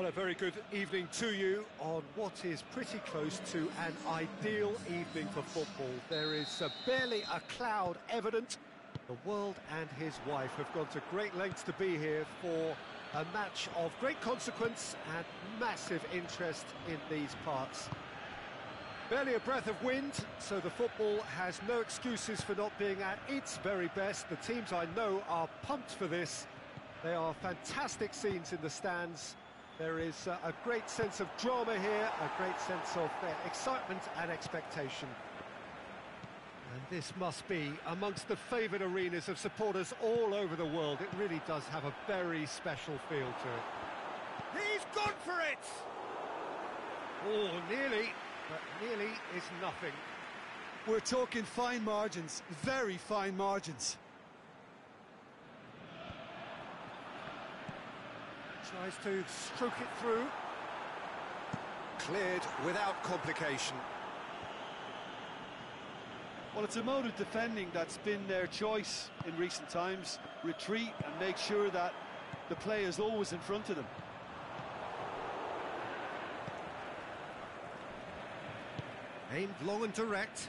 Well, a very good evening to you on what is pretty close to an ideal evening for football. There is barely a cloud evident. The world and his wife have gone to great lengths to be here for a match of great consequence and massive interest in these parts. Barely a breath of wind, so the football has no excuses for not being at its very best. The teams I know are pumped for this. They are fantastic scenes in the stands. There is a great sense of drama here, a great sense of excitement and expectation. And this must be amongst the favoured arenas of supporters all over the world. It really does have a very special feel to it. He's gone for it! Oh, nearly, but nearly is nothing. We're talking fine margins, very fine margins. Tries to stroke it through. Cleared without complication. Well, it's a mode of defending that's been their choice in recent times. Retreat and make sure that the play is always in front of them. Aimed long and direct.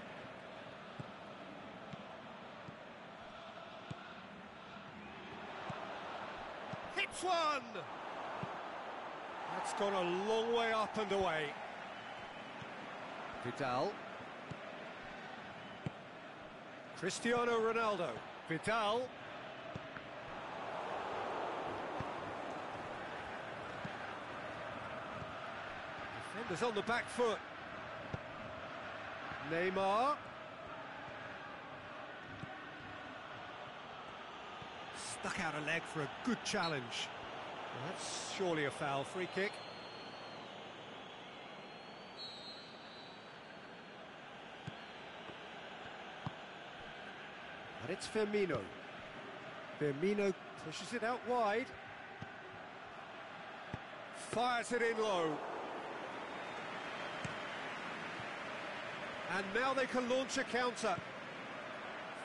Hits one! That's gone a long way up and away. Vidal. Cristiano Ronaldo. Vidal. Defenders on the back foot. Neymar. Stuck out a leg for a good challenge. Well, that's surely a foul. Free kick. But it's Firmino. Firmino pushes it out wide. Fires it in low. And now they can launch a counter.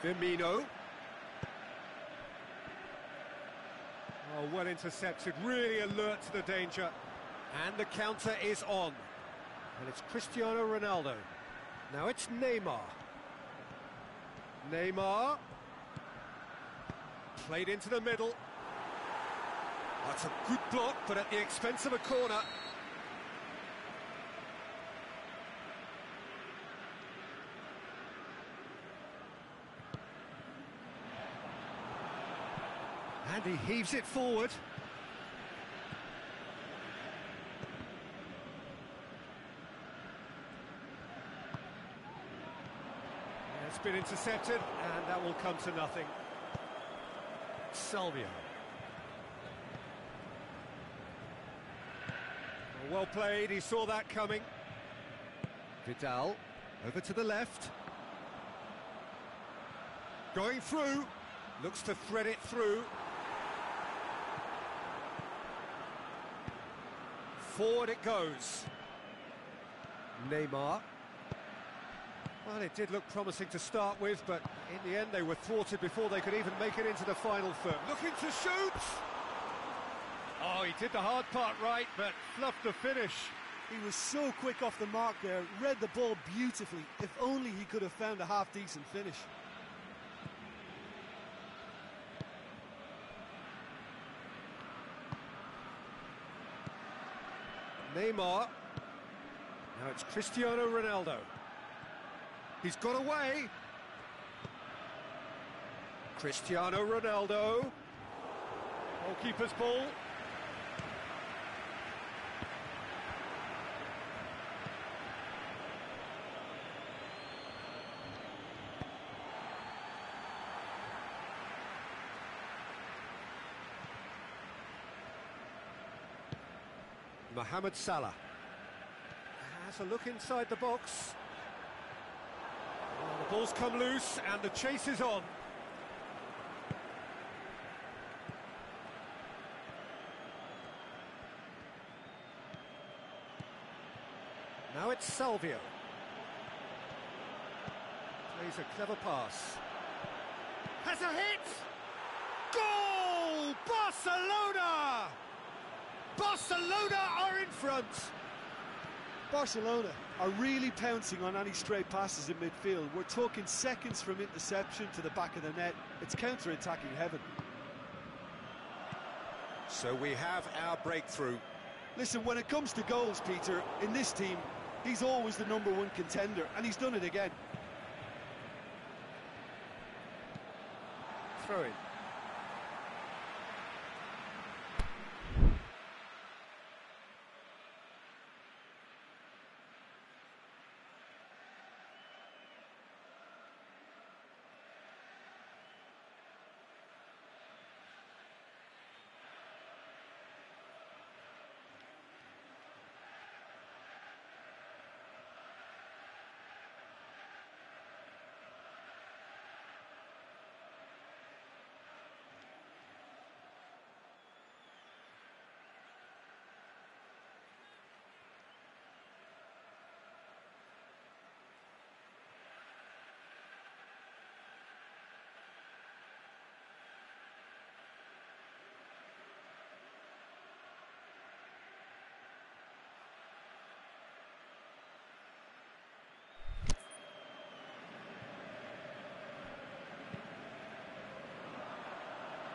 Firmino. Oh, well intercepted, really alert to the danger. And the counter is on. And it's Cristiano Ronaldo. Now it's Neymar. Neymar. Played into the middle. That's a good block, but at the expense of a corner. And he heaves it forward. Yeah, it's been intercepted, and that will come to nothing. Salvio. Well played, he saw that coming. Vidal, over to the left. Going through, looks to thread it through. Forward it goes. Neymar. Well, it did look promising to start with, but in the end they were thwarted before they could even make it into the final third. Looking to shoot! Oh, he did the hard part right, but fluffed the finish. He was so quick off the mark there, read the ball beautifully. If only he could have found a half-decent finish. Neymar. Now it's Cristiano Ronaldo. He's got away. Cristiano Ronaldo. Goalkeeper's ball. Mohamed Salah has a look inside the box. Well, the ball's come loose and the chase is on. Now it's Salvio. Plays a clever pass. Has a hit! Goal! Barcelona! Barcelona are in front. Barcelona are really pouncing on any stray passes in midfield. We're talking seconds from interception to the back of the net. It's counter-attacking heaven. So we have our breakthrough. Listen, when it comes to goals, Peter, in this team, he's always the #1 contender, and he's done it again. Throw in.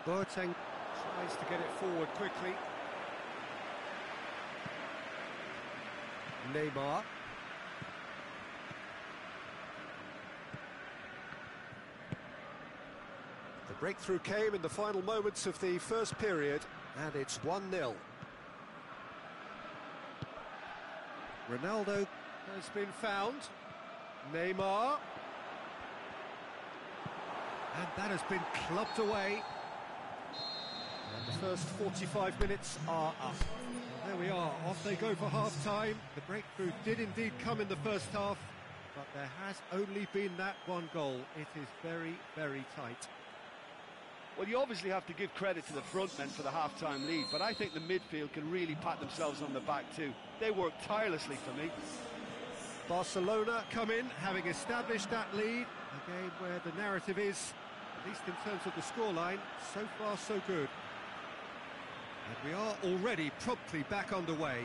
Boateng tries to get it forward quickly. Neymar. The breakthrough came in the final moments of the first period, and it's 1-0. Ronaldo has been found. Neymar. And that has been clubbed away. And the first 45 minutes are up. Well, there we are, off they go for half-time. The breakthrough did indeed come in the first half, but there has only been that one goal. It is very, very tight. Well, you obviously have to give credit to the front men for the half-time lead, but I think the midfield can really pat themselves on the back too. They worked tirelessly for me. Barcelona come in, having established that lead. A game where the narrative is, at least in terms of the scoreline, so far so good. And we are already promptly back underway.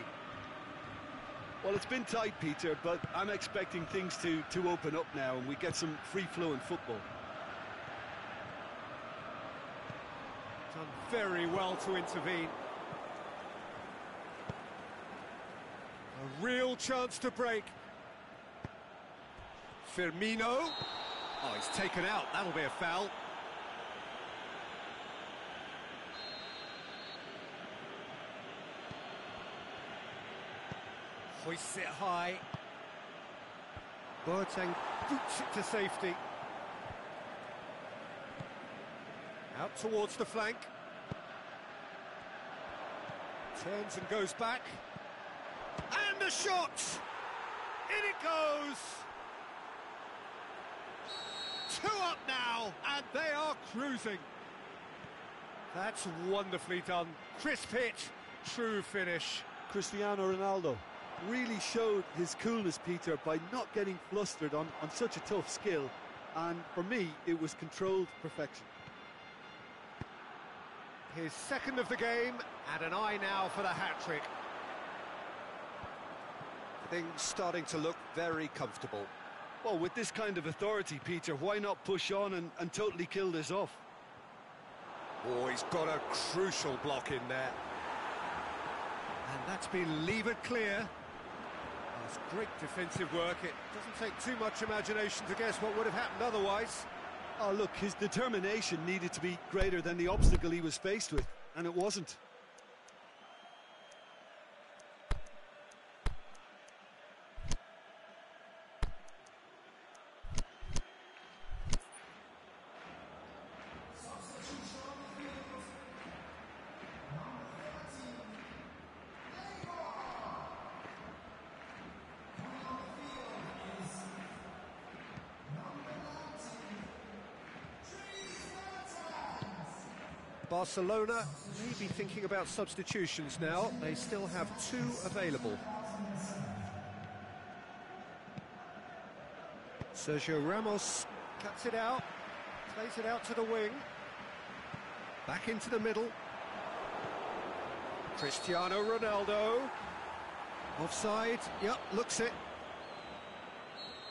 Well, it's been tight, Peter, but I'm expecting things to open up now and we get some free-flowing football. Done very well to intervene. A real chance to break. Firmino. Oh, he's taken out. That'll be a foul. Hoists it high. Boateng boots it to safety. Out towards the flank. Turns and goes back. And the shot! In it goes! 2 up now, and they are cruising. That's wonderfully done. Crisp hit, true finish. Cristiano Ronaldo really showed his coolness, Peter, by not getting flustered on such a tough skill, and for me it was controlled perfection. His second of the game, and an eye now for the hat-trick. Things starting to look very comfortable. Well, with this kind of authority, Peter, why not push on and totally kill this off? Oh, he's got a crucial block in there. And that's been levered clear. That's great defensive work. It doesn't take too much imagination to guess what would have happened otherwise. Oh, look, his determination needed to be greater than the obstacle he was faced with, and it wasn't. Barcelona may be thinking about substitutions now. They still have 2 available. Sergio Ramos cuts it out, plays it out to the wing. Back into the middle. Cristiano Ronaldo. Offside, yep, looks it.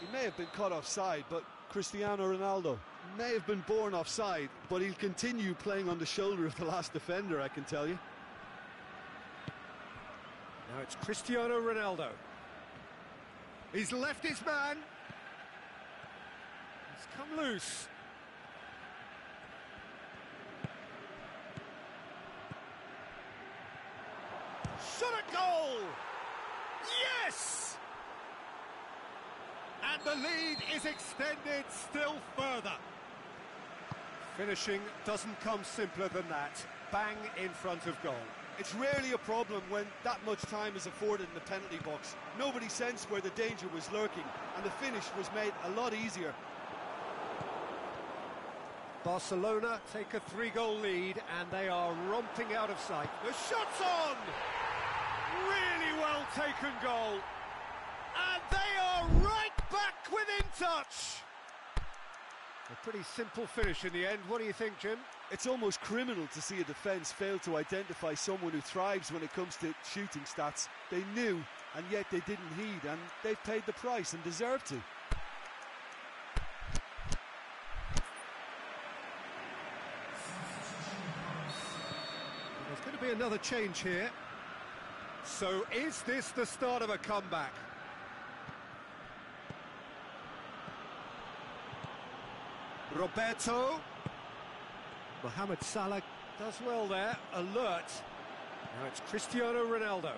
He may have been caught offside, but Cristiano Ronaldo may have been born offside, but he'll continue playing on the shoulder of the last defender, I can tell you. Now it's Cristiano Ronaldo. He's left his man. He's come loose. Shot at goal! Yes! And the lead is extended still further. Finishing doesn't come simpler than that. Bang in front of goal. It's rarely a problem when that much time is afforded in the penalty box. Nobody sensed where the danger was lurking, and the finish was made a lot easier. Barcelona take a 3-goal lead, and they are romping out of sight. The shot's on! Really well taken goal. And they are right back within touch. A pretty simple finish in the end. What do you think, Jim? It's almost criminal to see a defence fail to identify someone who thrives when it comes to shooting stats. They knew, and yet they didn't heed, and they've paid the price and deserve to. There's going to be another change here. So is this the start of a comeback? Roberto. Mohamed Salah does well there, alert. Now it's Cristiano Ronaldo.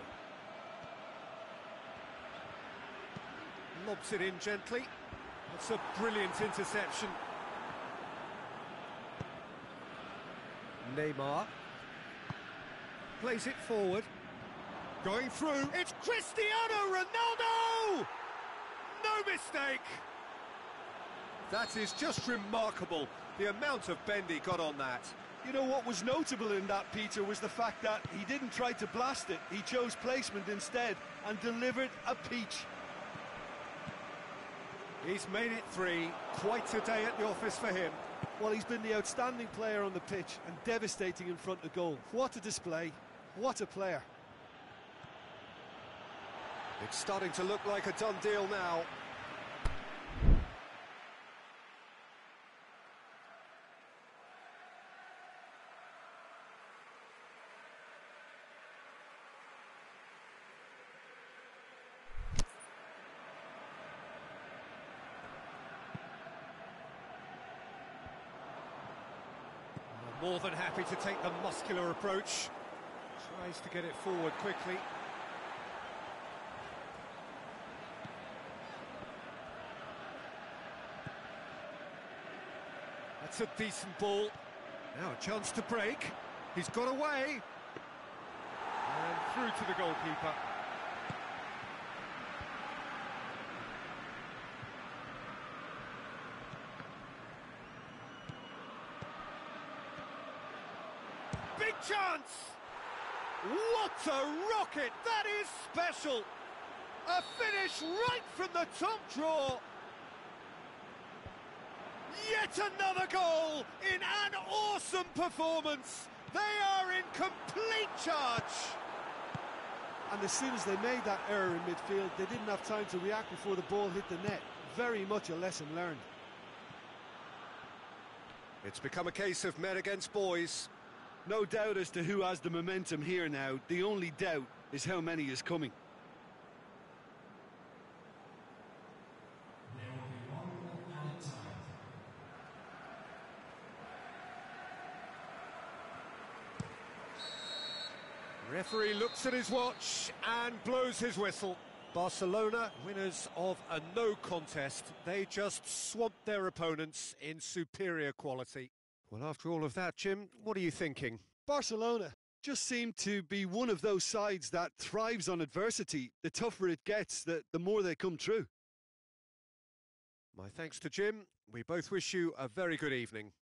Lobs it in gently. That's a brilliant interception. Neymar. Plays it forward. Going through. It's Cristiano Ronaldo! No mistake! That is just remarkable, the amount of bend he got on that. You know what was notable in that, Peter, was the fact that he didn't try to blast it. He chose placement instead and delivered a peach. He's made it 3. Quite a day at the office for him. Well, he's been the outstanding player on the pitch and devastating in front of goal. What a display. What a player. It's starting to look like a done deal now. More than happy to take the muscular approach. Tries to get it forward quickly. That's a decent ball. Now a chance to break. He's got away. And through to the goalkeeper. Big chance! What a rocket! That is special! A finish right from the top draw! Yet another goal in an awesome performance! They are in complete charge! And as soon as they made that error in midfield, they didn't have time to react before the ball hit the net. Very much a lesson learned. It's become a case of men against boys. No doubt as to who has the momentum here now. The only doubt is how many is coming. Referee looks at his watch and blows his whistle. Barcelona, winners of a no contest. They just swamped their opponents in superior quality. Well, after all of that, Jim, what are you thinking? Barcelona just seem to be one of those sides that thrives on adversity. The tougher it gets, the more they come through. My thanks to Jim. We both wish you a very good evening.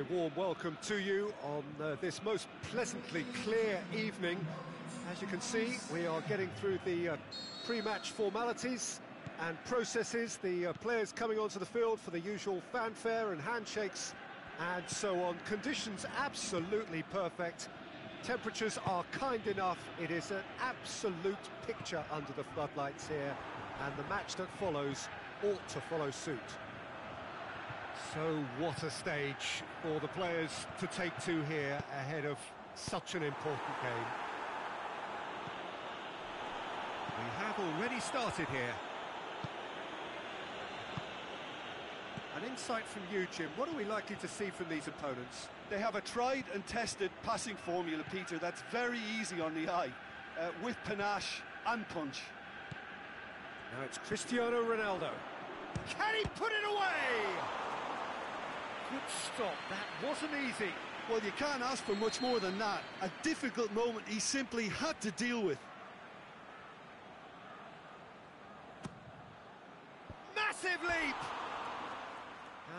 warm welcome to you on this most pleasantly clear evening. As you can see, we are getting through the pre-match formalities and processes, the players coming onto the field for the usual fanfare and handshakes and so on. Conditions absolutely perfect. Temperatures are kind enough. It is an absolute picture under the floodlights here, and the match that follows ought to follow suit. So what a stage for the players to take to here ahead of such an important game. We have already started here. An insight from you, Jim. What are we likely to see from these opponents? They have a tried and tested passing formula, Peter, that's very easy on the eye, with panache and punch. Now it's Cristiano Ronaldo. Can he put it away? Good stop, that wasn't easy. Well, you can't ask for much more than that. A difficult moment he simply had to deal with. Massive leap!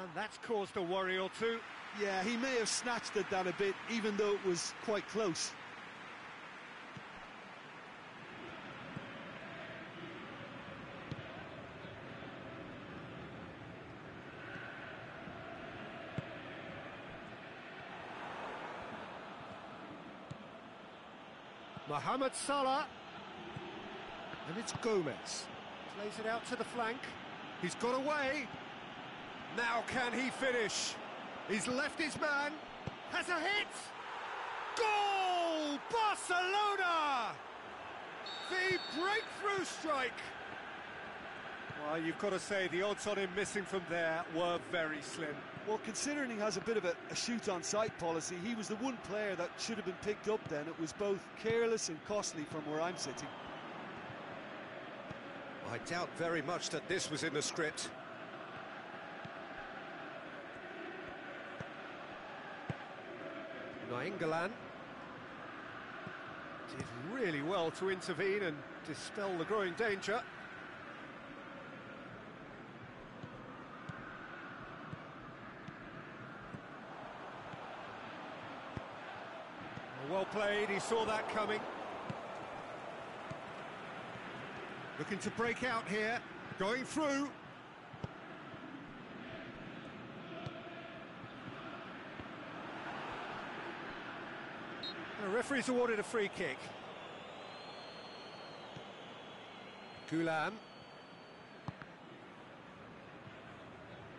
And that's caused a worry or two. Yeah, he may have snatched it down a bit, even though it was quite close. Mohamed Salah, and it's Gomez, plays it out to the flank, he's got away, now can he finish? He's left his man, has a hit, goal! Barcelona! The breakthrough strike! Well, you've got to say the odds on him missing from there were very slim. Well, considering he has a bit of a shoot-on-sight policy, he was the one player that should have been picked up then. It was both careless and costly from where I'm sitting. I doubt very much that this was in the script. Nainggolan did really well to intervene and dispel the growing danger. Well played, he saw that coming. Looking to break out here, going through. The referee's awarded a free kick. Gulam.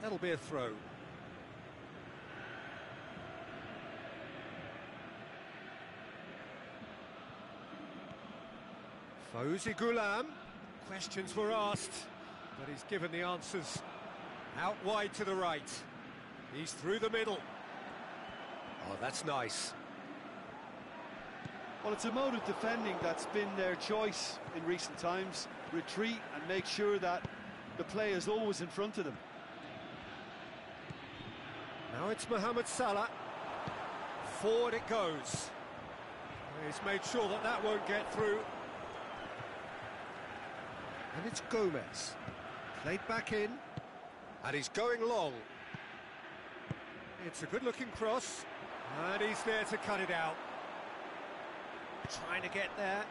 That'll be a throw. Fawzi Gulam, questions were asked, but he's given the answers. Out wide to the right, he's through the middle. Oh, that's nice. Well, it's a mode of defending that's been their choice in recent times. Retreat and make sure that the play is always in front of them. Now it's Mohamed Salah. Forward it goes. He's made sure that that won't get through. And it's Gomez, played back in, and he's going long. It's a good-looking cross, and he's there to cut it out. Trying to get there.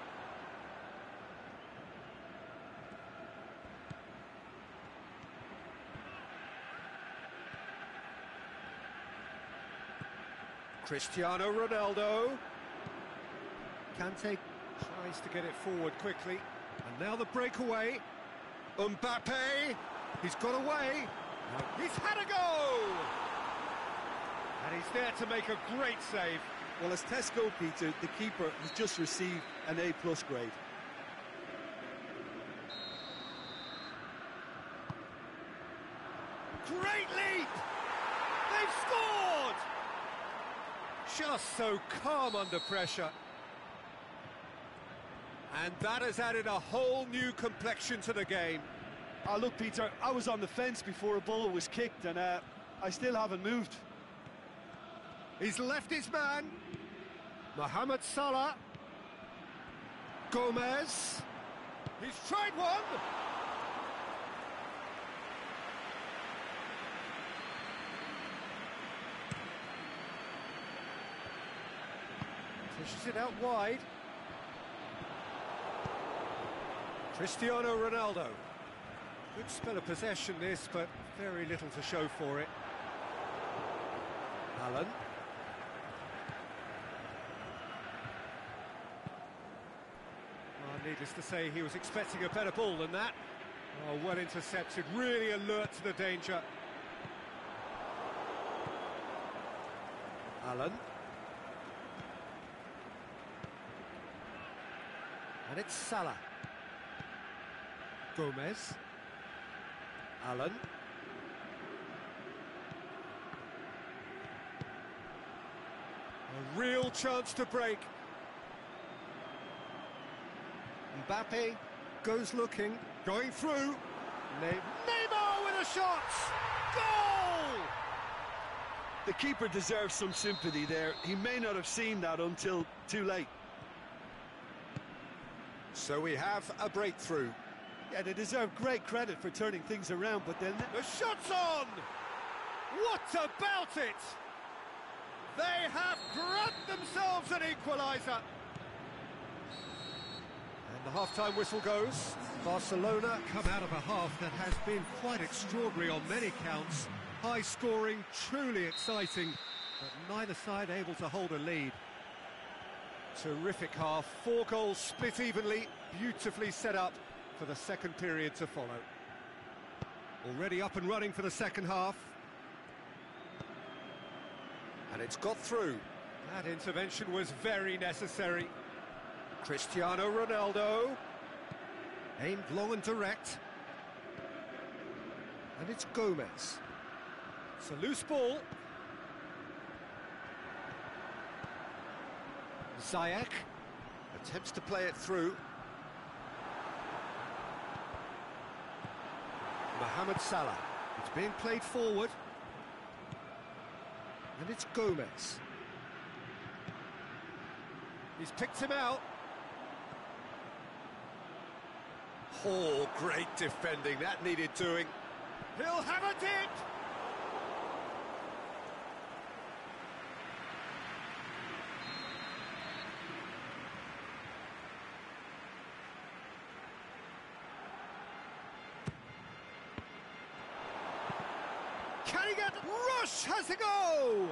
Cristiano Ronaldo. Kante tries to get it forward quickly. And now the breakaway. Mbappe, he's got away. He's had a go! And he's there to make a great save. Well, as Tesco, Peter, the keeper has just received an A+ grade. Great leap! They've scored! Just so calm under pressure. And that has added a whole new complexion to the game. Look, Peter, I was on the fence before a ball was kicked, and I still haven't moved. He's left his man. Mohamed Salah. Gomez. He's tried one. Pushes it out wide. Cristiano Ronaldo. Good spell of possession this, but very little to show for it. Allen. Needless to say, he was expecting a better ball than that. Oh, well intercepted, really alert to the danger. Allen. And it's Salah. Gomez. Allen. A real chance to break. Mbappe goes looking, going through. Neymar with a shot! Goal! The keeper deserves some sympathy there. He may not have seen that until too late. So we have a breakthrough. Yeah, they deserve great credit for turning things around, but then... The shot's on! What about it? They have grabbed themselves an equaliser. And the half-time whistle goes. Barcelona come out of a half that has been quite extraordinary on many counts. High-scoring, truly exciting, but neither side able to hold a lead. Terrific half, 4 goals split evenly, beautifully set up for the second period to follow. Already up and running for the second half. And it's got through. That intervention was very necessary. Cristiano Ronaldo. Aimed long and direct. And it's Gomez. It's a loose ball. Ziyech attempts to play it through. Mohamed Salah. It's being played forward. And it's Gomez. He's picked him out. Oh, great defending. That needed doing. He'll have a dip. Can he get... Rush has a go!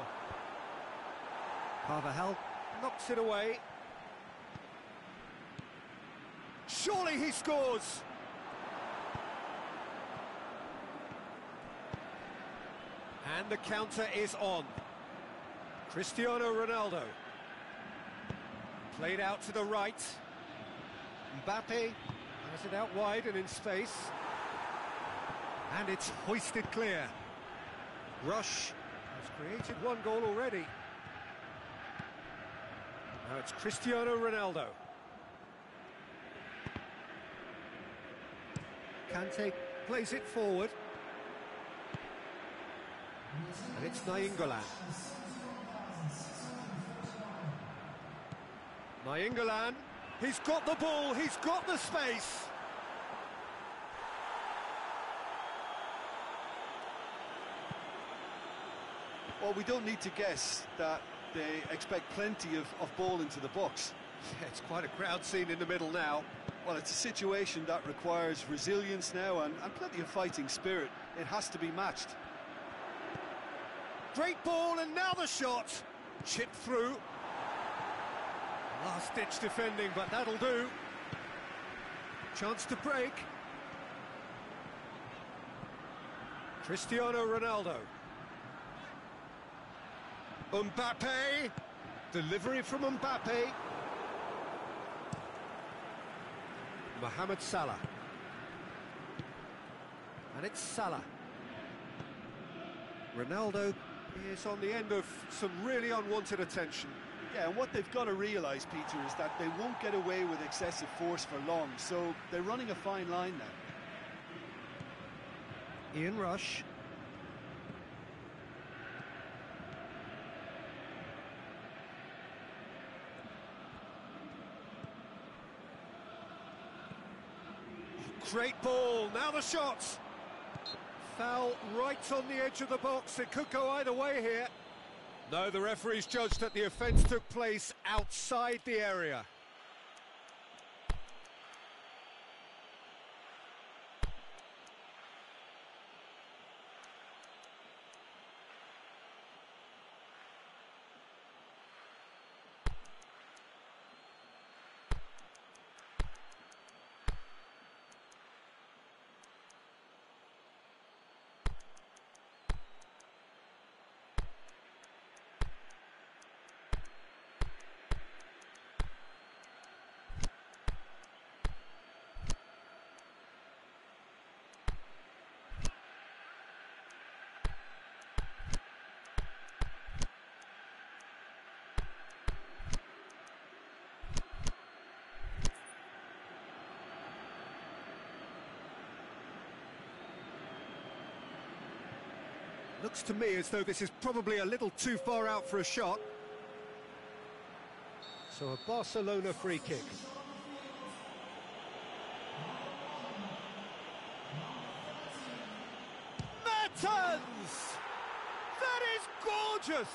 Carvajal knocks it away. Surely he scores! And the counter is on. Cristiano Ronaldo. Played out to the right. Mbappe has it out wide and in space. And it's hoisted clear. Rush has created 1 goal already. Now it's Cristiano Ronaldo. Kante plays it forward. And it's Nainggolan. Nainggolan, he's got the ball, he's got the space. Well, we don't need to guess that they expect plenty of ball into the box. Yeah, it's quite a crowd scene in the middle now. Well, it's a situation that requires resilience now and plenty of fighting spirit. It has to be matched. Great ball, and now the shot. Chipped through. Last-ditch defending, but that'll do. Chance to break. Cristiano Ronaldo. Mbappe. Delivery from Mbappe. Mohamed Salah. And it's Salah. Ronaldo is on the end of some really unwanted attention. Yeah, and what they've got to realise, Peter, is that they won't get away with excessive force for long, so they're running a fine line now. Ian Rush. Great ball, now the shot. Foul right on the edge of the box, it could go either way here. No, the referee's judged that the offence took place outside the area. Looks to me as though this is probably a little too far out for a shot. So a Barcelona free kick. Mertens! That is gorgeous!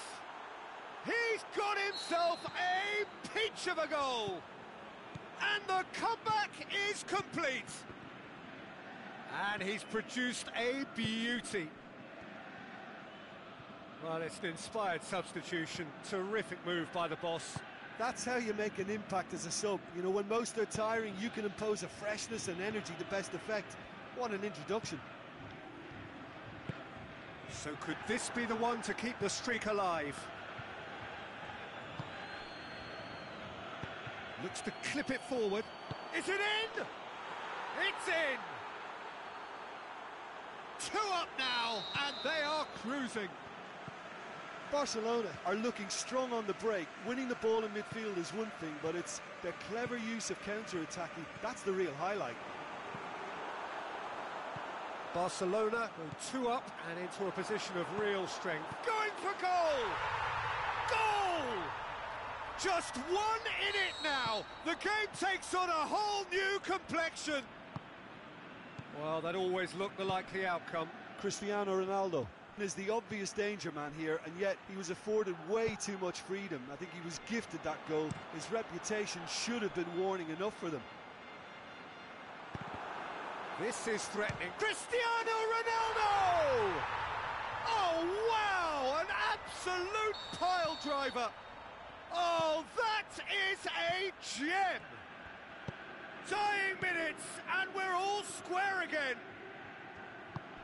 He's got himself a peach of a goal! And the comeback is complete! And he's produced a beauty. Well, it's an inspired substitution. Terrific move by the boss. That's how you make an impact as a sub. You know, when most are tiring, you can impose a freshness and energy to best effect. What an introduction. So could this be the one to keep the streak alive? Looks to clip it forward. Is it in? It's in! 2 up now, and they are cruising. Barcelona are looking strong on the break. Winning the ball in midfield is one thing, but it's their clever use of counter-attacking. That's the real highlight. Barcelona go 2 up and into a position of real strength. Going for goal! Goal! Just 1 in it now. The game takes on a whole new complexion. Well, that always looked the likely outcome. Cristiano Ronaldo is the obvious danger man here, and yet he was afforded way too much freedom. I think he was gifted that goal. His reputation should have been warning enough for them. This is threatening. Cristiano Ronaldo! Oh, wow! An absolute pile driver! Oh, that is a gem! Dying minutes, and we're all square again.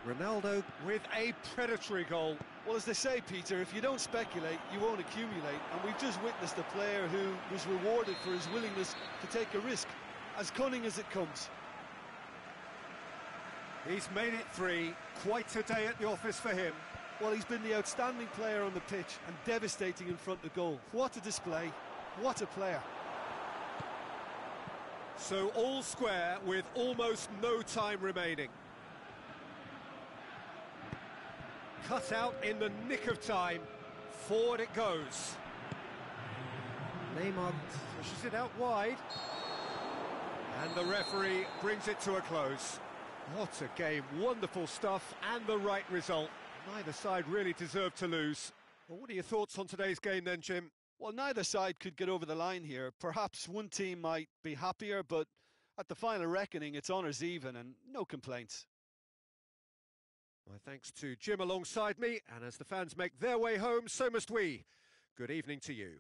Ronaldo with a predatory goal. Well, as they say, Peter, if you don't speculate, you won't accumulate. And we've just witnessed a player who was rewarded for his willingness to take a risk, as cunning as it comes. He's made it 3. Quite a day at the office for him. Well, he's been the outstanding player on the pitch and devastating in front of goal. What a display. What a player. So all square with almost no time remaining. Cut out in the nick of time. Forward it goes. Neymar pushes it out wide. And the referee brings it to a close. What a game. Wonderful stuff and the right result. Neither side really deserved to lose. Well, what are your thoughts on today's game then, Jim? Well, neither side could get over the line here. Perhaps one team might be happier, but at the final reckoning, it's honours even and no complaints. My thanks to Jim alongside me, and as the fans make their way home, so must we. Good evening to you.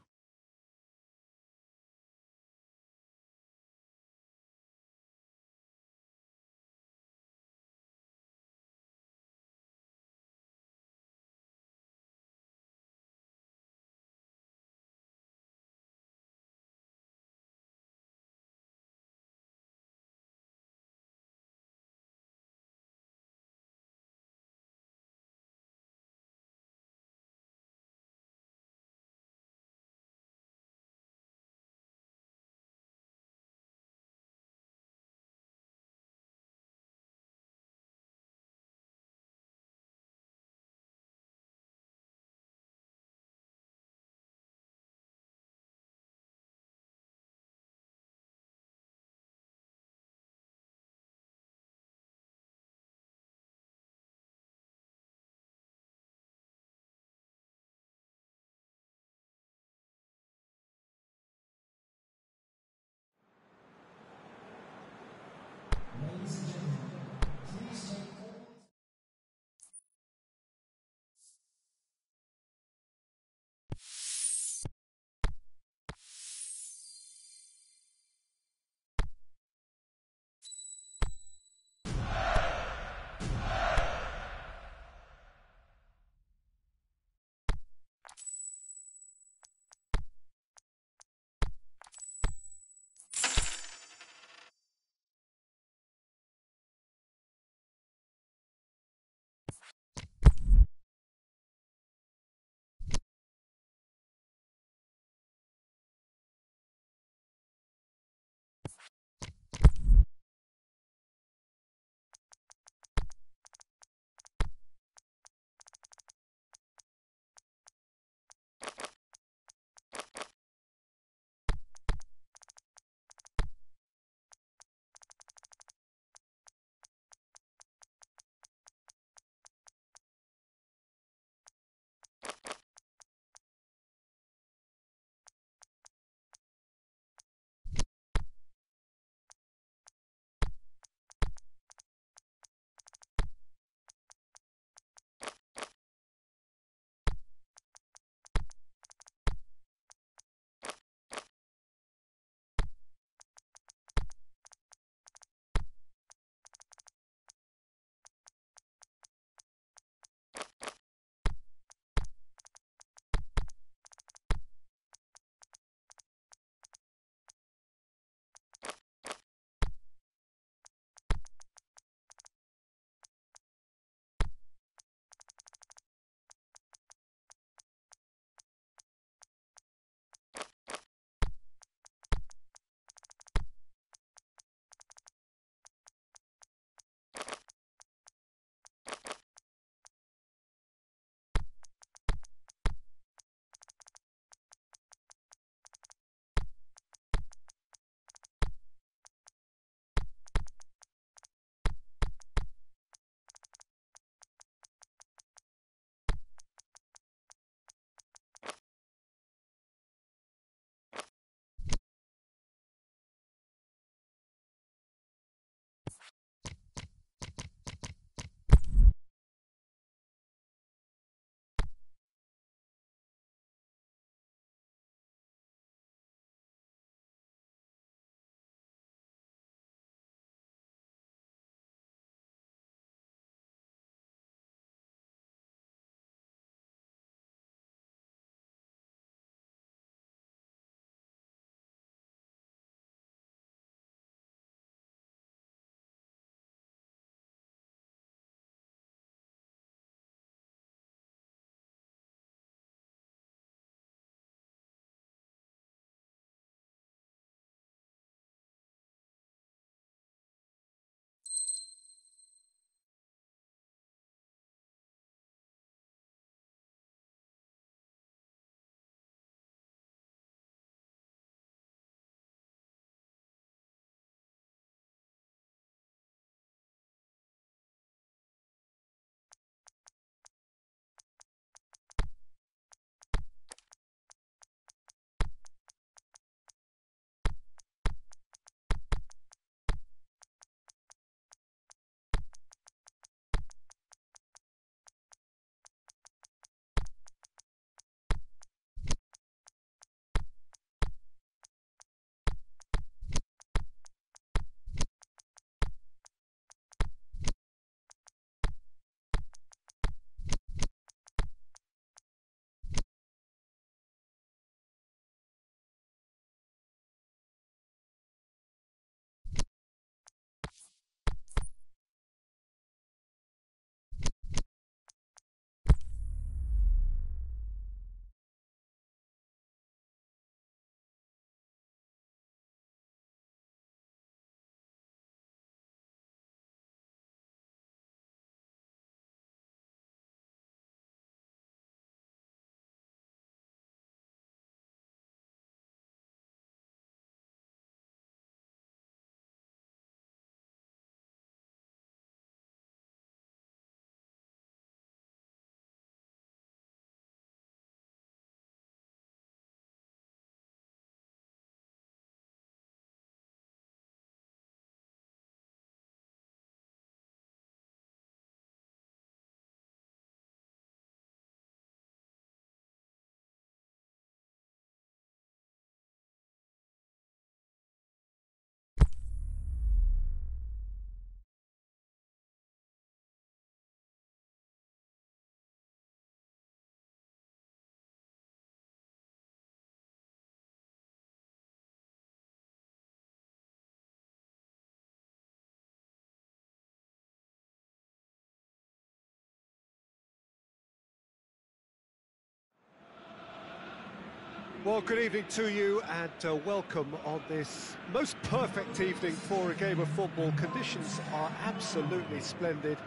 Well, good evening to you and welcome on this most perfect evening for a game of football. Conditions are absolutely splendid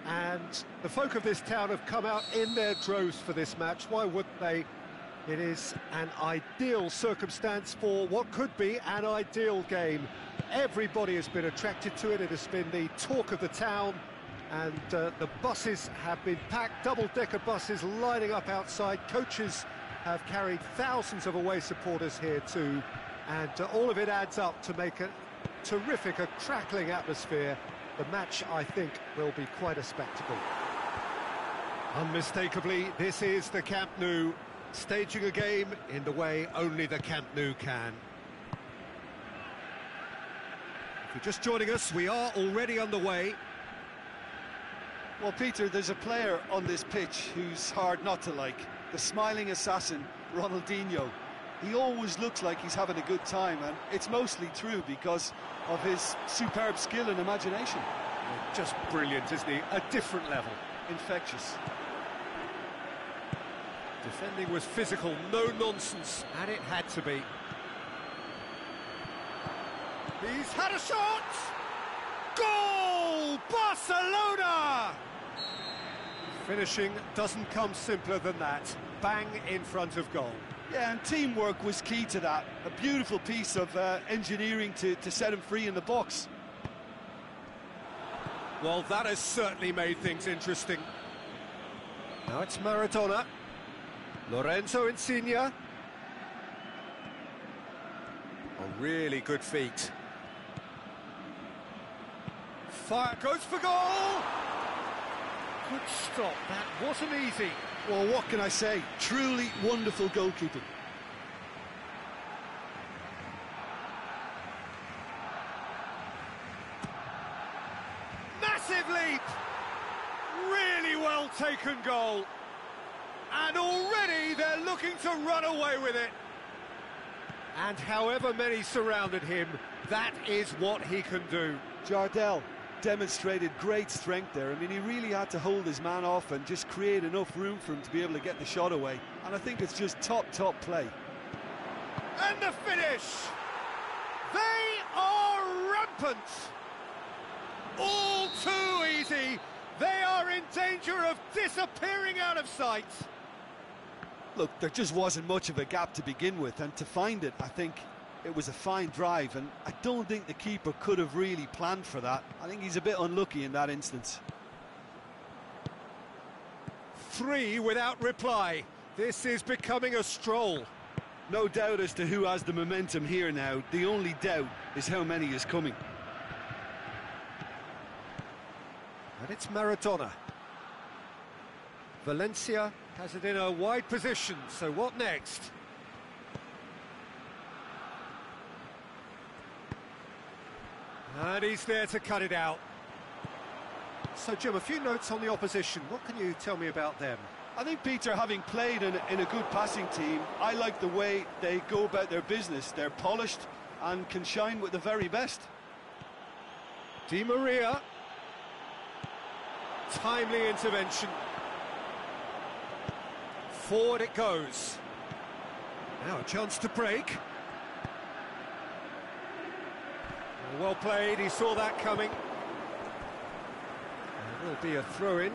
and the folk of this town have come out in their droves for this match. Why wouldn't they? It is an ideal circumstance for what could be an ideal game. Everybody has been attracted to it. It has been the talk of the town and the buses have been packed, double-decker buses lining up outside. Coaches have carried thousands of away supporters here too, and all of it adds up to make a terrific, a crackling atmosphere. The match, I think, will be quite a spectacle. Unmistakably, this is the Camp Nou, staging a game in the way only the Camp Nou can. If you're just joining us, we are already underway. Well, Peter, there's a player on this pitch who's hard not to like. The smiling assassin, Ronaldinho. He always looks like he's having a good time, and it's mostly true because of his superb skill and imagination. Just brilliant, isn't he? A different level. Infectious. Defending was physical, no nonsense, and it had to be. He's had a shot! Goal! Barcelona! Finishing doesn't come simpler than that. Bang in front of goal. Yeah, and teamwork was key to that. A beautiful piece of engineering to set him free in the box. Well, that has certainly made things interesting. Now it's Maradona. Lorenzo Insigne. A really good feat. Fire goes for goal! Good stop, that wasn't easy. Well, what can I say? Truly wonderful goalkeeping. Massive leap! Really well taken goal. And already they're looking to run away with it. And however many surrounded him, that is what he can do. Jardel demonstrated great strength there. I mean, he really had to hold his man off and just create enough room for him to be able to get the shot away. And I think it's just top play. And the finish! They are rampant! All too easy! They are in danger of disappearing out of sight! Look, there just wasn't much of a gap to begin with, and to find it, I think it was a fine drive, and I don't think the keeper could have really planned for that. I think he's a bit unlucky in that instance. 3 without reply. This is becoming a stroll. No doubt as to who has the momentum here now. The only doubt is how many is coming. And it's Maradona. Valencia has it in a wide position, so what next? And he's there to cut it out. So, Jim, a few notes on the opposition. What can you tell me about them? I think, Peter, having played in a good passing team, I like the way they go about their business. They're polished and can shine with the very best. Di Maria. Timely intervention. Forward it goes. Now a chance to break. Well played, he saw that coming. There will be a throw-in.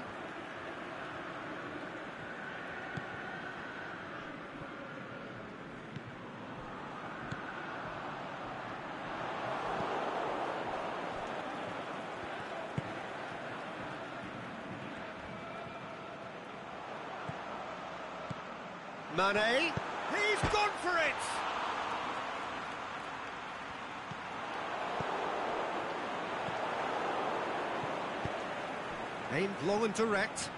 Mane, he's gone for it! Aimed long and direct.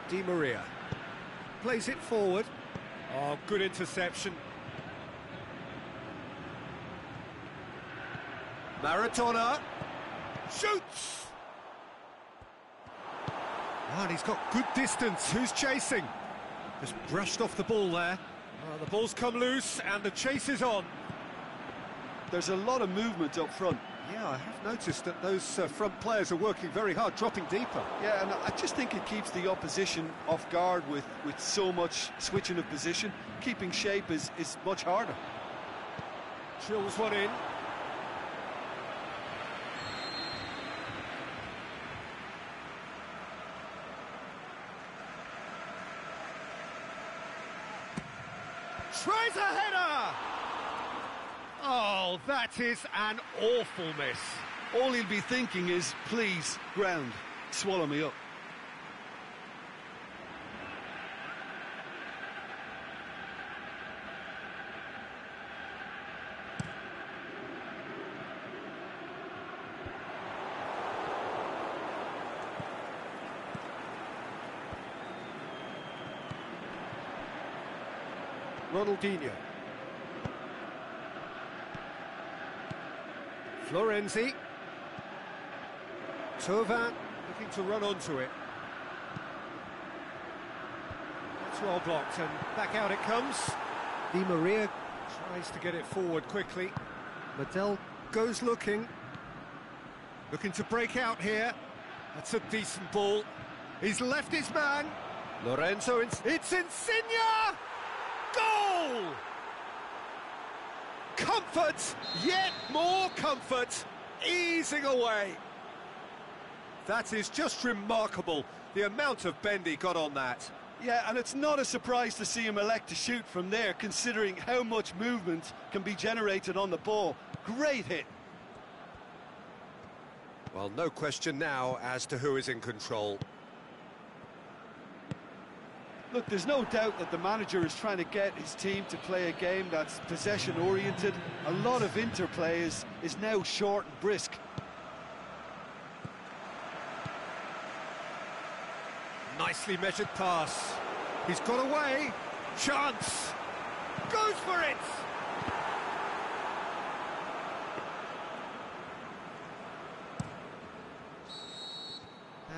Di Maria plays it forward. Oh, good interception. Maradona shoots! Oh, and he's got good distance. Who's chasing? Just brushed off the ball there. Oh, the ball's come loose and the chase is on. There's a lot of movement up front. Yeah, I have noticed that those front players are working very hard, dropping deeper. Yeah, and I just think it keeps the opposition off guard with so much switching of position. Keeping shape is much harder. Drills one in. Tries a header! Oh, that is an awful miss. All he'll be thinking is, please, ground, swallow me up. Ronaldinho. Florenzi. Thauvin looking to run onto it. It's well blocked and back out it comes. Di Maria tries to get it forward quickly. Medel goes looking to break out here. That's a decent ball. He's left his man. Lorenzo, it's Insigne! Goal! Comfort, yet more comfort, easing away. That is just remarkable, the amount of bend he got on that. Yeah, and it's not a surprise to see him elect to shoot from there, considering how much movement can be generated on the ball. Great hit. Well, no question now as to who is in control. Look, there's no doubt that the manager is trying to get his team to play a game that's possession-oriented. A lot of interplay is now short and brisk. Nicely measured pass. He's got away. Chance. Goes for it.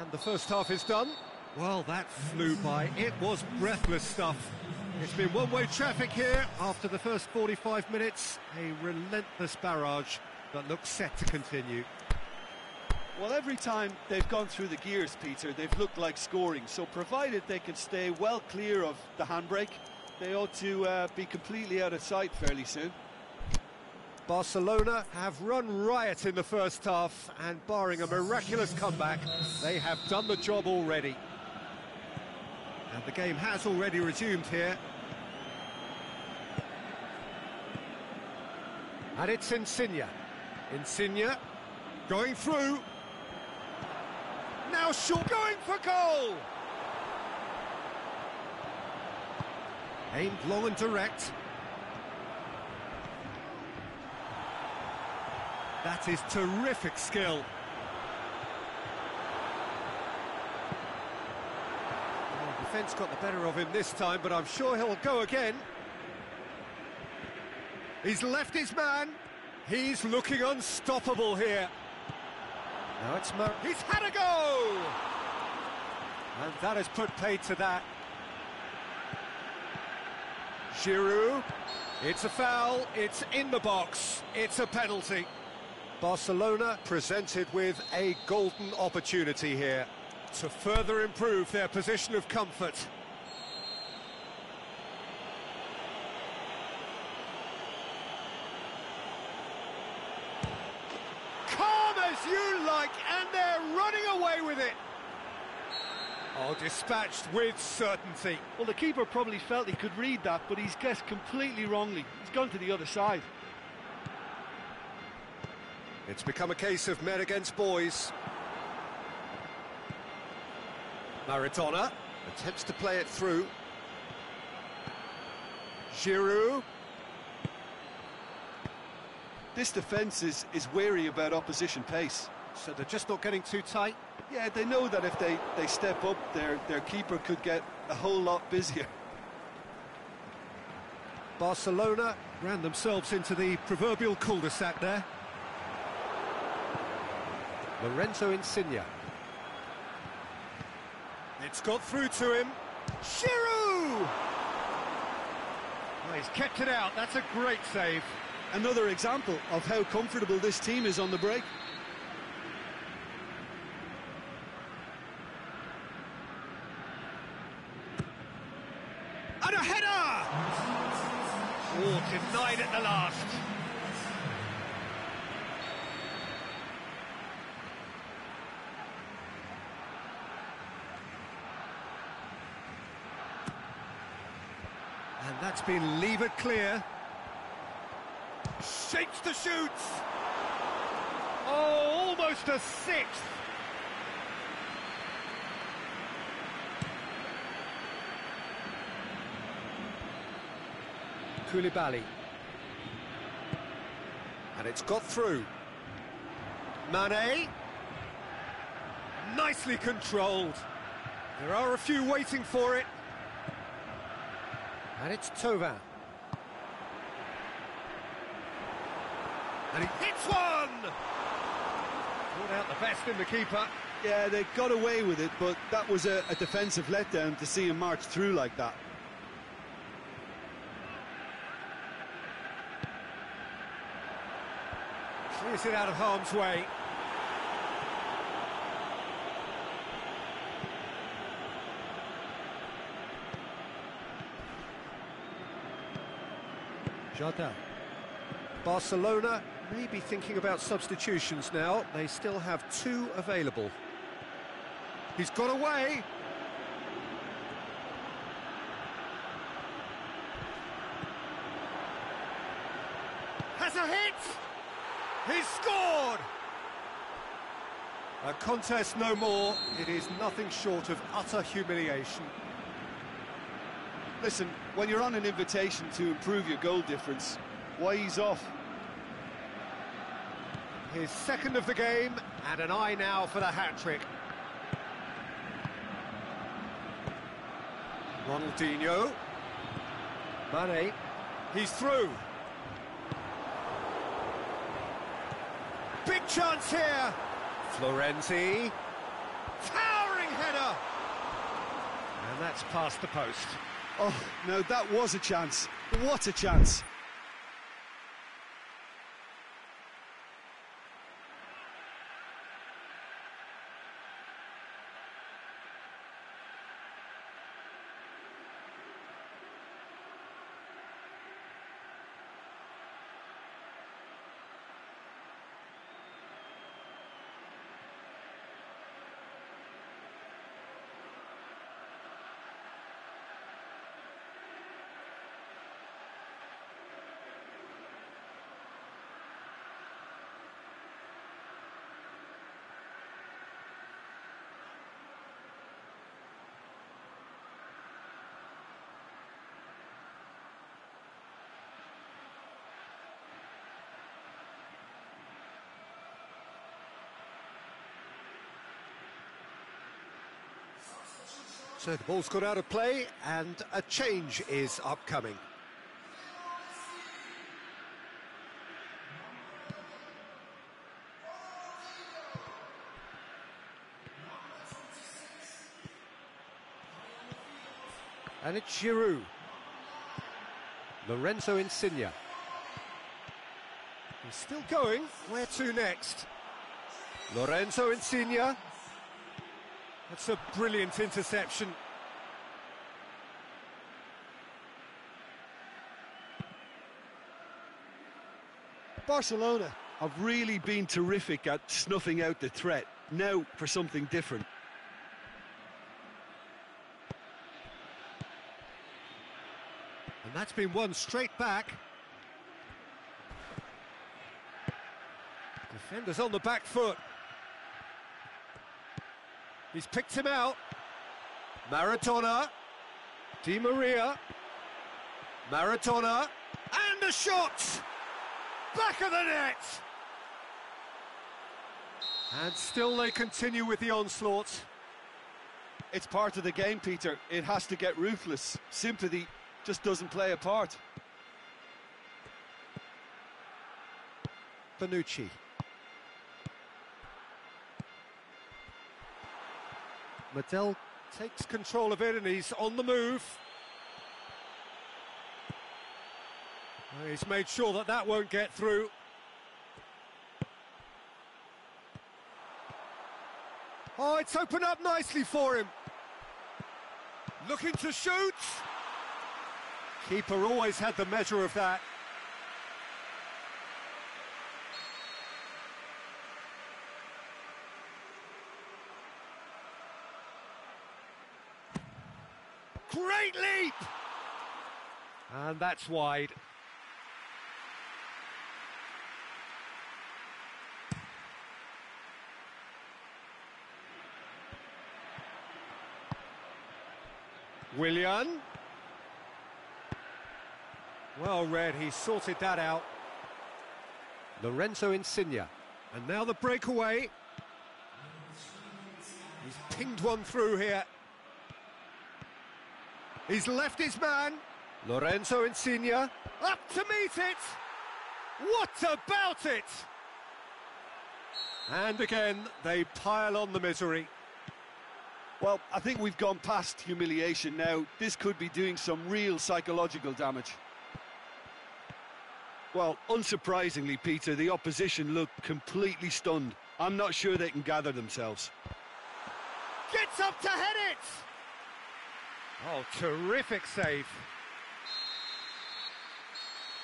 And the first half is done. Well, that flew by. It was breathless stuff. It's been one-way traffic here after the first 45 minutes. A relentless barrage that looks set to continue. Well, every time they've gone through the gears, Peter, they've looked like scoring. So provided they can stay well clear of the handbrake, they ought to be completely out of sight fairly soon. Barcelona have run riot in the first half, and barring a miraculous comeback, they have done the job already. And the game has already resumed here. And it's Insigne. Insigne going through. Now short, going for goal! Aimed long and direct. That is terrific skill. Defence got the better of him this time, but I'm sure he'll go again. He's left his man. He's looking unstoppable here. Now it's he's had a go! And that has put paid to that. Giroud. It's a foul. It's in the box. It's a penalty. Barcelona presented with a golden opportunity here to further improve their position of comfort. Calm as you like, and they're running away with it. Oh, dispatched with certainty. Well, the keeper probably felt he could read that, but he's guessed completely wrongly. He's gone to the other side. It's become a case of men against boys. Maradona attempts to play it through. Giroud. This defence is wary about opposition pace. So they're just not getting too tight? Yeah, they know that if they step up, their keeper could get a whole lot busier. Barcelona ran themselves into the proverbial cul-de-sac there. Lorenzo Insigne. It's got through to him. Giroud! Well, he's kept it out. That's a great save. Another example of how comfortable this team is on the break. And a header! Oh, denied at the last. And that's been levered clear. Shapes to shoot! Oh, almost a sixth! Koulibaly. And it's got through. Mane. Nicely controlled. There are a few waiting for it. And it's Thauvin. And he hits one! Brought out the best in the keeper. Yeah, they got away with it, but that was a defensive letdown to see him march through like that. Clears it out of harm's way. Jota. Barcelona may be thinking about substitutions now. They still have 2 available. He's got away. Has a hit. He's scored. A contest no more. It is nothing short of utter humiliation. Listen, when you're on an invitation to improve your goal difference, why ease off? His second of the game, and an eye now for the hat-trick. Ronaldinho. Mane. He's through. Big chance here. Florenzi. Towering header. And that's past the post. Oh, no, that was a chance. What a chance. So the ball's got out of play, and a change is upcoming. And it's Giroud. Lorenzo Insigne. He's still going. Where to next? Lorenzo Insigne. That's a brilliant interception. Barcelona have really been terrific at snuffing out the threat. Now for something different. And that's been won straight back. Defenders on the back foot. He's picked him out. Maradona. Di Maria. Maradona. And a shot! Back of the net! And still they continue with the onslaught. It's part of the game, Peter. It has to get ruthless. Sympathy just doesn't play a part. Bonucci. Medel takes control of it and he's on the move. He's made sure that that won't get through. Oh, it's opened up nicely for him. Looking to shoot. Keeper always had the measure of that. Great leap! And that's wide. Willian. Well read, he sorted that out. Lorenzo Insigne. And now the breakaway. He's pinged one through here. He's left his man. Lorenzo Insigne. Up to meet it. What about it? And again, they pile on the misery. Well, I think we've gone past humiliation now. This could be doing some real psychological damage. Well, unsurprisingly, Peter, the opposition look completely stunned. I'm not sure they can gather themselves. Gets up to head it! Oh, terrific save.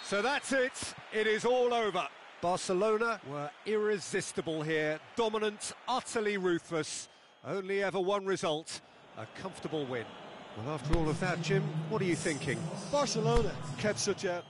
So that's it. It is all over. Barcelona were irresistible here. Dominant, utterly ruthless. Only ever one result, a comfortable win. Well, after all of that, Jim, what are you thinking? Barcelona kept such a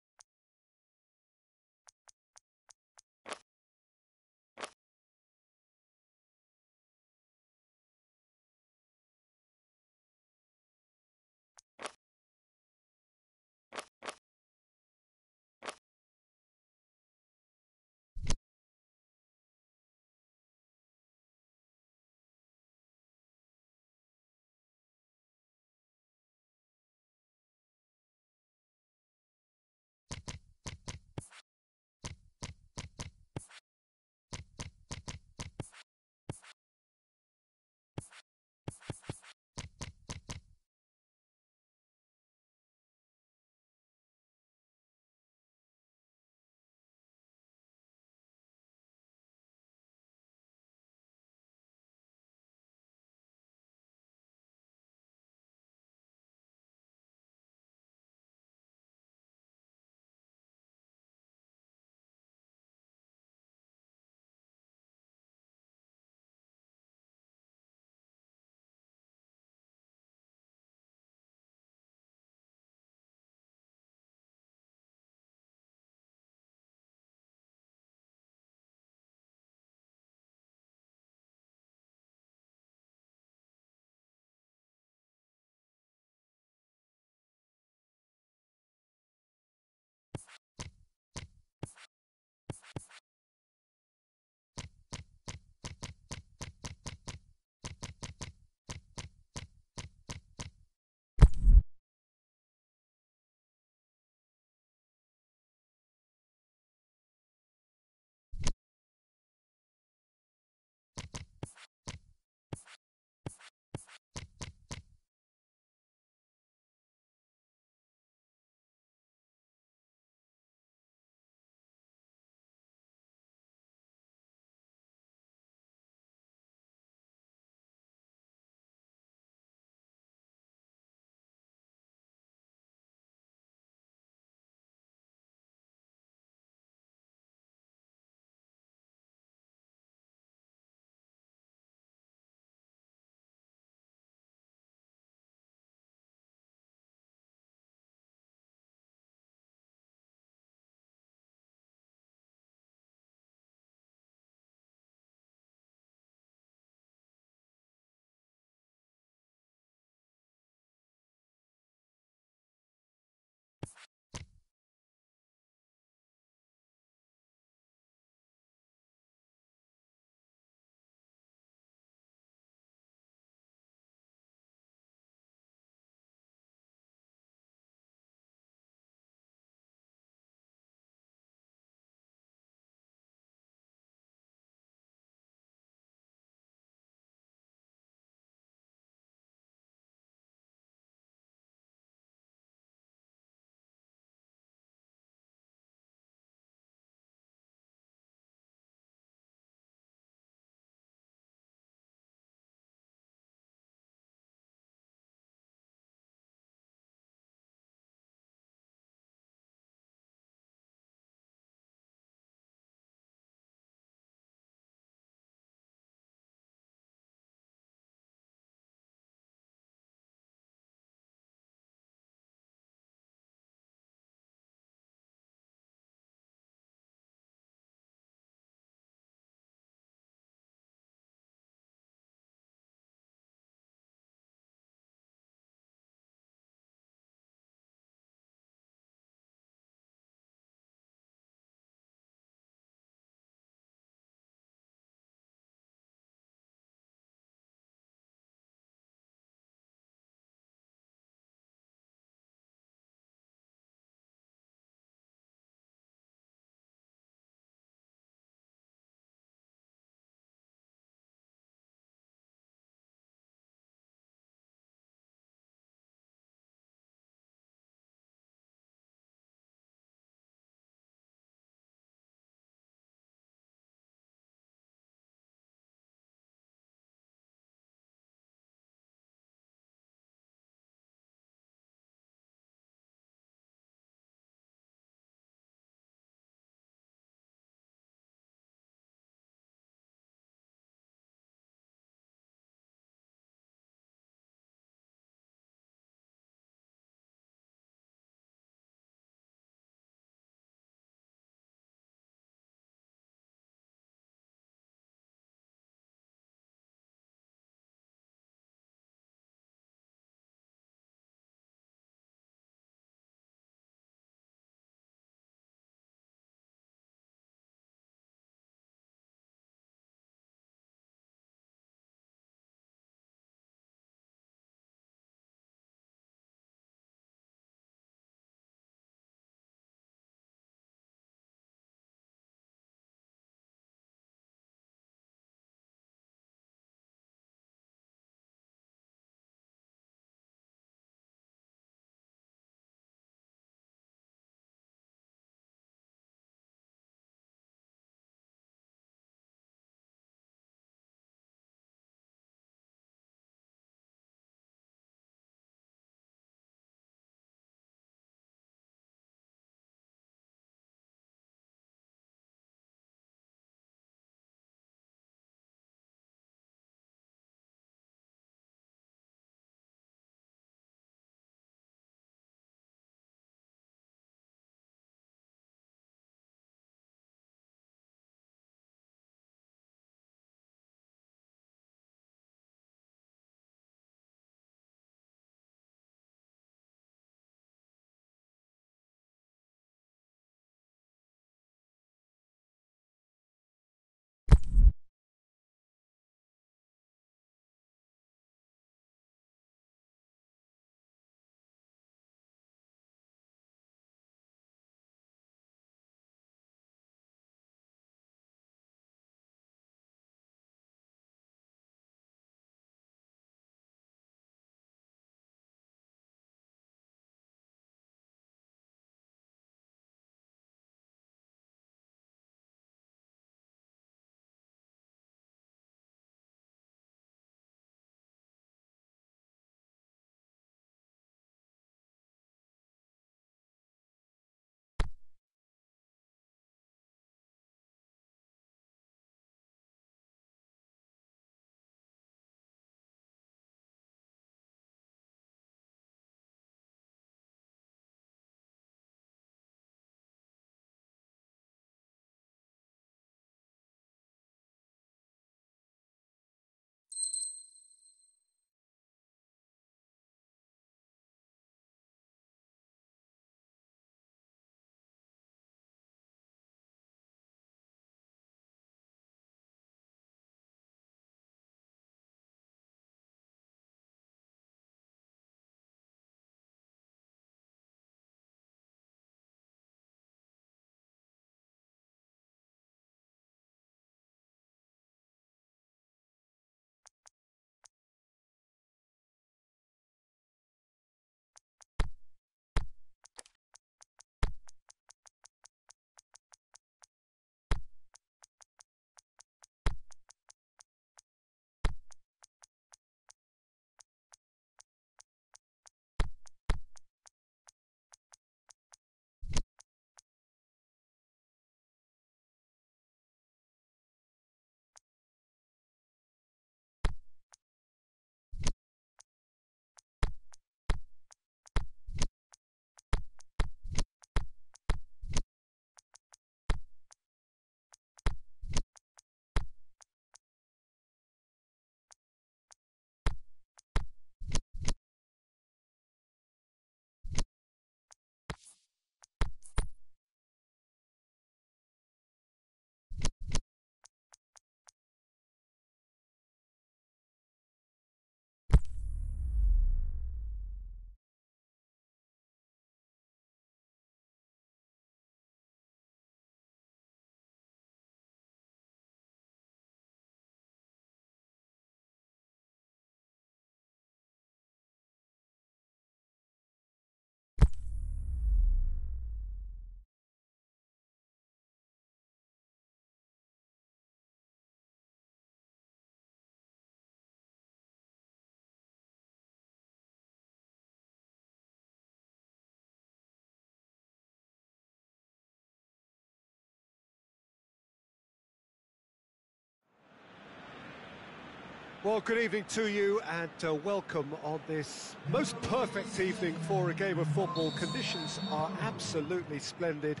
Well, good evening to you and welcome on this most perfect evening for a game of football. Conditions are absolutely splendid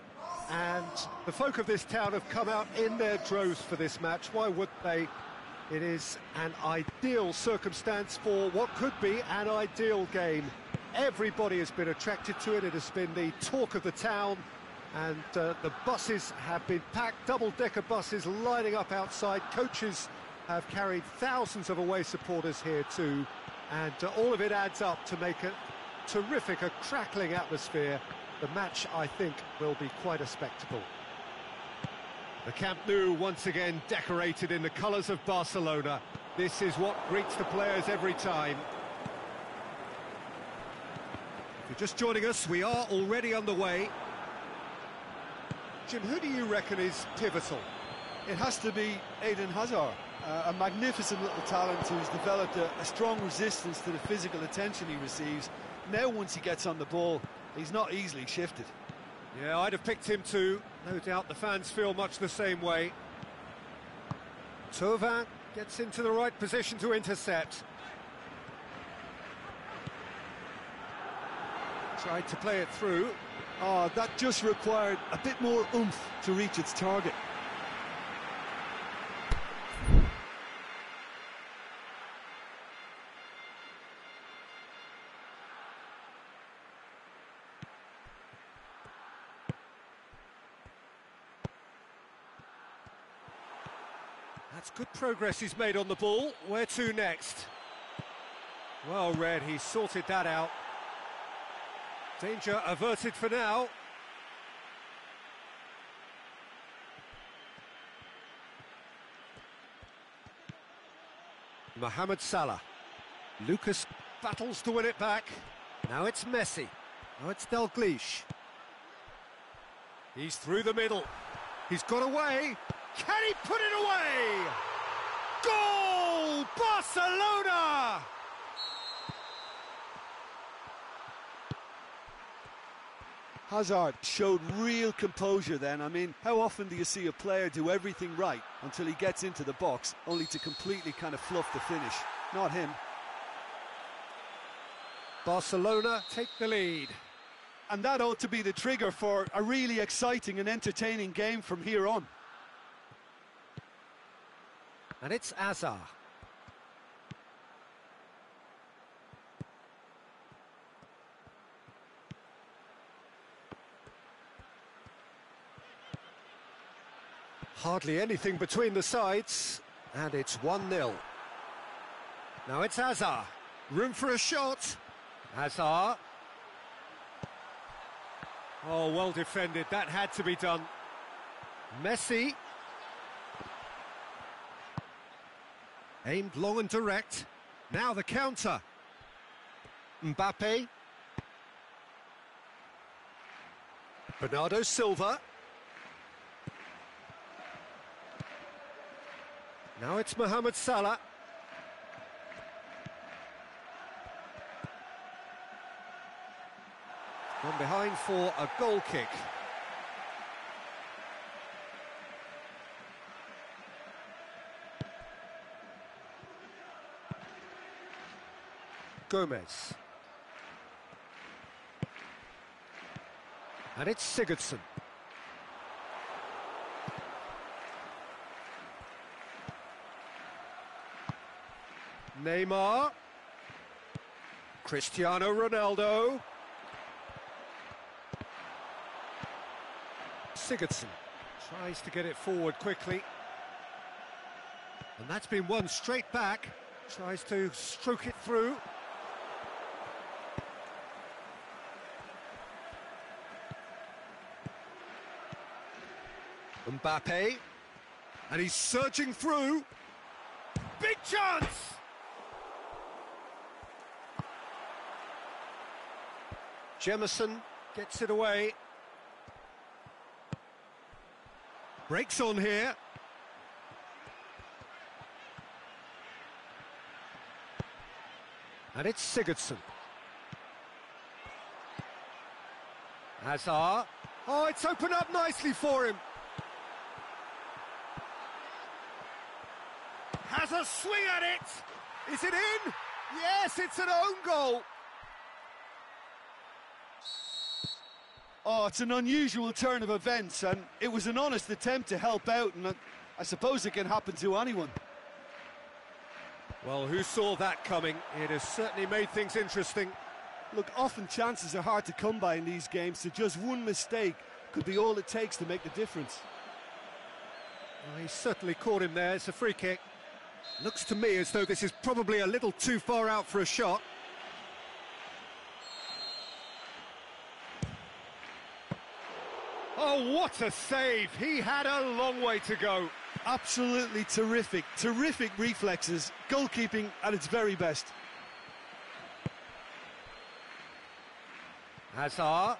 and the folk of this town have come out in their droves for this match. Why would they? It is an ideal circumstance for what could be an ideal game. Everybody has been attracted to it. It has been the talk of the town, and the buses have been packed, double-decker buses lining up outside. Coaches have carried thousands of away supporters here too, and all of it adds up to make a terrific, a crackling atmosphere. The match, I think, will be quite a spectacle. The Camp Nou once again decorated in the colours of Barcelona. This is what greets the players every time. If you're just joining us, we are already underway. Jim, who do you reckon is pivotal? It has to be Eden Hazard, a magnificent little talent who's developed a strong resistance to the physical attention he receives. Now once he gets on the ball, he's not easily shifted. Yeah, I'd have picked him too. No doubt the fans feel much the same way. Thauvin gets into the right position to intercept. Tried to play it through. Oh, that just required a bit more oomph to reach its target. That's good progress he's made on the ball. Where to next? Well read, he sorted that out. Danger averted for now. Mohamed Salah. Lucas battles to win it back. Now it's Messi. Now it's Dalglish. He's through the middle. He's got away. Can he put it away? Goal! Barcelona! Hazard showed real composure then. I mean, how often do you see a player do everything right until he gets into the box, only to completely kind of fluff the finish? Not him. Barcelona take the lead. And that ought to be the trigger for a really exciting and entertaining game from here on. And it's Hazard. Hardly anything between the sides, and it's 1-0. Now it's Hazard. Room for a shot. Hazard. Oh, well defended. That had to be done. Messi. Aimed long and direct. Now the counter. Mbappe. Bernardo Silva. Now it's Mohamed Salah. Gone behind for a goal kick. Gomez. And it's Sigurdsson. Neymar. Cristiano Ronaldo. Sigurdsson tries to get it forward quickly. And that's been won straight back. Tries to stroke it through. Mbappe. And he's surging through. Big chance! Jemison gets it away. Breaks on here. And it's Sigurdsson. Hazard. Oh, it's opened up nicely for him. has a swing at it. Is it in? Yes, it's an own goal. Oh, it's an unusual turn of events, and it was an honest attempt to help out, and I suppose it can happen to anyone. Well, who saw that coming? It has certainly made things interesting. Look, often chances are hard to come by in these games, so just one mistake could be all it takes to make the difference. Well, he certainly caught him there. It's a free kick. Looks to me as though this is probably a little too far out for a shot. Oh, what a save! He had a long way to go. Absolutely terrific, terrific reflexes, goalkeeping at its very best. Hazard.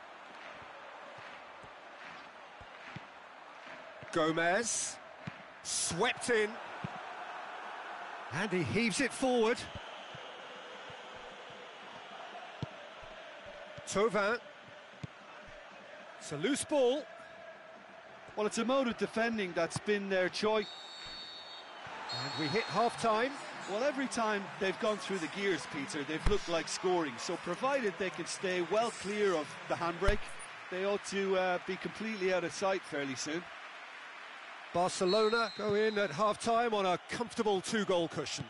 Gomez. Swept in. And he heaves it forward. Thauvin. It's a loose ball. Well, it's a mode of defending that's been their choice. And we hit half-time. Well, every time they've gone through the gears, Peter, they've looked like scoring. So provided they can stay well clear of the handbrake, they ought to be completely out of sight fairly soon. Barcelona go in at half-time on a comfortable 2-goal cushion.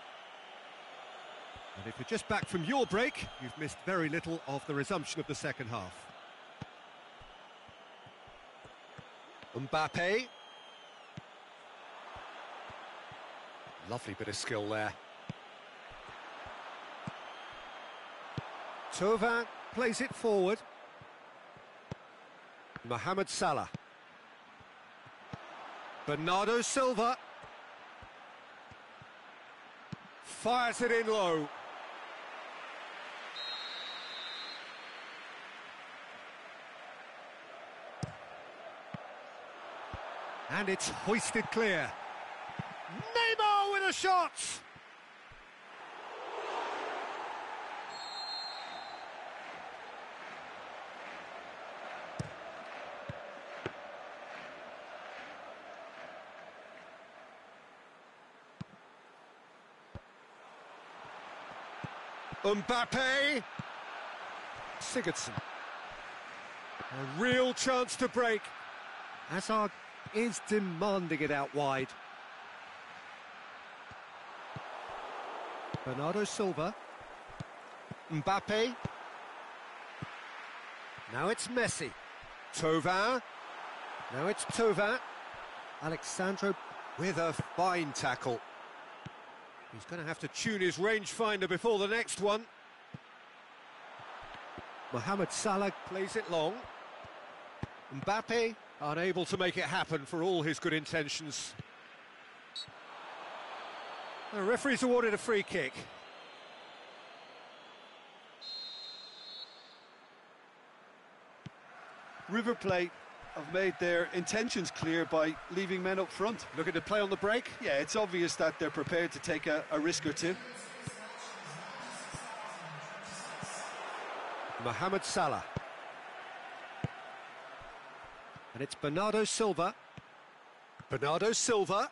And if you're just back from your break, you've missed very little of the resumption of the second half. Mbappe. Lovely bit of skill there. Thauvin plays it forward. Mohamed Salah. Bernardo Silva. Fires it in low. And it's hoisted clear. Neymar with a shot! Mbappe. Sigurdsson. A real chance to break. Hazard is demanding it out wide. Bernardo Silva. Mbappe. Now it's Messi. Thauvin. Now it's Thauvin. Alexandro with a fine tackle. He's going to have to tune his rangefinder before the next one. Mohamed Salah plays it long. Mbappe unable to make it happen for all his good intentions. The referee's awarded a free kick. River Plate have made their intentions clear by leaving men up front. Looking to play on the break? Yeah, it's obvious that they're prepared to take a risk or two. Mohamed Salah. And it's Bernardo Silva. Bernardo Silva.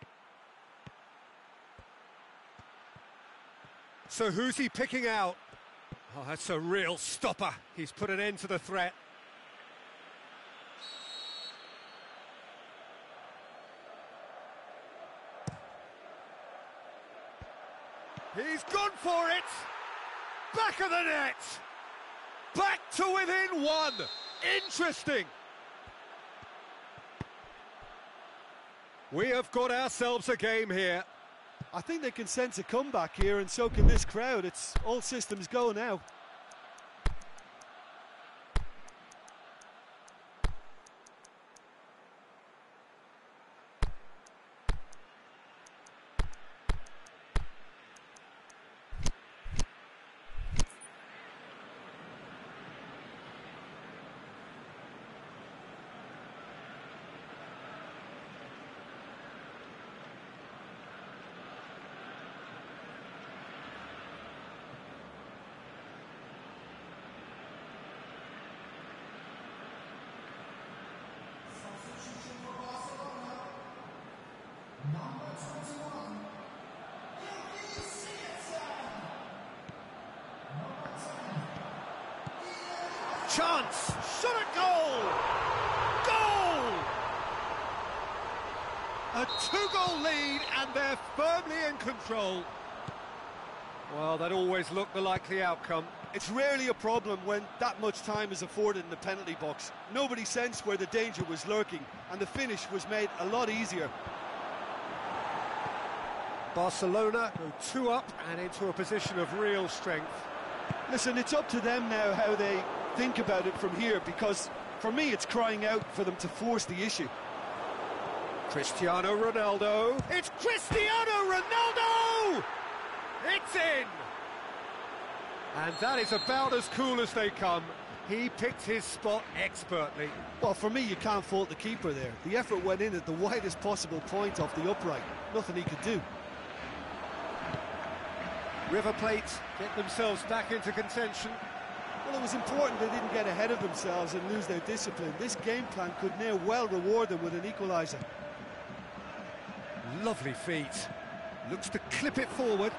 So who's he picking out? Oh, that's a real stopper. He's put an end to the threat. He's gone for it! Back of the net! Back to within one! Interesting! We have got ourselves a game here. I think they can sense a comeback here, and so can this crowd. It's all systems go now. chance! Shot at goal! Goal! A 2-goal lead, and they're firmly in control. Well, that always looked the likely outcome. It's rarely a problem when that much time is afforded in the penalty box. Nobody sensed where the danger was lurking, and the finish was made a lot easier. Barcelona go 2 up and into a position of real strength. Listen, it's up to them now how they think about it from here, because for me it's crying out for them to force the issue. Cristiano Ronaldo. It's Cristiano Ronaldo! It's in! And that is about as cool as they come. He picked his spot expertly. Well, for me, you can't fault the keeper there. The effort went in at the widest possible point off the upright. Nothing he could do. River Plate get themselves back into contention. Well, it was important they didn't get ahead of themselves and lose their discipline. This game plan could now well reward them with an equaliser. Lovely feet. Looks to clip it forward.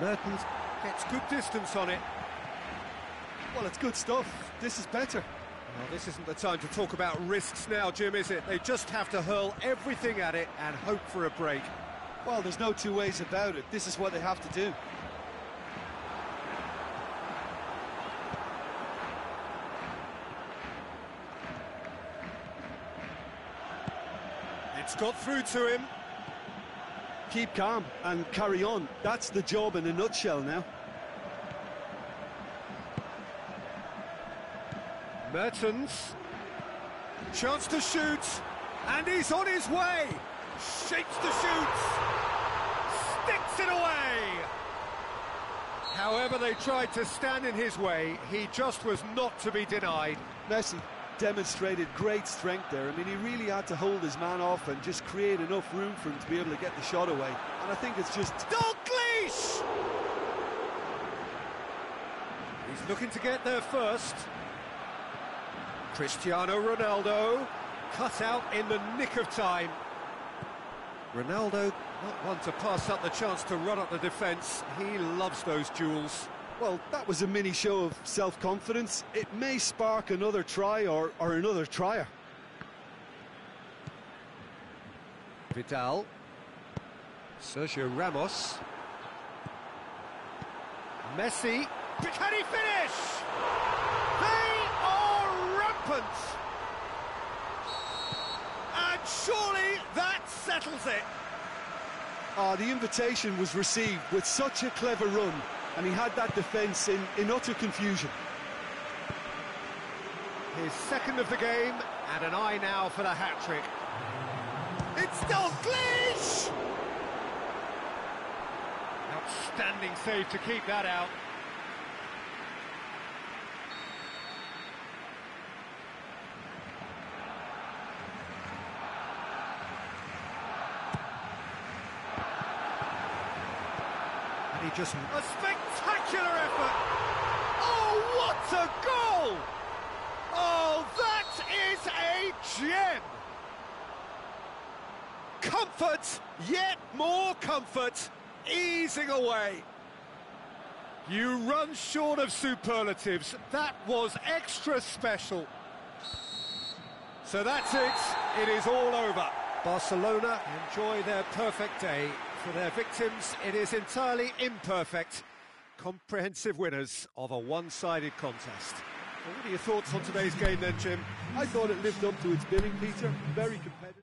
Mertens gets good distance on it. Well, it's good stuff. This is better. Well, this isn't the time to talk about risks now, Jim, is it? They just have to hurl everything at it and hope for a break. Well, there's no two ways about it. This is what they have to do. It's got through to him. Keep calm and carry on. That's the job in a nutshell now. Mertens. Chance to shoot. And he's on his way. Shapes to shoot. Sticks it away. However they tried to stand in his way, he just was not to be denied. Messi demonstrated great strength there. I mean, he really had to hold his man off and just create enough room for him to be able to get the shot away. And I think it's just... Dalglish! He's looking to get there first. Cristiano Ronaldo, cut out in the nick of time. Ronaldo, not one to pass up the chance to run up the defence. He loves those duels. Well, that was a mini show of self-confidence. It may spark another try or another trier. Vidal. Sergio Ramos. Messi. Can he finish? They are rampant. And surely that settles it. The invitation was received with such a clever run, and he had that defence in utter confusion. His second of the game, and an eye now for the hat-trick. It's Dalglish! Outstanding save to keep that out. And he just... A spectacular effort! Oh, what a goal! Oh, that is a gem! Comfort, yet more comfort, easing away. You run short of superlatives. That was extra special. So that's it. It is all over. Barcelona enjoy their perfect day. For their victims, it is entirely imperfect. Comprehensive winners of a one-sided contest. Well, what are your thoughts on today's game then, Jim? I thought it lived up to its billing, Peter. Very competitive.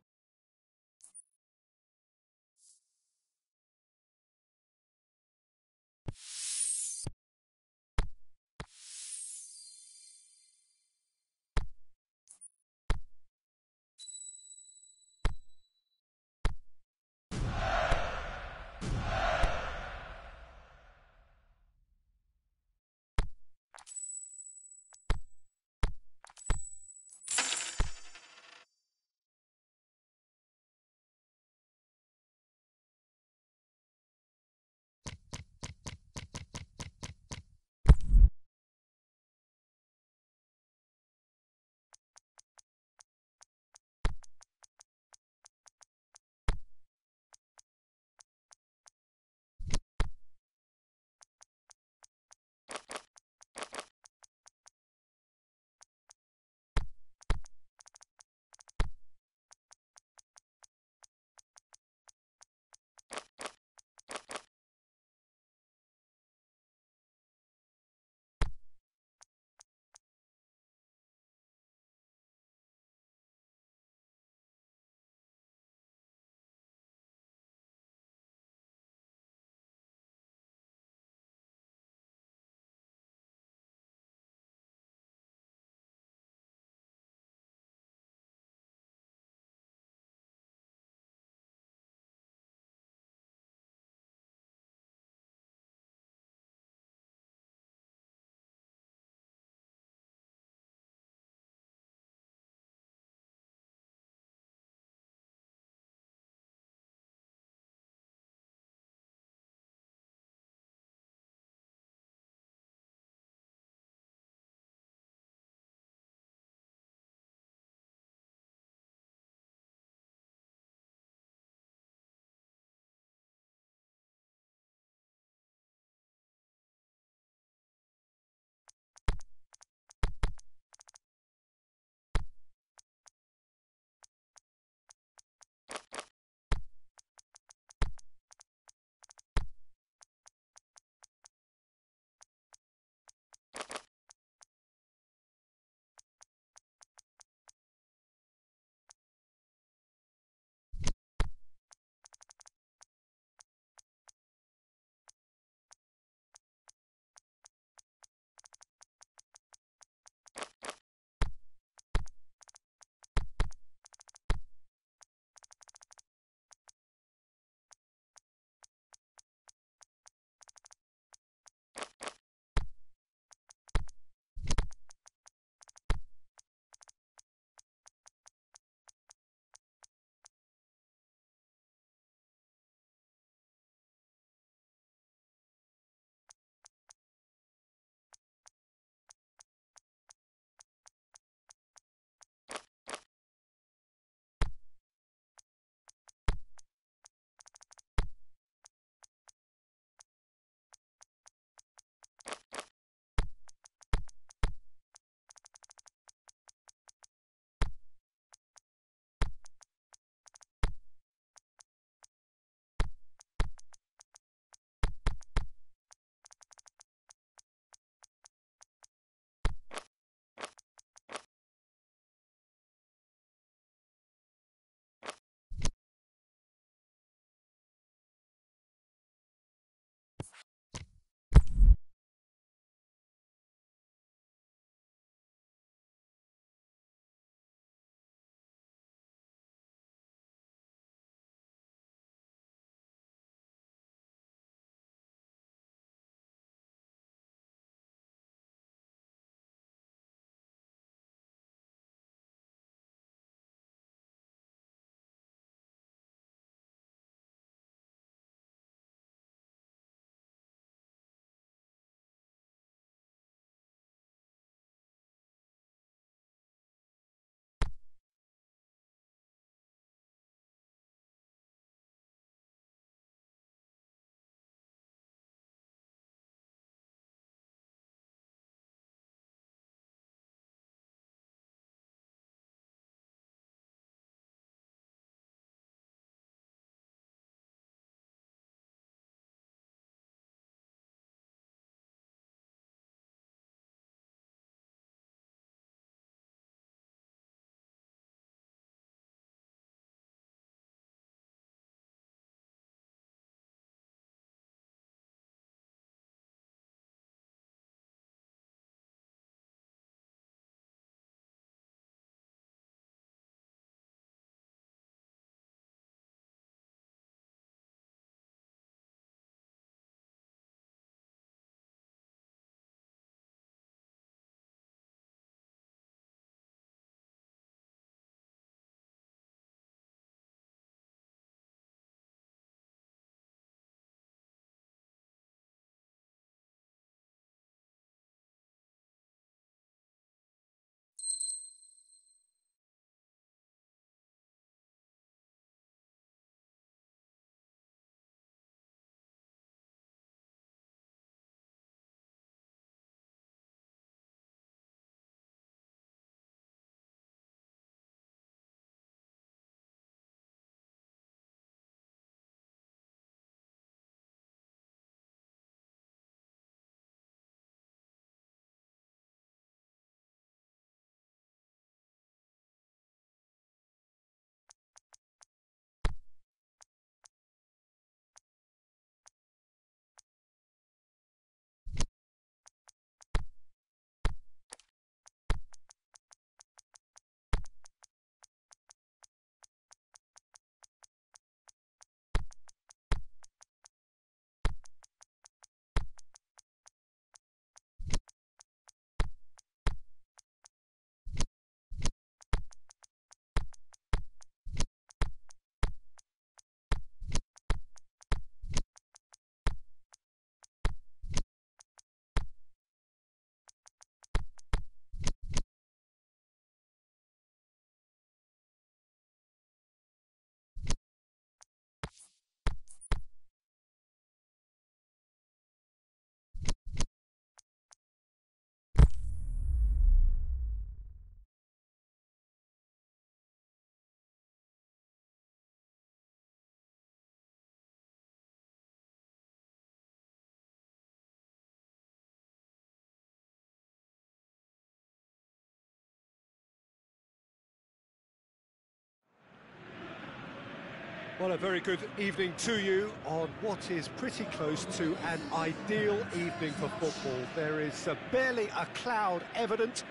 Well, a very good evening to you on what is pretty close to an ideal evening for football. There is barely a cloud evident.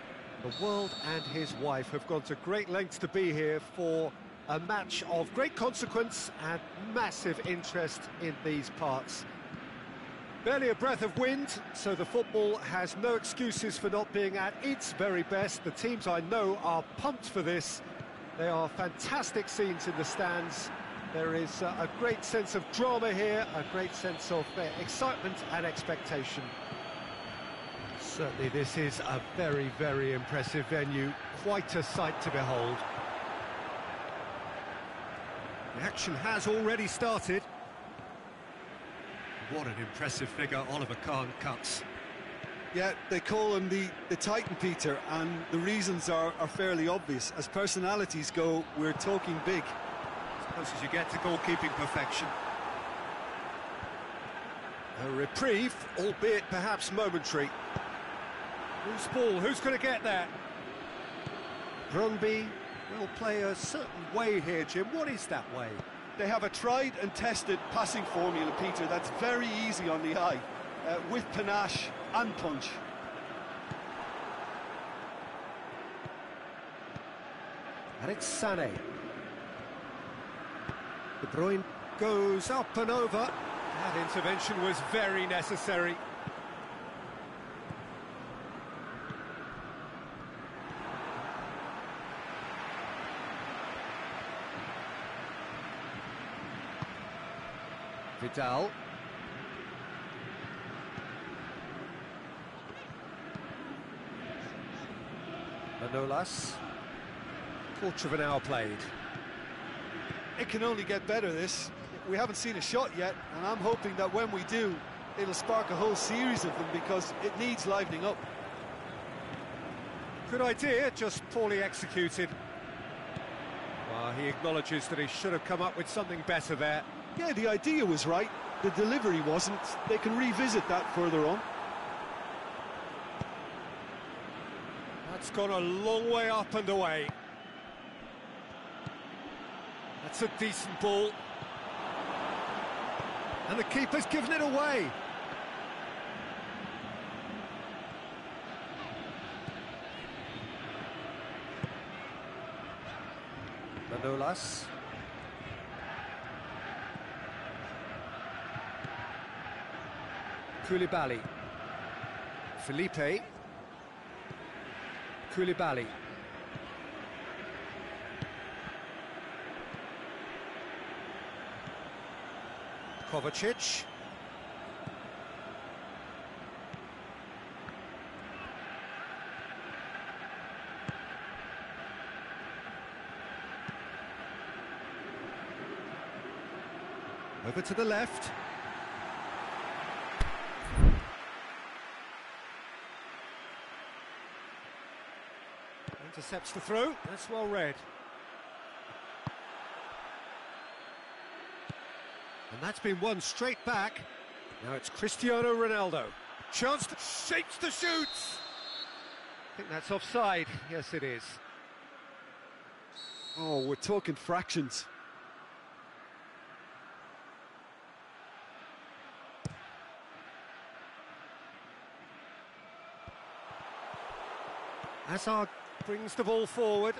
The world and his wife have gone to great lengths to be here for a match of great consequence and massive interest in these parts. Barely a breath of wind, so the football has no excuses for not being at its very best. The teams I know are pumped for this. There are fantastic scenes in the stands. There is a great sense of drama here, a great sense of excitement and expectation. Certainly this is a very, very impressive venue. Quite a sight to behold. The action has already started. What an impressive figure Oliver Kahn cuts. Yeah, they call him the Titan, Peter, and the reasons are fairly obvious. As personalities go, we're talking big. As close as you get to goalkeeping perfection. A reprieve, albeit perhaps momentary. Loose ball, who's going to get that? Brøndby will play a certain way here, Jim. What is that way? They have a tried and tested passing formula, Peter, that's very easy on the eye, with panache and punch. And it's Sané. De Bruyne goes up and over. That intervention was very necessary. Vidal. Manolas. Quarter of an hour played. It can only get better, this. We haven't seen a shot yet, and I'm hoping that when we do, it'll spark a whole series of them, because it needs livening up. Good idea, just poorly executed. Well, he acknowledges that he should have come up with something better there. Yeah, the idea was right, the delivery wasn't. They can revisit that further on. That's gone a long way up and away. That's a decent ball. And the keeper's given it away. Manolas. Koulibaly. Felipe. Koulibaly. Kovacic. Over to the left. Intercepts the throw. That's well read. And that's been won straight back. Now it's Cristiano Ronaldo. Chance to shapes the shoots. I think that's offside. Yes, it is. Oh, we're talking fractions. Hazard brings the ball forward.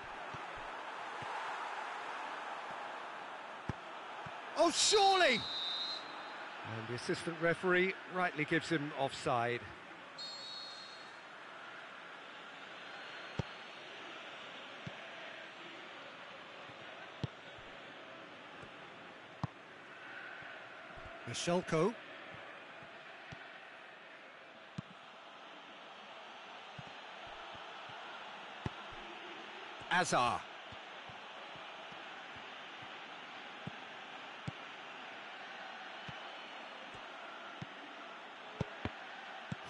Oh, surely! And the assistant referee rightly gives him offside. Michelko. Hazard.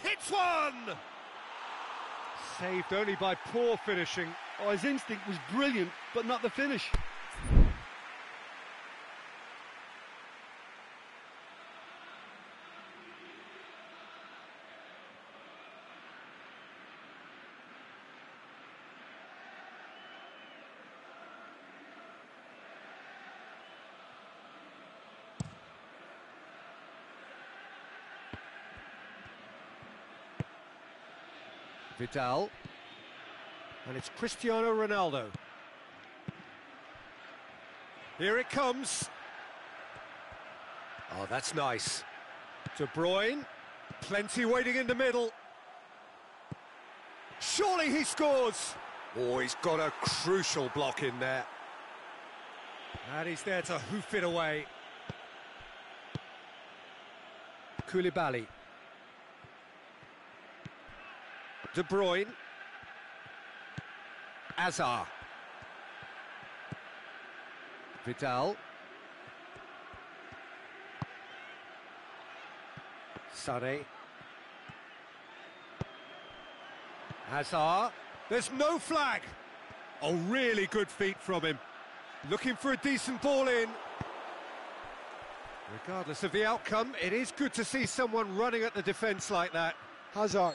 Hits one! Saved only by poor finishing. Oh, his instinct was brilliant, but not the finish. Vidal. And it's Cristiano Ronaldo. Here it comes. Oh, that's nice. De Bruyne. Plenty waiting in the middle. Surely he scores. Oh, he's got a crucial block in there. And he's there to hoof it away. Koulibaly. De Bruyne. Hazard. Vidal. Sané. Hazard. There's no flag. Oh, really good feet from him. Looking for a decent ball in. Regardless of the outcome, it is good to see someone running at the defence like that. Hazard.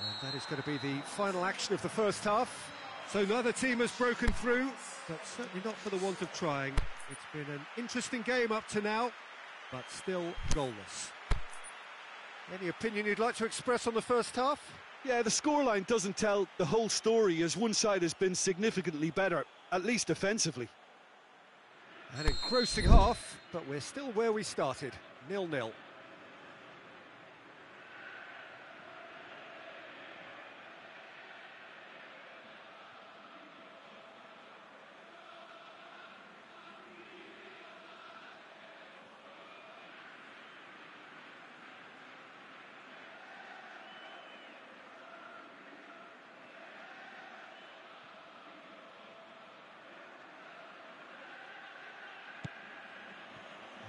And that is going to be the final action of the first half. So neither team has broken through, but certainly not for the want of trying. It's been an interesting game up to now, but still goalless. Any opinion you'd like to express on the first half? Yeah, the scoreline doesn't tell the whole story, as one side has been significantly better, at least offensively. An engrossing half, but we're still where we started, 0-0.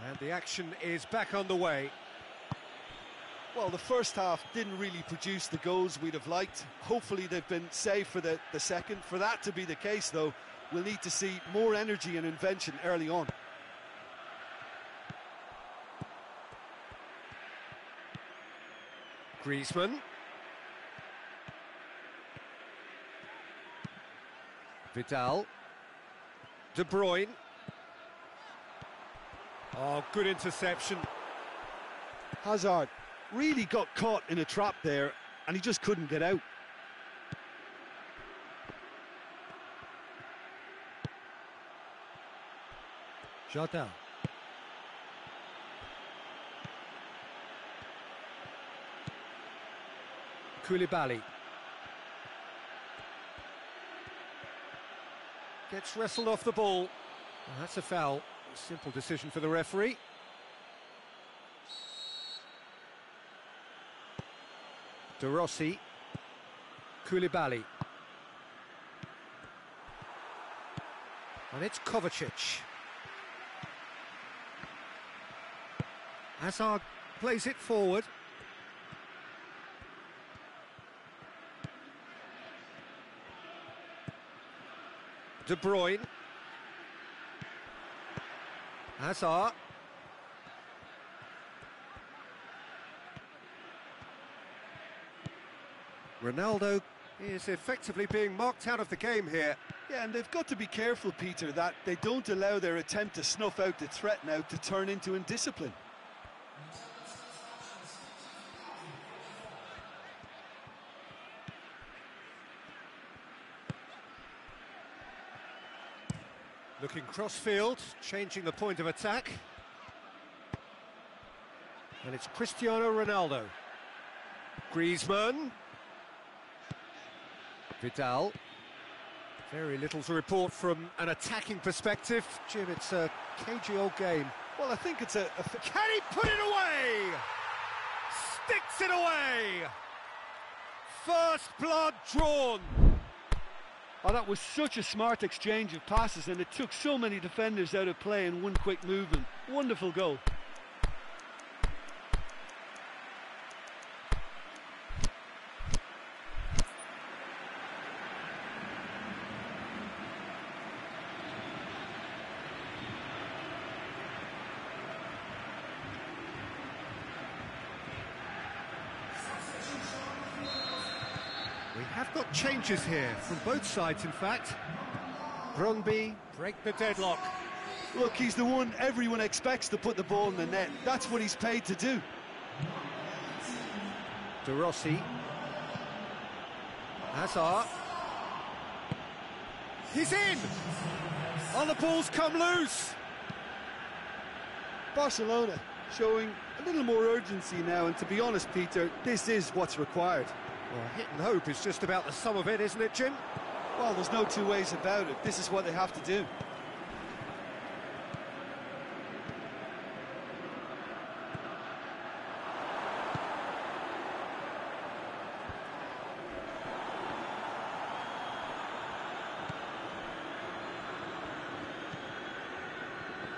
And the action is back on the way. Well, the first half didn't really produce the goals we'd have liked. Hopefully they've been saved for the second. For that to be the case, though, we'll need to see more energy and invention early on. Griezmann. Vidal. De Bruyne. Oh, good interception. Hazard really got caught in a trap there, and he just couldn't get out. Jardel. Koulibaly. Gets wrestled off the ball. Well, that's a foul. Simple decision for the referee. De Rossi. Koulibaly. And it's Kovacic. Hazard plays it forward. De Bruyne. Hazard. Ronaldo is effectively being marked out of the game here. Yeah, and they've got to be careful, Peter, that they don't allow their attempt to snuff out the threat now to turn into indiscipline. Looking cross-field, changing the point of attack. And it's Cristiano Ronaldo. Griezmann. Vidal. Very little to report from an attacking perspective. Jim, it's a cagey old game. Well, I think it's Can he put it away? Sticks it away! First blood drawn. Oh, that was such a smart exchange of passes, and it took so many defenders out of play in one quick movement. Wonderful goal. We have got changes here, from both sides in fact. Brøndby break the deadlock. Look, he's the one everyone expects to put the ball in the net. That's what he's paid to do. De Rossi. Hazard. He's in! Oh, the ball's come loose! Barcelona showing a little more urgency now, and to be honest, Peter, this is what's required. Well, hit and hope is just about the sum of it, isn't it, Jim? Well, there's no two ways about it. This is what they have to do.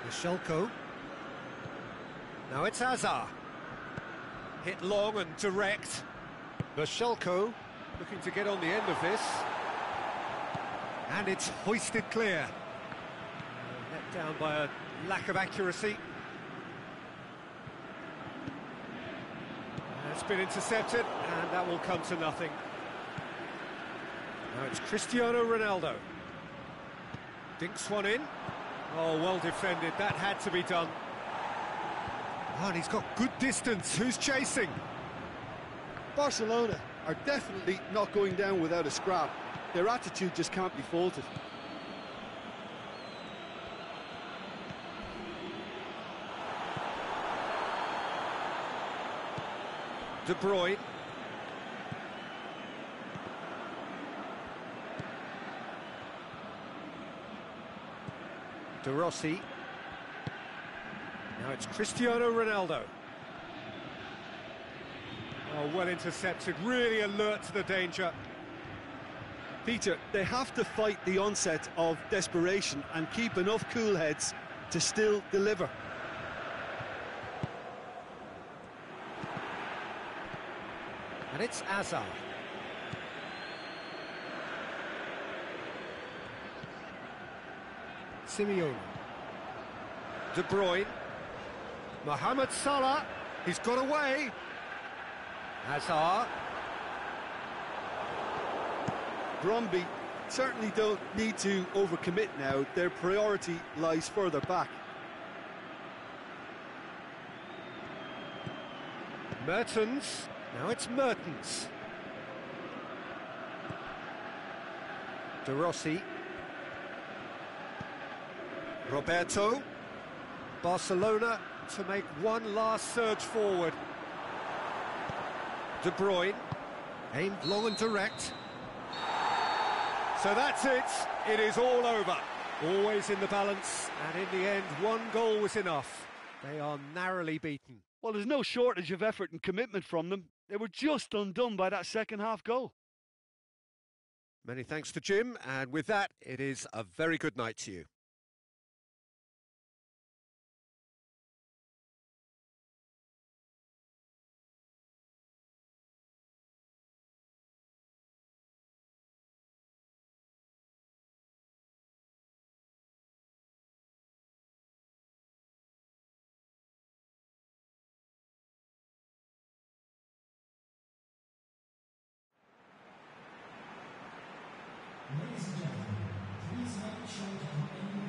Shelko. Now it's Hazard. Hit long and direct. Shelko looking to get on the end of this. And it's hoisted clear. Let down by a lack of accuracy. It's been intercepted, and that will come to nothing. Now it's Cristiano Ronaldo. Dinks one in. Oh, well defended, that had to be done. Oh, and he's got good distance, who's chasing? Barcelona are definitely not going down without a scrap. Their attitude just can't be faulted. De Bruyne. De Rossi. Now it's Cristiano Ronaldo. Oh, well intercepted, really alert to the danger. Peter, they have to fight the onset of desperation and keep enough cool heads to still deliver. And it's Hazard. Simeone. De Bruyne. Mohamed Salah. He's got away. Hazard. Bromby certainly don't need to overcommit now. Their priority lies further back. Mertens. Now it's Mertens. De Rossi. Roberto. Barcelona to make one last surge forward. De Bruyne. Aimed long and direct. So that's it. It is all over. Always in the balance, and in the end, one goal was enough. They are narrowly beaten. Well, there's no shortage of effort and commitment from them. They were just undone by that second half goal. Many thanks to Jim, and with that, it is a very good night to you. Ladies and gentlemen, please make sure to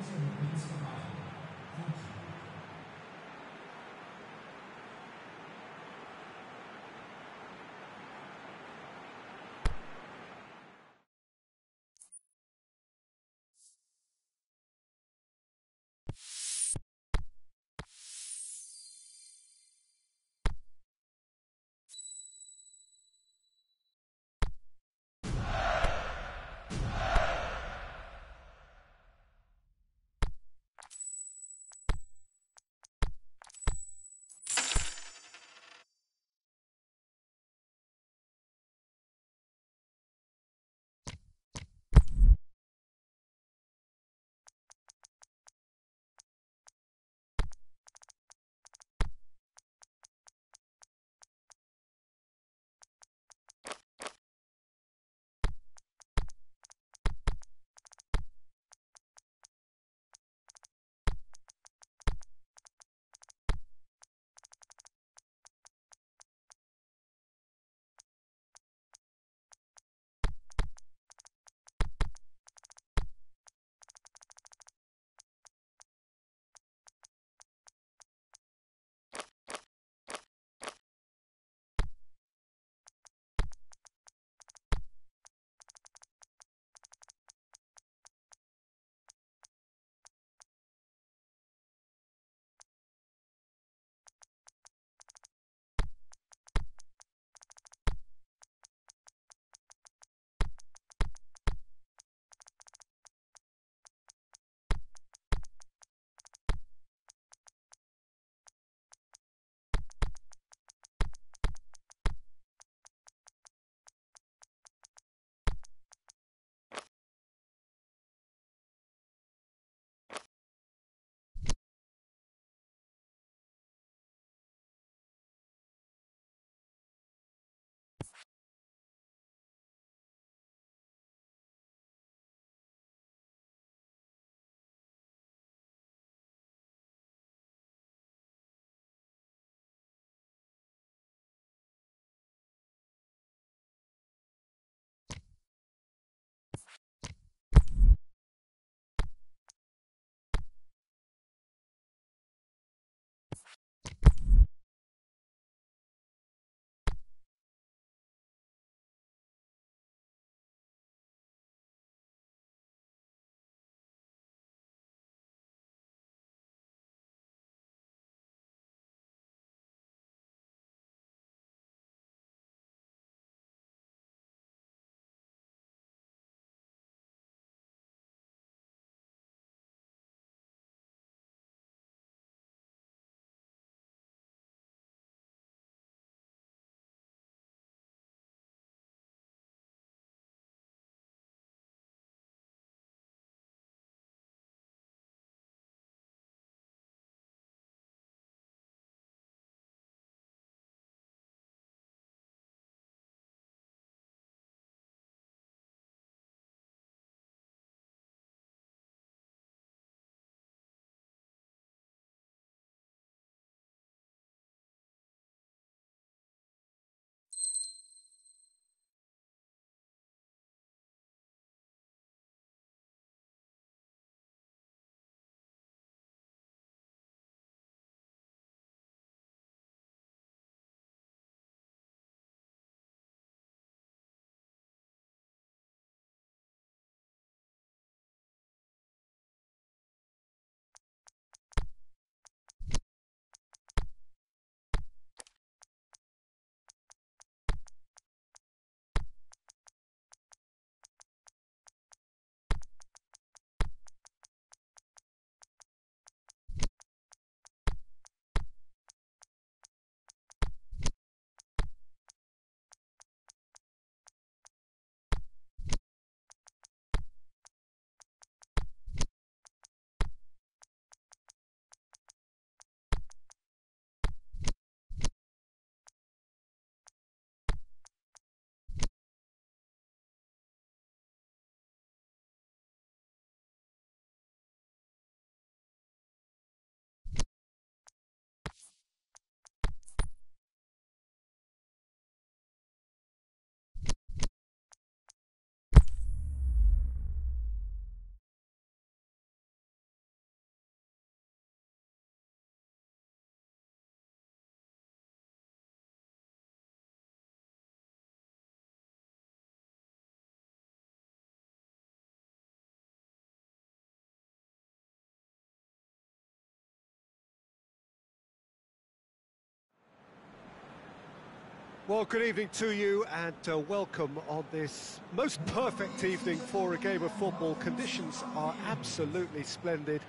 Well, good evening to you and welcome on this most perfect evening for a game of football. Conditions are absolutely splendid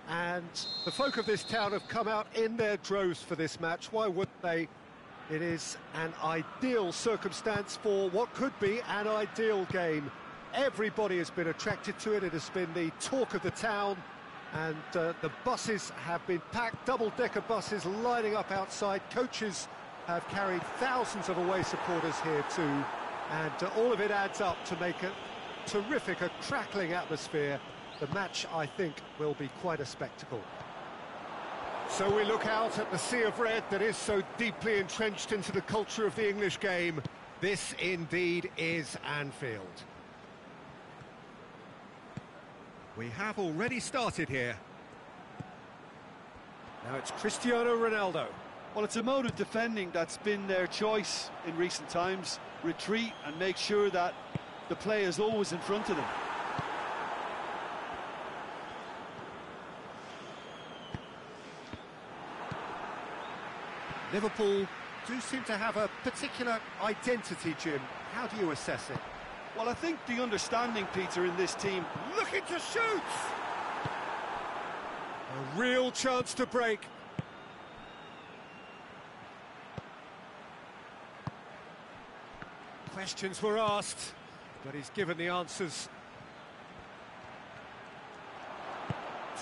and the folk of this town have come out in their droves for this match. Why wouldn't they? It is an ideal circumstance for what could be an ideal game. Everybody has been attracted to it. It has been the talk of the town and the buses have been packed, double-decker buses lining up outside. Coaches have carried thousands of away supporters here too, and all of it adds up to make a terrific, a crackling atmosphere. The match, I think, will be quite a spectacle. So we look out at the sea of red that is so deeply entrenched into the culture of the English game. This indeed is Anfield. We have already started here. Now it's Cristiano Ronaldo. Well, it's a mode of defending that's been their choice in recent times. Retreat and make sure that the play is always in front of them. Liverpool do seem to have a particular identity, Jim. How do you assess it? Well, I think the understanding, Peter, in this team... Looking to shoot! A real chance to break. Questions were asked, but he's given the answers.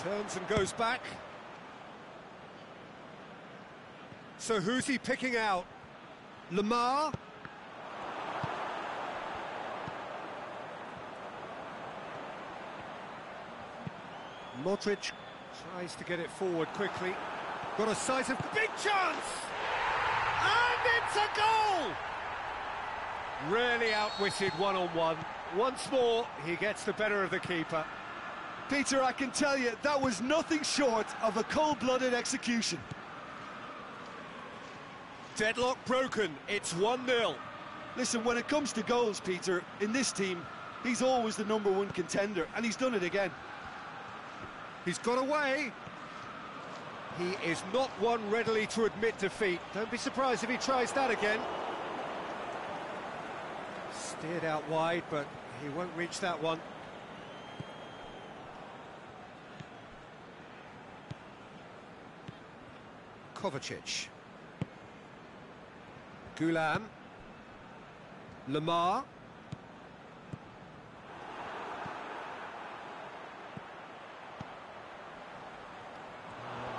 Turns and goes back. So who's he picking out? Lamar? Modric tries to get it forward quickly. Got a sight of big chance! And it's a goal! Really outwitted one-on-one. Once more, he gets the better of the keeper. Peter, I can tell you, that was nothing short of a cold-blooded execution. Deadlock broken, it's 1-0. Listen, when it comes to goals, Peter, in this team, he's always the #1 contender, and he's done it again. He's got away. He is not one readily to admit defeat. Don't be surprised if he tries that again. Steered out wide, but he won't reach that one. Kovacic. Gulam. Lamar.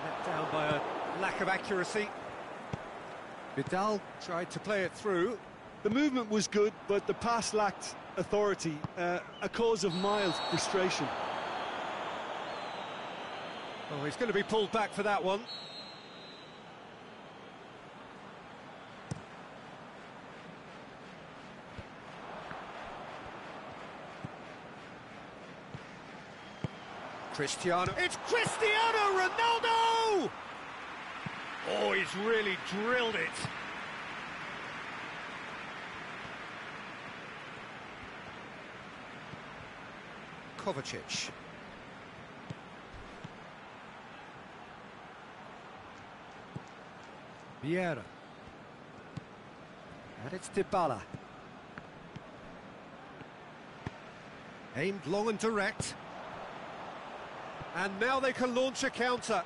Let down by a lack of accuracy. Vidal tried to play it through. The movement was good, but the pass lacked authority, a cause of mild frustration. Oh, he's going to be pulled back for that one. Cristiano. It's Cristiano Ronaldo! Oh, he's really drilled it. Kovacic. Vieira. And it's Dybala. Aimed long and direct. And now they can launch a counter.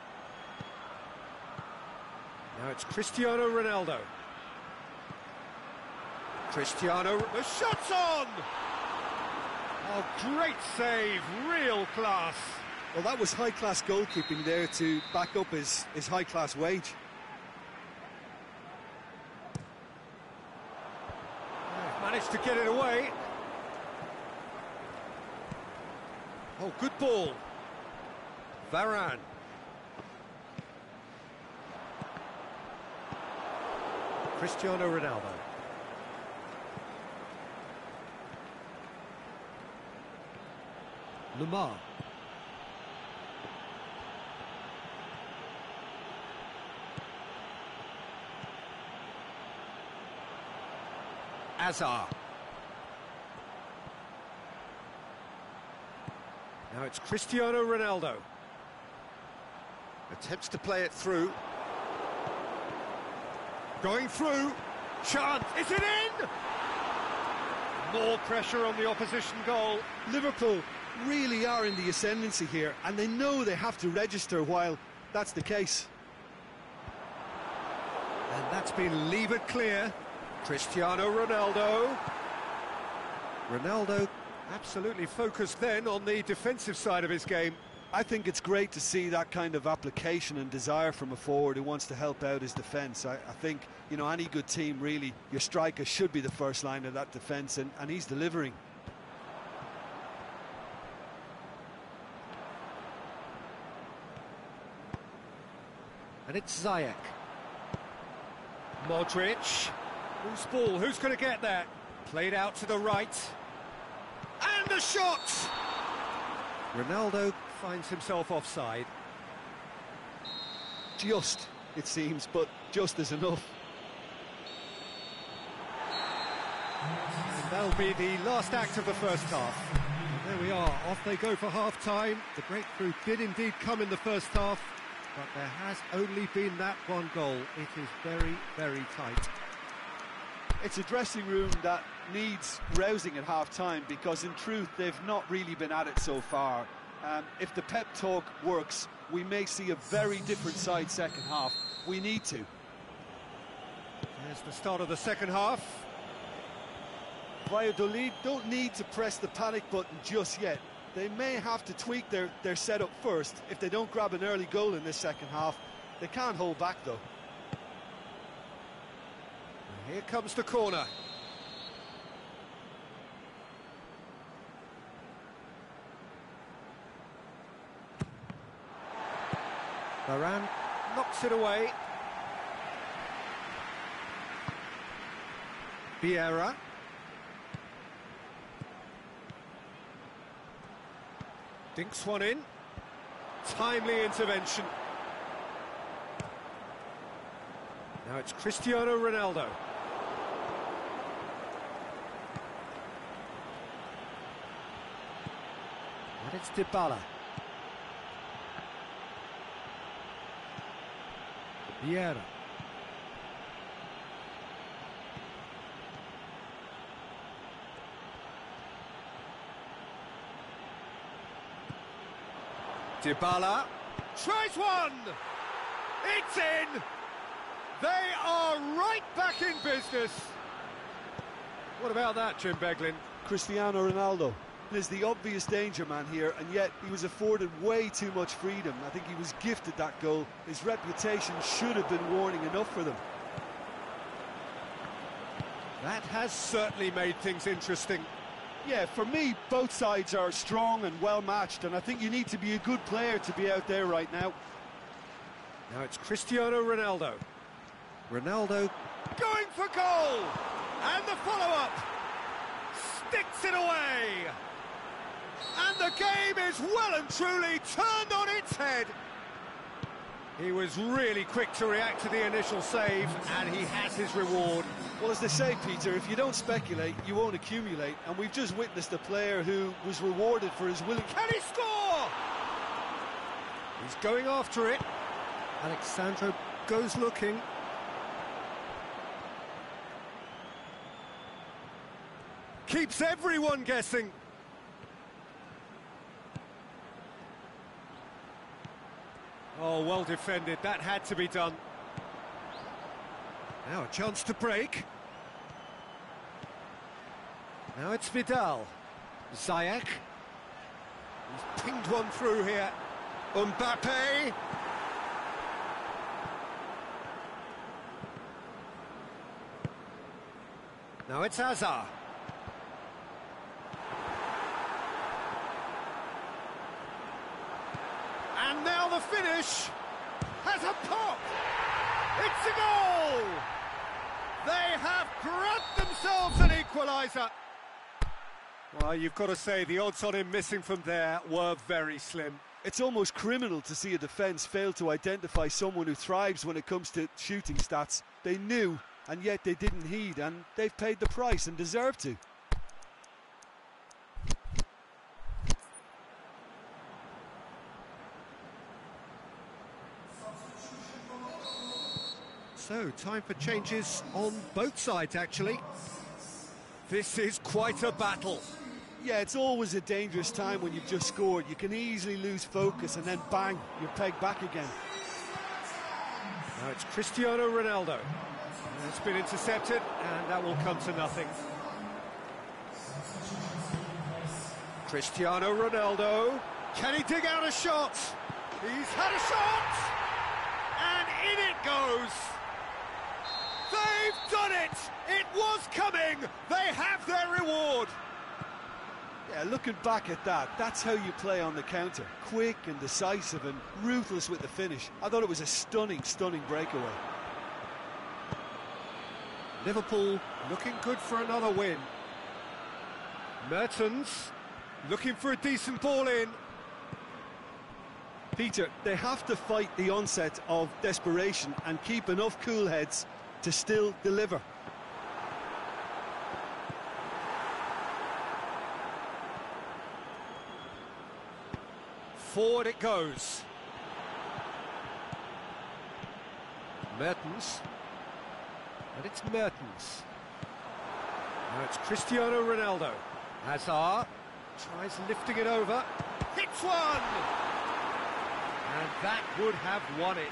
Now it's Cristiano Ronaldo. Cristiano, the shot's on! Oh, great save, real class. Well, that was high-class goalkeeping there to back up his high-class wage. They've managed to get it away. Oh, good ball. Varane. Cristiano Ronaldo. Lamar. Azar. Now it's Cristiano Ronaldo. Attempts to play it through. Going through. Chance, is it in? More pressure on the opposition goal. Liverpool really are in the ascendancy here, and they know they have to register while that's the case. And that's been levered clear. Cristiano Ronaldo. Ronaldo absolutely focused then on the defensive side of his game. I think it's great to see that kind of application and desire from a forward who wants to help out his defence. I think, you know, any good team, really, your striker should be the first line of that defence, and he's delivering. And it's Ziyech. Modric. Loose ball, who's going to get that? Played out to the right. And the shot! Ronaldo finds himself offside. Just, it seems, but just is enough. And that'll be the last act of the first half. And there we are, off they go for half-time. The breakthrough did indeed come in the first half, but there has only been that one goal. It is very, very tight. It's a dressing room that needs rousing at half-time, because in truth they've not really been at it so far. If the pep talk works, we may see a very different side second half. We need to. There's the start of the second half. Valladolid don't need to press the panic button just yet. They may have to tweak their setup first. If they don't grab an early goal in this second half, they can't hold back though. Here comes the corner. Varane knocks it away. Vieira. Dinks one in. Timely intervention. Now it's Cristiano Ronaldo. And it's Dybala. Vieira. Dybala tries one. It's in. They are right back in business. What about that, Jim Beglin? Cristiano Ronaldo is the obvious danger man here, and yet he was afforded way too much freedom. I think he was gifted that goal. His reputation should have been warning enough for them. That has certainly made things interesting. Yeah, for me, both sides are strong and well matched, and I think you need to be a good player to be out there right now. Now it's Cristiano Ronaldo. Ronaldo going for goal, and the follow-up sticks it away, and the game is well and truly turned on its head. He was really quick to react to the initial save, and he has his reward. Well, as they say, Peter, if you don't speculate, you won't accumulate, and we've just witnessed a player who was rewarded for his willing... Can he score? He's going after it. Alexandro goes looking. Keeps everyone guessing. Oh, well defended. That had to be done. Now a chance to break. Now it's Vidal. Ziyech. He's pinged one through here. Mbappe. Now it's Hazard. And now the finish has a pop. It's a goal. They have grabbed themselves an equaliser. Well, you've got to say the odds on him missing from there were very slim. It's almost criminal to see a defence fail to identify someone who thrives when it comes to shooting stats. They knew, and yet they didn't heed, and they've paid the price and deserve to. So, time for changes on both sides, actually. This is quite a battle. Yeah, it's always a dangerous time when you've just scored. You can easily lose focus and then bang, you're pegged back again. Now it's Cristiano Ronaldo. It's been intercepted, and that will come to nothing. Cristiano Ronaldo. Can he dig out a shot? He's had a shot! And in it goes! They've done it! It was coming! They have their reward! Yeah, looking back at that, that's how you play on the counter. Quick and decisive and ruthless with the finish. I thought it was a stunning, stunning breakaway. Liverpool looking good for another win. Mertens looking for a decent ball in. Peter, they have to fight the onset of desperation and keep enough cool heads to still deliver. Forward it goes. Mertens. And it's Mertens. Now it's Cristiano Ronaldo. Hazard tries lifting it over. Hits one! And that would have won it.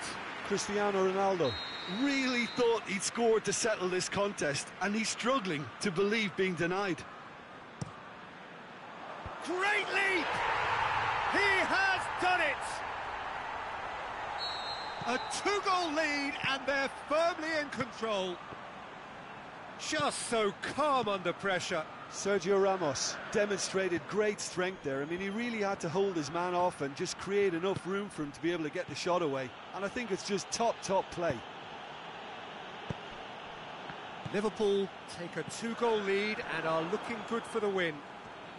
Cristiano Ronaldo really thought he'd scored to settle this contest, and he's struggling to believe being denied. Great leap! He has done it! A two-goal lead, and they're firmly in control. Just so calm under pressure. Sergio Ramos demonstrated great strength there. I mean, he really had to hold his man off and just create enough room for him to be able to get the shot away. And I think it's just top play. Liverpool take a two-goal lead and are looking good for the win.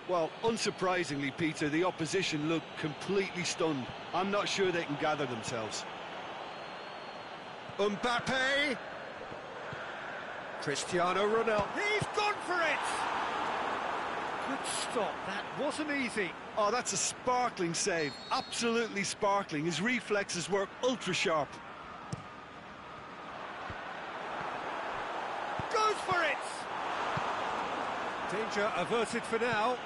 Well, unsurprisingly, Peter, the opposition look completely stunned. I'm not sure they can gather themselves. Mbappe. Cristiano Ronaldo. He's gone for it! Good stop. That wasn't easy. Oh, that's a sparkling save. Absolutely sparkling. His reflexes work ultra-sharp. Goes for it! Danger averted for now.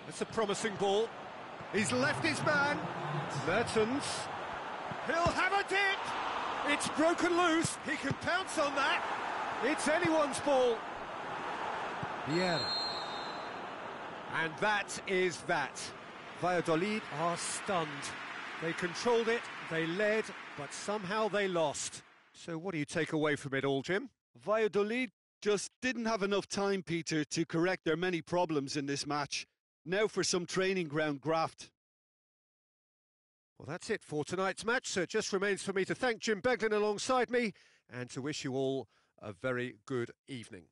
It's a promising ball. He's left his man. Mertens. He'll have a dip. It's broken loose. He can pounce on that. It's anyone's ball. Vieira. And that is that. Valladolid are stunned. They controlled it, they led, but somehow they lost. So what do you take away from it all, Jim? Valladolid just didn't have enough time, Peter, to correct their many problems in this match. Now for some training ground graft. Well, that's it for tonight's match, so it just remains for me to thank Jim Beglin alongside me and to wish you all a very good evening.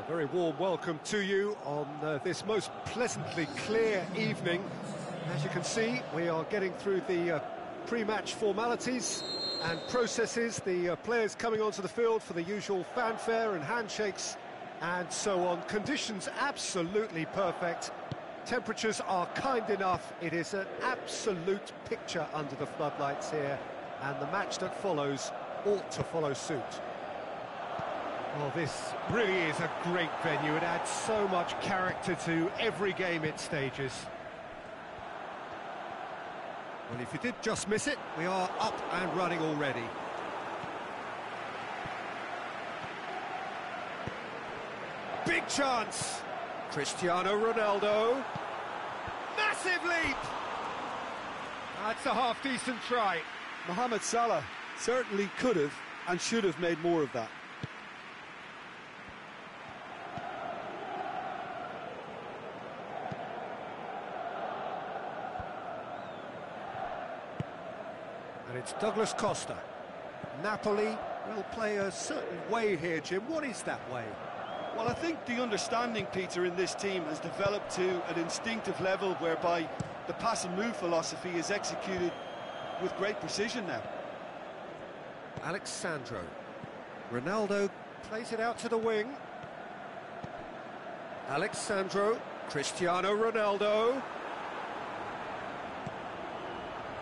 Very warm welcome to you on this most pleasantly clear evening. As you can see, we are getting through the pre-match formalities and processes. The players coming onto the field for the usual fanfare and handshakes and so on. Conditions absolutely perfect. Temperatures are kind enough. It is an absolute picture under the floodlights here, and the match that follows ought to follow suit. Well, this really is a great venue. It adds so much character to every game it stages. Well, if you did just miss it, we are up and running already. Big chance! Cristiano Ronaldo. Massive leap! That's a half-decent try. Mohamed Salah certainly could have and should have made more of that. And it's Douglas Costa. Napoli will play a certain way here, Jim. What is that way? Well, I think the understanding, Peter, in this team has developed to an instinctive level whereby the pass and move philosophy is executed with great precision now. Alexandro. Ronaldo plays it out to the wing. Alexandro. Cristiano Ronaldo.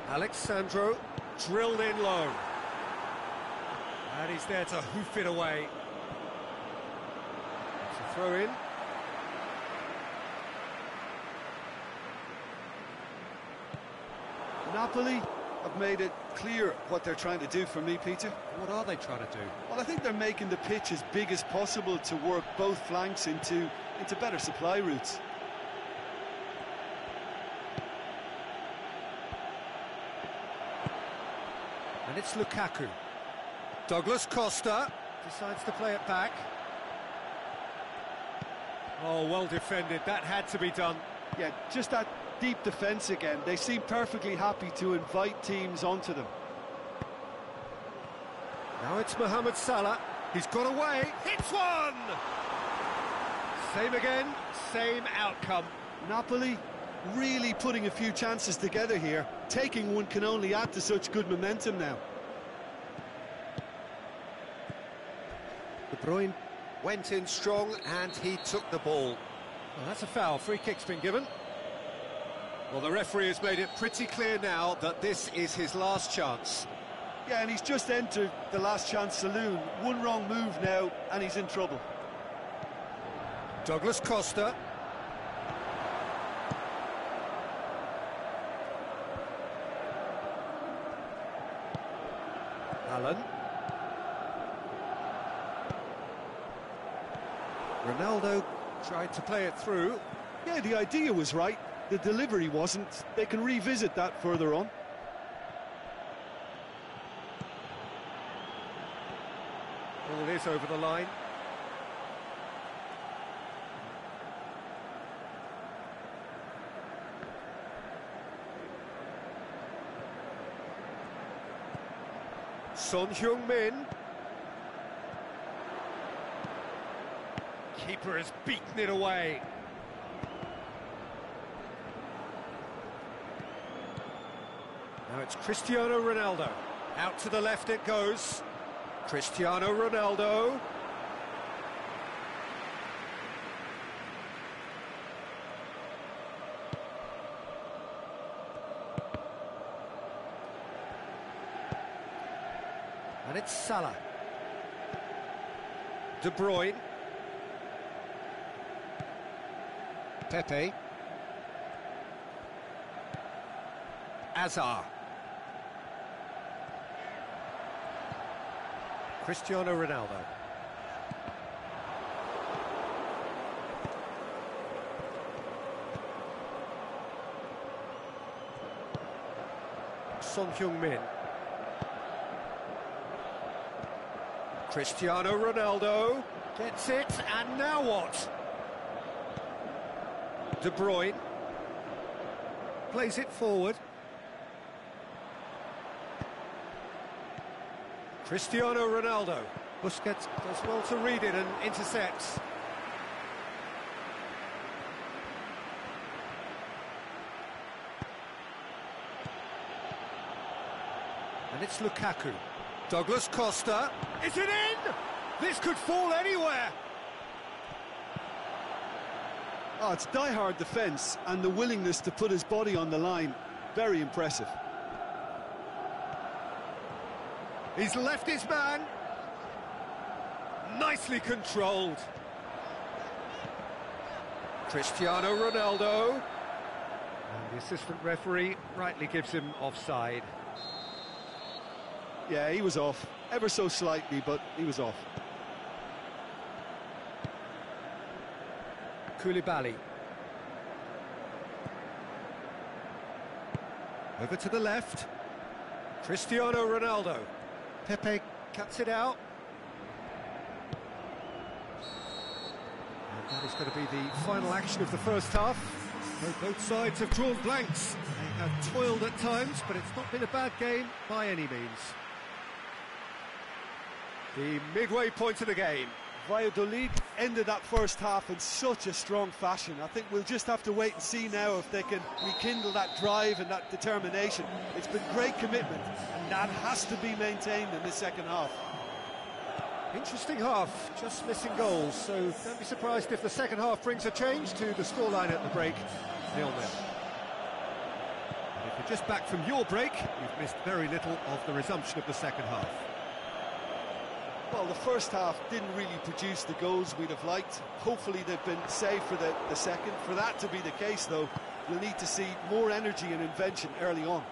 Alexandro drilled in low. And he's there to hoof it away. It's a throw in. Napoli have made it clear what they're trying to do for me, Peter. What are they trying to do? Well, I think they're making the pitch as big as possible to work both flanks into better supply routes. And it's Lukaku. Douglas Costa decides to play it back. Oh, well defended. That had to be done. Yeah, just that deep defence again. They seem perfectly happy to invite teams onto them. Now it's Mohamed Salah. He's got away. Hits one! Same again, same outcome. Napoli really putting a few chances together here. Taking one can only add to such good momentum now. De Bruyne went in strong and he took the ball. Well, that's a foul. Free kick's been given. Well, the referee has made it pretty clear now that this is his last chance. Yeah, and he's just entered the last chance saloon. One wrong move now and he's in trouble. Douglas Costa. Allen. Ronaldo tried to play it through. Yeah, the idea was right. The delivery wasn't. They can revisit that further on. Ball is over the line. Son Heung-min. Keeper has beaten it away. Now it's Cristiano Ronaldo. Out to the left it goes. Cristiano Ronaldo. And it's Salah. De Bruyne. Pepe. Azar. Cristiano Ronaldo. Son Heung-min. Cristiano Ronaldo gets it, and now what? De Bruyne plays it forward. Cristiano Ronaldo. Busquets does well to read it and intercepts. And it's Lukaku. Douglas Costa. Is it in? This could fall anywhere. Oh, it's die-hard defence and the willingness to put his body on the line. Very impressive. He's left his man. Nicely controlled. Cristiano Ronaldo. And the assistant referee rightly gives him offside. Yeah, he was off. Ever so slightly, but he was off. Koulibaly. Over to the left. Cristiano Ronaldo. Pepe cuts it out. And that is going to be the final action of the first half. So both sides have drawn blanks. They have toiled at times, but it's not been a bad game by any means. The midway point of the game. Valladolid ended that first half in such a strong fashion. I think we'll just have to wait and see now if they can rekindle that drive and that determination. It's been great commitment, and that has to be maintained in this second half. Interesting half, just missing goals, so don't be surprised if the second half brings a change to the scoreline at the break, 0-0. And if you're just back from your break, you've missed very little of the resumption of the second half. Well, the first half didn't really produce the goals we'd have liked. Hopefully they've been saved for the second. For that to be the case, though, you'll need to see more energy and invention early on.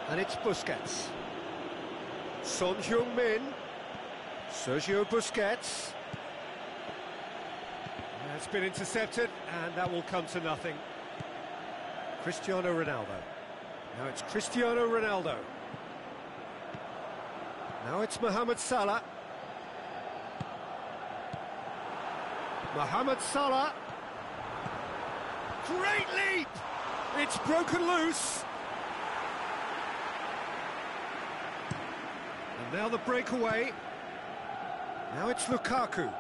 And it's Busquets. Son Heung-min. Sergio Busquets. It's been intercepted, and that will come to nothing. Cristiano Ronaldo. Now it's Cristiano Ronaldo. Now it's Mohamed Salah. Mohamed Salah. Great leap! It's broken loose. And now the breakaway. Now it's Lukaku.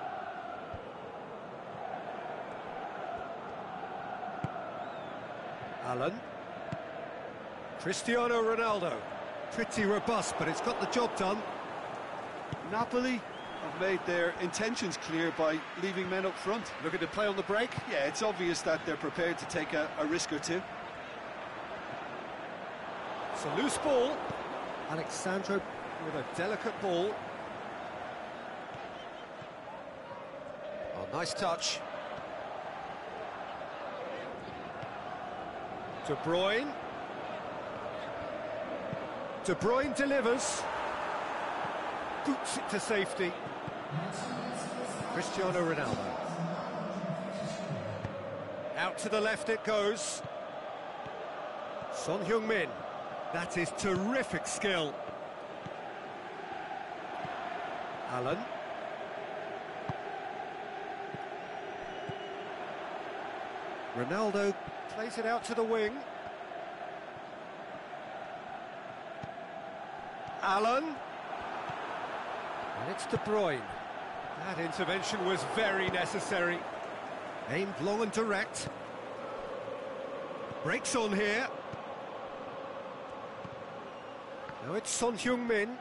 Allen. Cristiano Ronaldo. Pretty robust, but it's got the job done. Napoli have made their intentions clear by leaving men up front. Looking to play on the break? Yeah, it's obvious that they're prepared to take a risk or two. It's a loose ball. Alexandro with a delicate ball. Oh, nice touch. De Bruyne. De Bruyne delivers. Boots it to safety. Cristiano Ronaldo. Out to the left it goes. Son Heung-min. That is terrific skill. Allen. Ronaldo plays it out to the wing. Allen. And it's De Bruyne. That intervention was very necessary. Aimed long and direct. Breaks on here. Now it's Son Heung-min.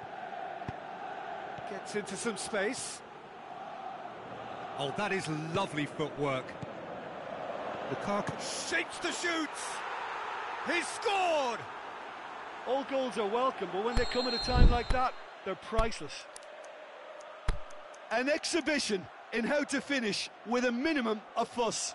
Gets into some space. Oh, that is lovely footwork. Lukaku shapes the shoots. He's scored! All goals are welcome, but when they come at a time like that, they're priceless. An exhibition in how to finish with a minimum of fuss.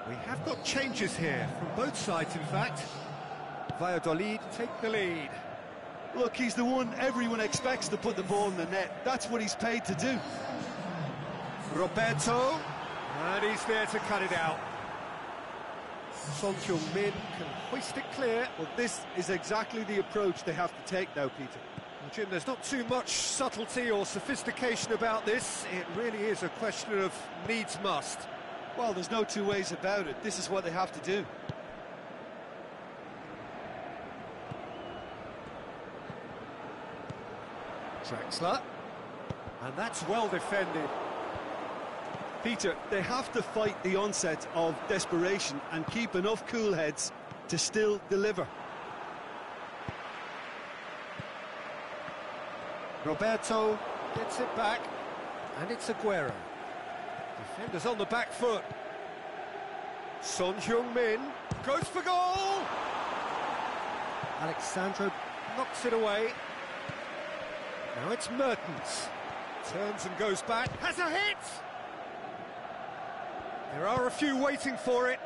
We have got changes here, from both sides in fact. Valladolid take the lead. Look, he's the one everyone expects to put the ball in the net. That's what he's paid to do. Roberto, and he's there to cut it out. Son Heung-min can hoist it clear. Well, this is exactly the approach they have to take now, Peter. Well, Jim, there's not too much subtlety or sophistication about this. It really is a question of needs must. Well, there's no two ways about it. This is what they have to do. Drexler, and that's well defended. Peter, they have to fight the onset of desperation and keep enough cool heads to still deliver. Roberto gets it back, and it's Aguero. Defenders on the back foot. Son Heung-min goes for goal! Alexandro knocks it away. Now it's Mertens. Turns and goes back. Has a hit! There are a few waiting for it.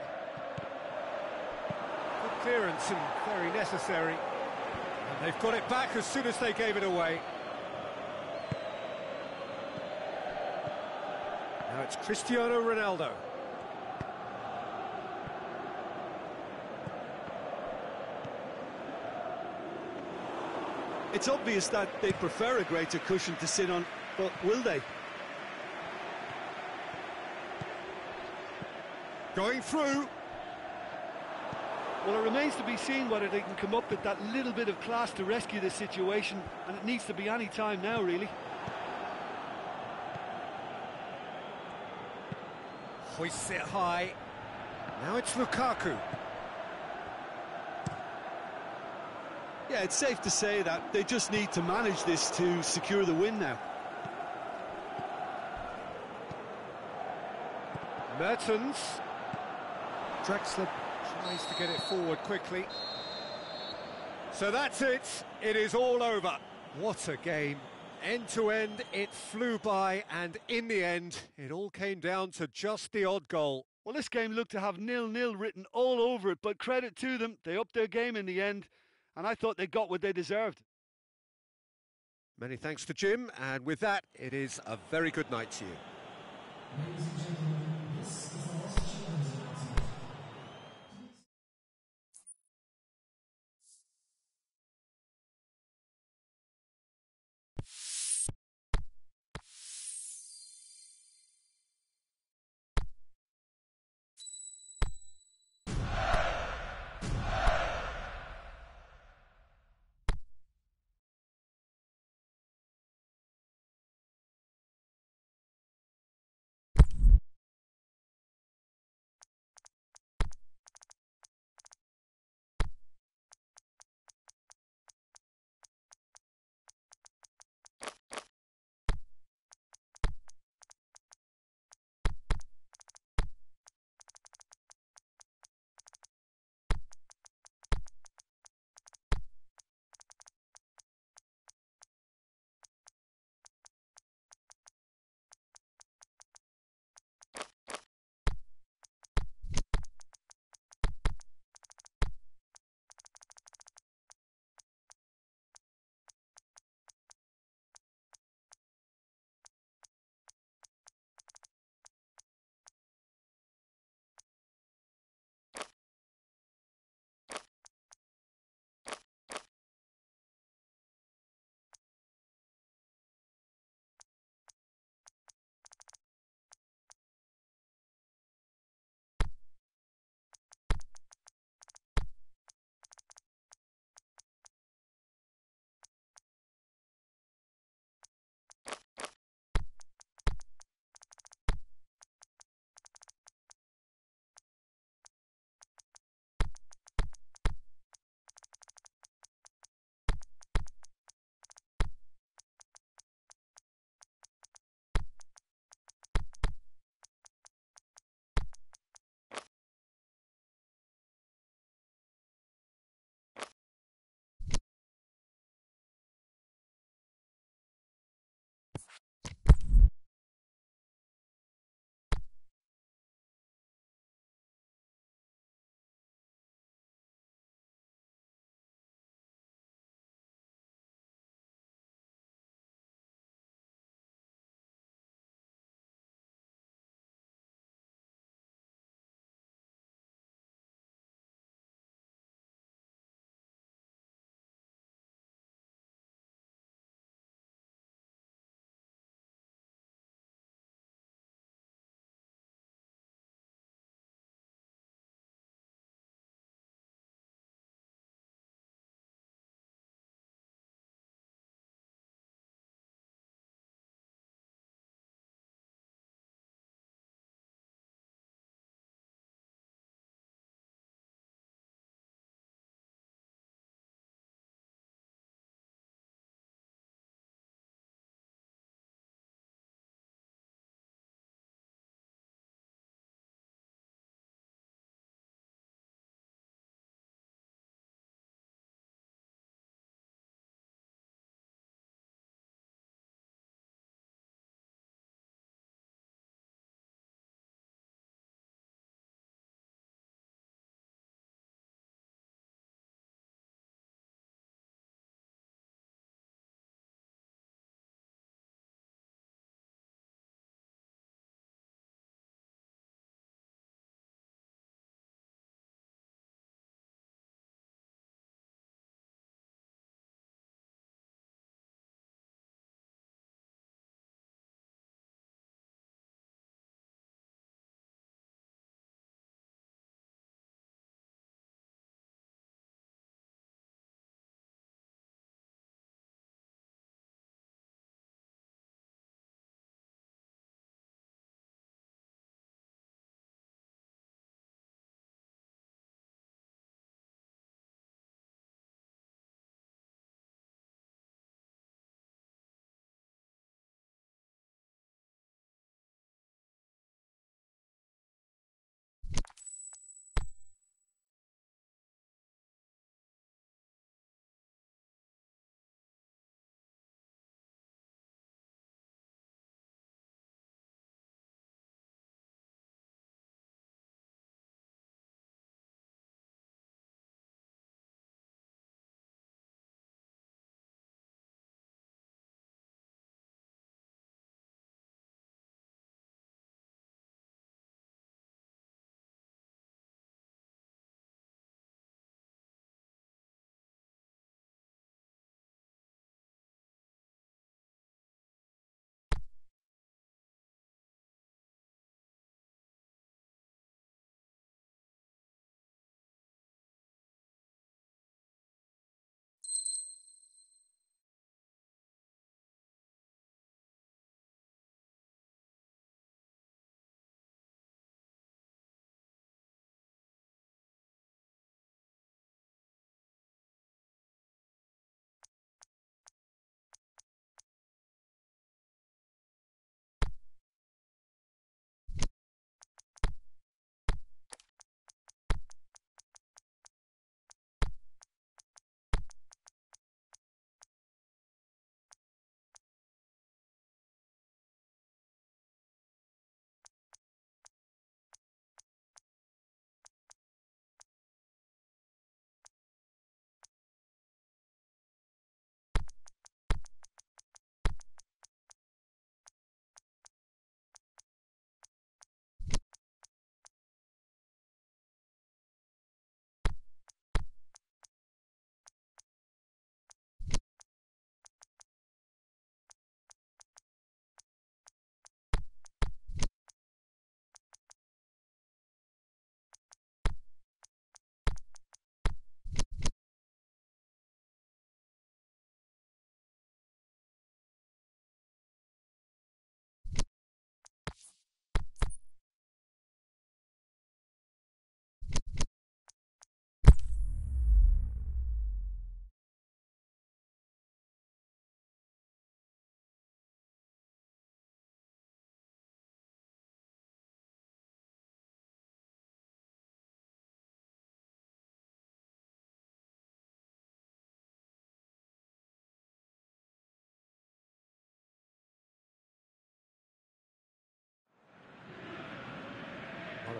Good clearance and very necessary. And they've got it back as soon as they gave it away. Now it's Cristiano Ronaldo. It's obvious that they prefer a greater cushion to sit on, but will they? Going through. Well, it remains to be seen whether they can come up with that little bit of class to rescue this situation, and it needs to be any time now, really. Hoists it high. Now it's Lukaku. Yeah, it's safe to say that they just need to manage this to secure the win now. Mertens. Drexler tries to get it forward quickly. So that's it. It is all over. What a game. End to end, it flew by, and in the end, it all came down to just the odd goal. Well, this game looked to have 0-0 written all over it, but credit to them, they upped their game in the end, and I thought they got what they deserved. Many thanks to Jim, and with that, it is a very good night to you.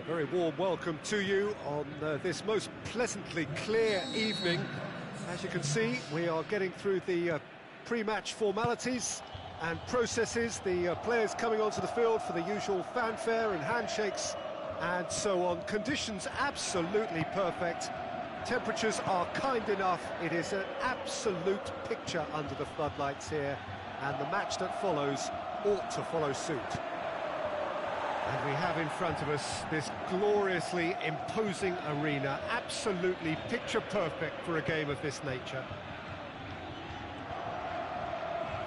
A very warm welcome to you on this most pleasantly clear evening. As you can see, we are getting through the pre-match formalities and processes, the players coming onto the field for the usual fanfare and handshakes and so on. Conditions absolutely perfect. Temperatures are kind enough. It is an absolute picture under the floodlights here, and the match that follows ought to follow suit. And we have in front of us this gloriously imposing arena, absolutely picture perfect for a game of this nature.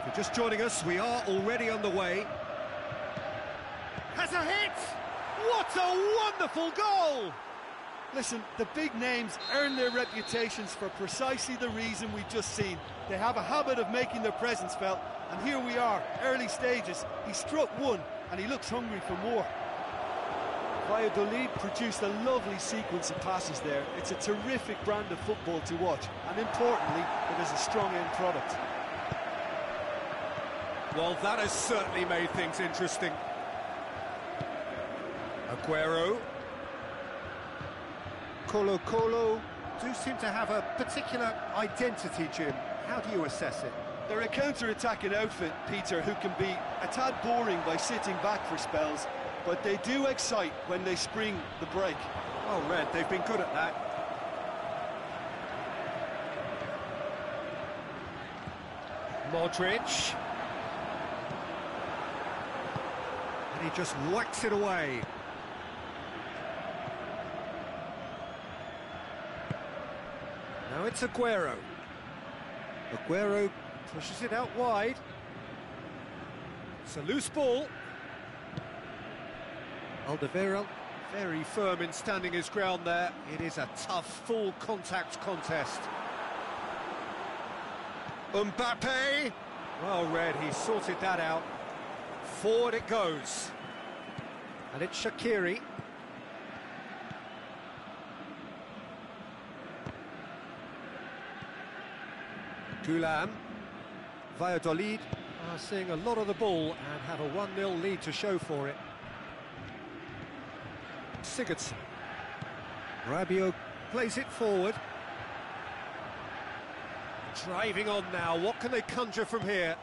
If you're just joining us, we are already on the way. Has a hit! What a wonderful goal! Listen, the big names earn their reputations for precisely the reason we've just seen. They have a habit of making their presence felt, and here we are, early stages. He struck one, and he looks hungry for more. Valladolid produced a lovely sequence of passes there. It's a terrific brand of football to watch, and importantly, it is a strong end product. Well, that has certainly made things interesting. Aguero. Colo do seem to have a particular identity, Jim. How do you assess it? They're a counter-attacking outfit, Peter, who can be a tad boring by sitting back for spells, but they do excite when they spring the break. Oh, Red, they've been good at that. Modric. And he just whacks it away. Now it's Aguero. Aguero pushes it out wide. It's a loose ball. Alderweireld very firm in standing his ground there. It is a tough, full contact contest. Mbappe. Well, Red, he sorted that out. Forward it goes. And it's Shaqiri. Gulam. Valladolid are seeing a lot of the ball and have a 1-0 lead to show for it. Sigurdsson. Rabiot plays it forward. Driving on now, what can they conjure from here?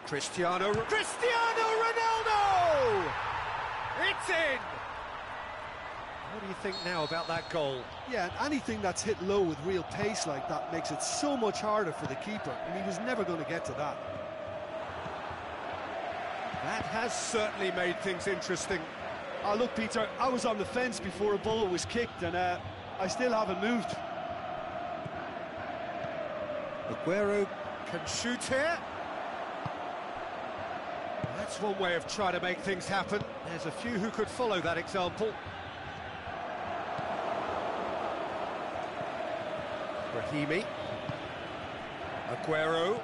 Cristiano Ronaldo! It's in! What do you think now about that goal? Yeah, and anything that's hit low with real pace like that makes it so much harder for the keeper, and he was never going to get to that. That has certainly made things interesting. Oh, look, Peter, I was on the fence before a ball was kicked, and I still haven't moved. Aguero can shoot here. That's one way of trying to make things happen. There's a few who could follow that example. Brahimi. Aguero.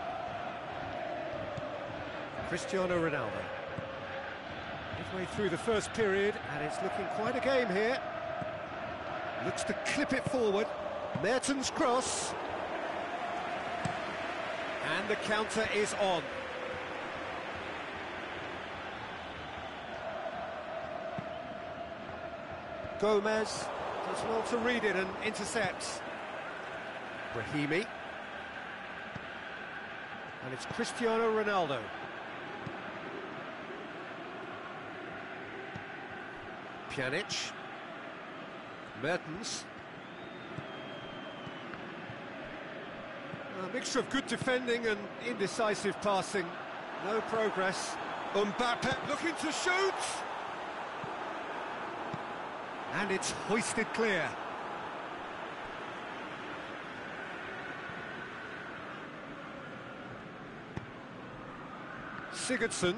Cristiano Ronaldo. Midway through the first period, and it's looking quite a game here. Looks to clip it forward. Mertens' cross. And the counter is on. Gomez does well to read it and intercepts. Brahimi. And it's Cristiano Ronaldo. Pjanic. Mertens. A mixture of good defending and indecisive passing. No progress. Mbappe looking to shoot. And it's hoisted clear. Sigurdsson.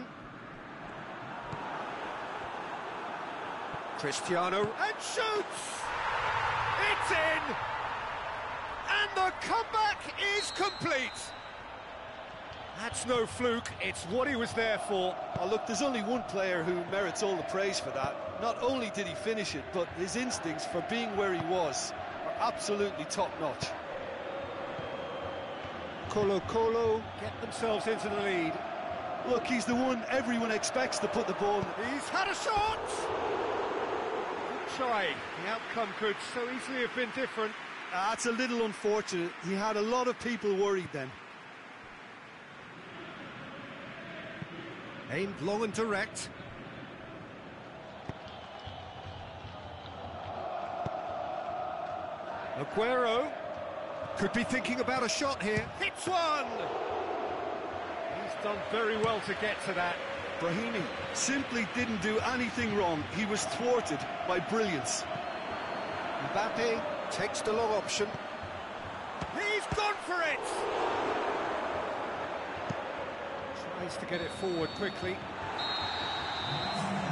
Cristiano, and shoots! It's in! And the comeback is complete! That's no fluke, it's what he was there for. Oh, look, there's only one player who merits all the praise for that. Not only did he finish it, but his instincts for being where he was are absolutely top-notch. Colo get themselves into the lead. Look, he's the one everyone expects to put the ball. He's had a shot! trying. The outcome could so easily have been different. That's a little unfortunate. He had a lot of people worried then. Aimed long and direct. Aguero could be thinking about a shot here. Hits one! He's done very well to get to that. Brahimi simply didn't do anything wrong. He was thwarted by brilliance. Mbappe takes the long option. He's gone for it! Tries to get it forward quickly.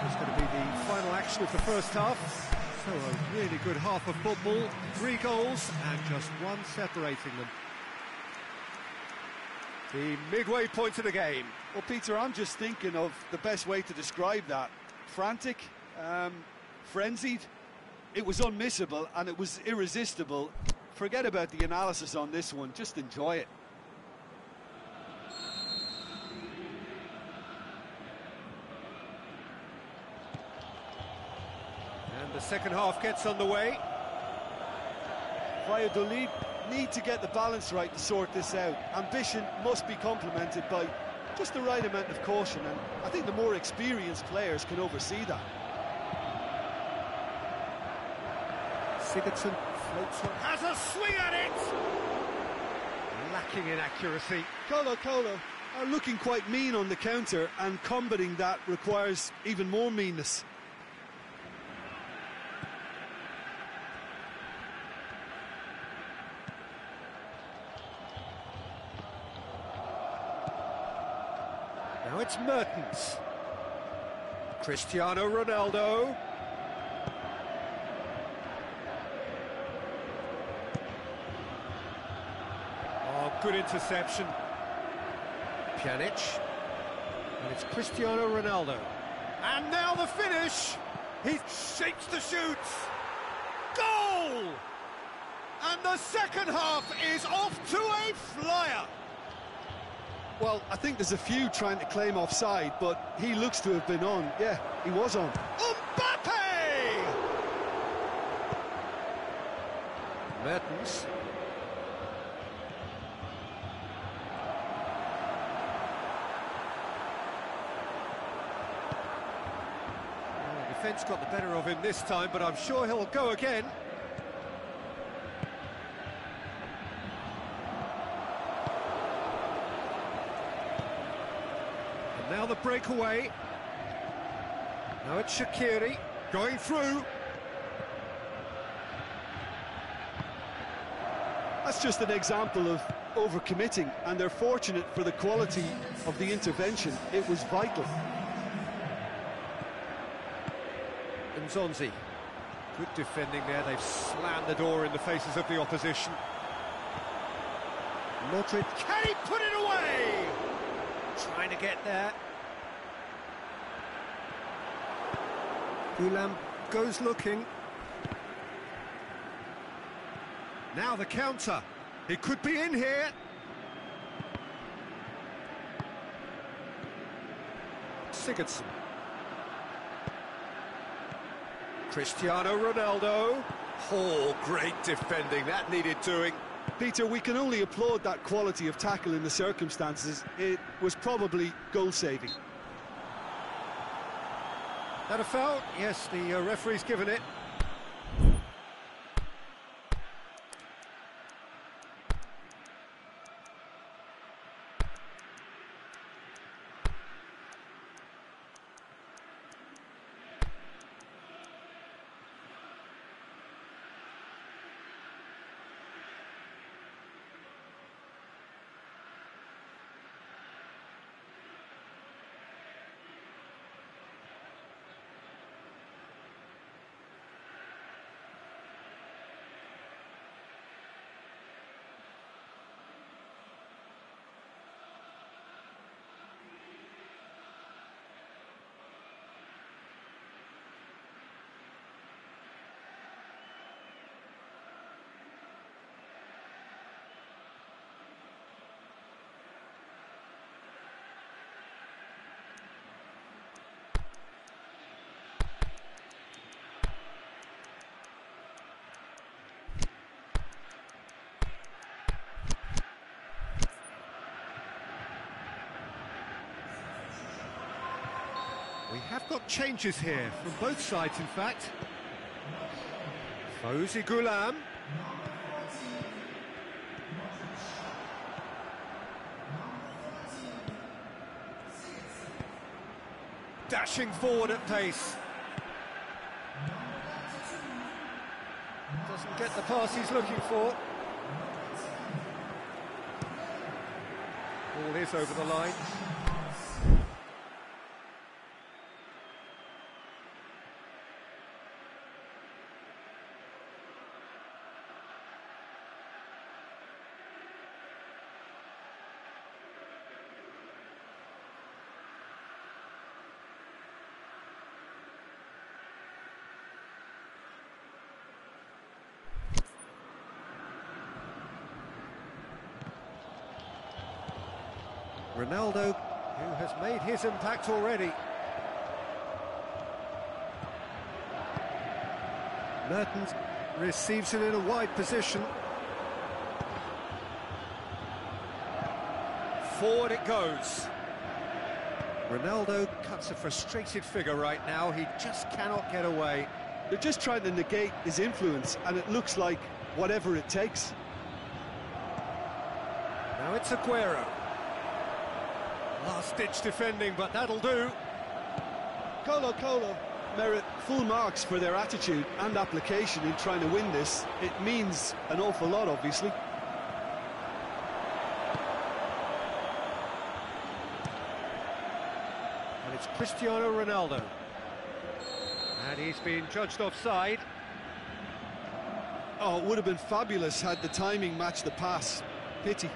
It's going to be the final action of the first half. So a really good half of football. 3 goals and just one separating them. The midway point of the game. Well, Peter, I'm just thinking of the best way to describe that. Frantic, frenzied. It was unmissable and it was irresistible. Forget about the analysis on this one, just enjoy it. And the second half gets underway. Valladolid need to get the balance right to sort this out. Ambition must be complemented by just the right amount of caution, and I think the more experienced players can oversee that. Sigurdsson floats on, has a swing at it! Lacking in accuracy. Colo are looking quite mean on the counter, and combating that requires even more meanness. Now it's Mertens. Cristiano Ronaldo. Oh, good interception. Pjanic. And it's Cristiano Ronaldo. And now the finish. He shapes the shoot. Goal! And the second half is off to a flyer. Well, I think there's a few trying to claim offside, but he looks to have been on. Yeah, he was on. Mbappe! Mertens. Well, the defence got the better of him this time, but I'm sure he'll go again. Now the breakaway. Now it's Shaqiri going through. That's just an example of overcommitting, and they're fortunate for the quality of the intervention. It was vital. And Zonzi. Good defending there. They've slammed the door in the faces of the opposition. Modric. Can he put it away? Trying to get there. Ulam goes looking. Now the counter. It could be in here. Sigurdsson. Cristiano Ronaldo. Oh, great defending. That needed doing. Peter, we can only applaud that quality of tackle in the circumstances. It was probably goal-saving. That a foul? Yes, the referee's given it. We have got changes here from both sides, in fact. Fawzi Ghulam. Dashing forward at pace. Doesn't get the pass he's looking for. Ball is over the line. Ronaldo, who has made his impact already. Mertens receives it in a wide position. Forward it goes. Ronaldo cuts a frustrated figure right now. He just cannot get away. They're just trying to negate his influence, and it looks like whatever it takes. Now it's Aguero. Last-ditch defending, but that'll do. Colo merit full marks for their attitude and application in trying to win this. It means an awful lot, obviously. And it's Cristiano Ronaldo. And he's been judged offside. Oh, it would have been fabulous had the timing matched the pass. Pity.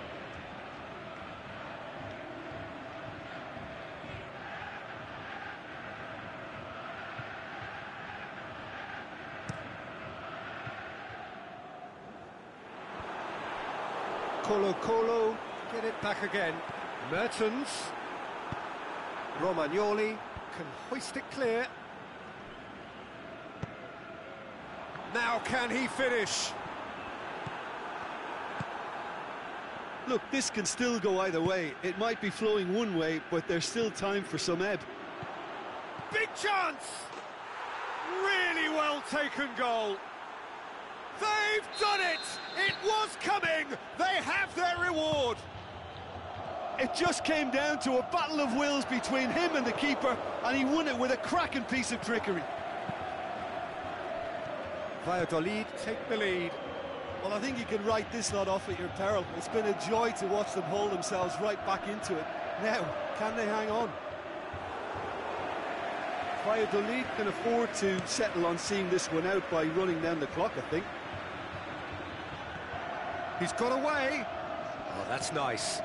Colo, get it back again. Mertens. Romagnoli can hoist it clear. Now can he finish? Look, this can still go either way. It might be flowing one way, but there's still time for some ebb. Big chance! Really well taken goal. They've done it! It was coming! They have their reward! It just came down to a battle of wills between him and the keeper, and he won it with a cracking piece of trickery. Valladolid take the lead. Well, I think you can write this lot off at your peril. It's been a joy to watch them hold themselves right back into it. Now, can they hang on? Valladolid can afford to settle on seeing this one out by running down the clock, I think. He's got away. Oh, that's nice.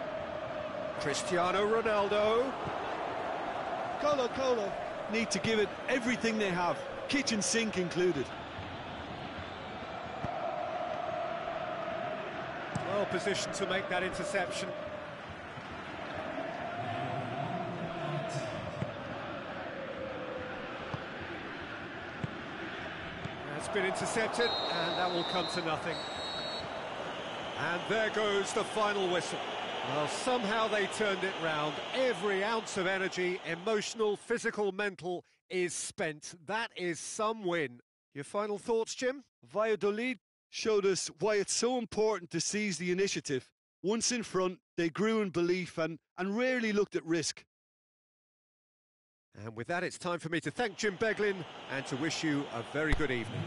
Cristiano Ronaldo. Colo need to give it everything they have, kitchen sink included. Well positioned to make that interception. That's been intercepted, and that will come to nothing. And there goes the final whistle. Well, somehow they turned it round. Every ounce of energy, emotional, physical, mental, is spent. That is some win. Your final thoughts, Jim? Valladolid showed us why it's so important to seize the initiative. Once in front, they grew in belief and rarely looked at risk. And with that, it's time for me to thank Jim Beglin and to wish you a very good evening.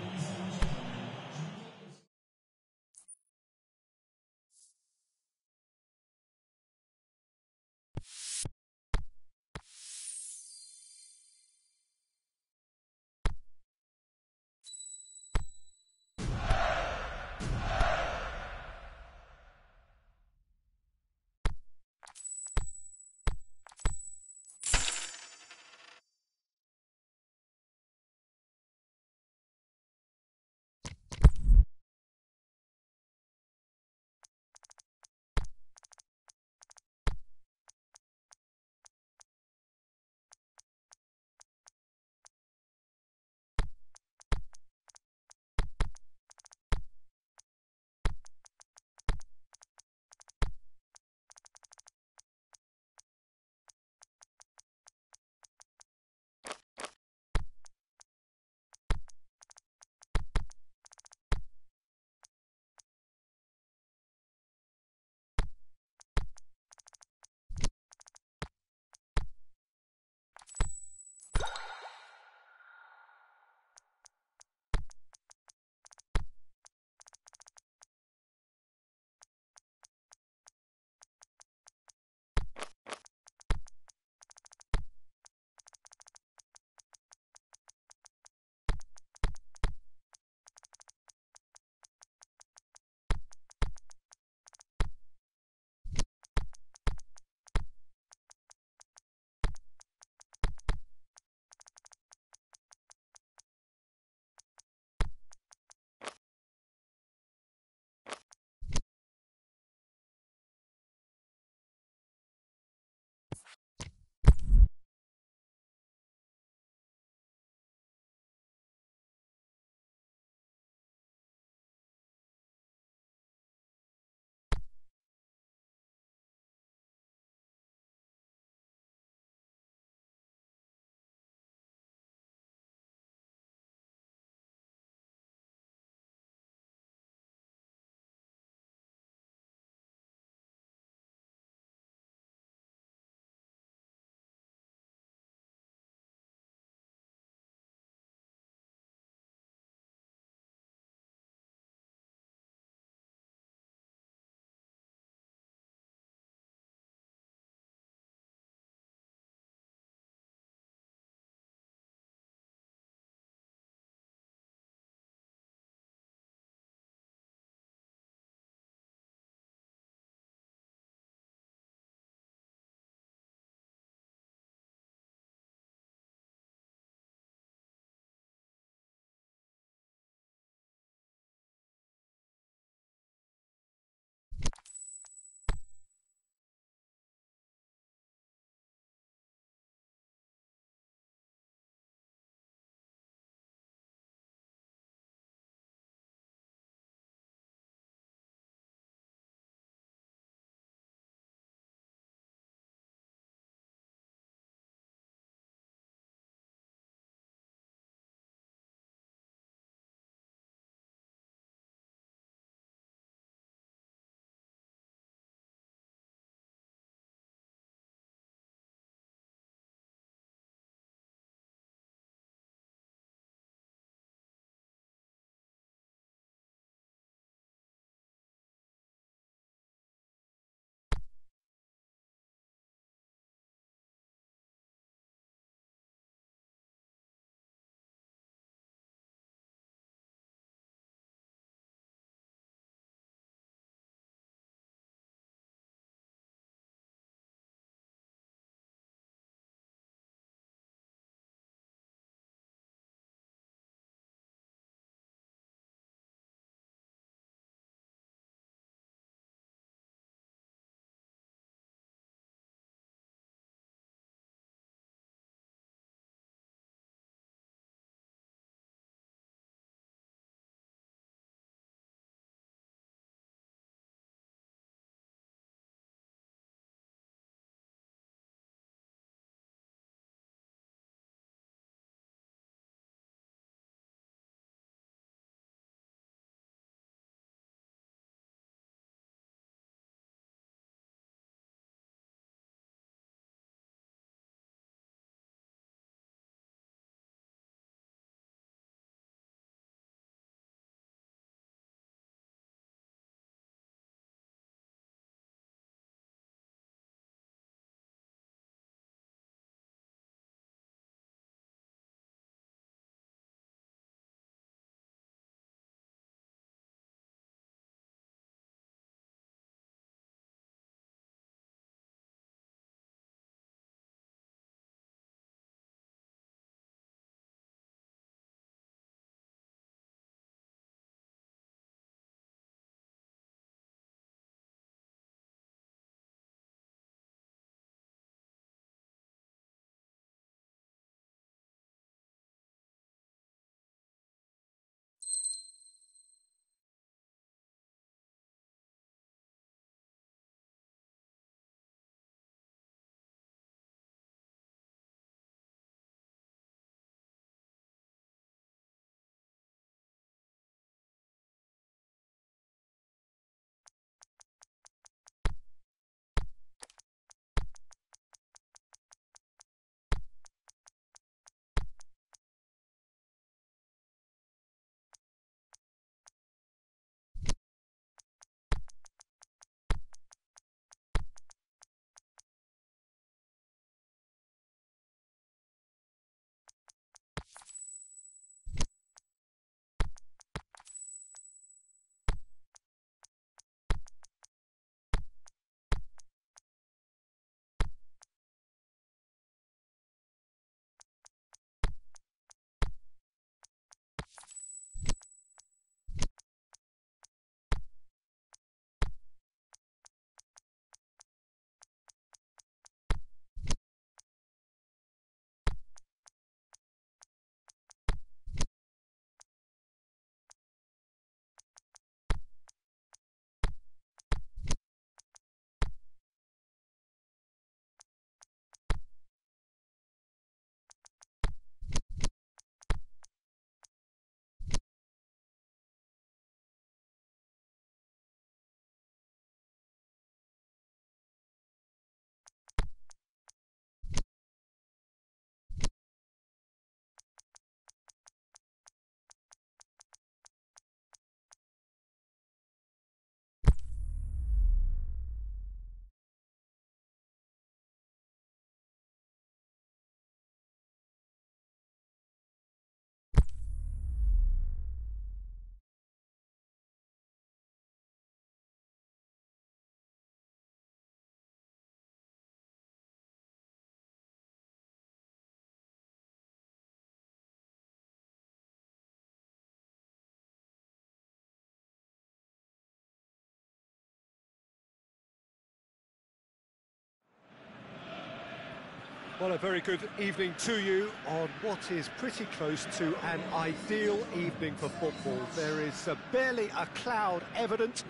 Well, a very good evening to you on what is pretty close to an ideal evening for football. There is barely a cloud evident.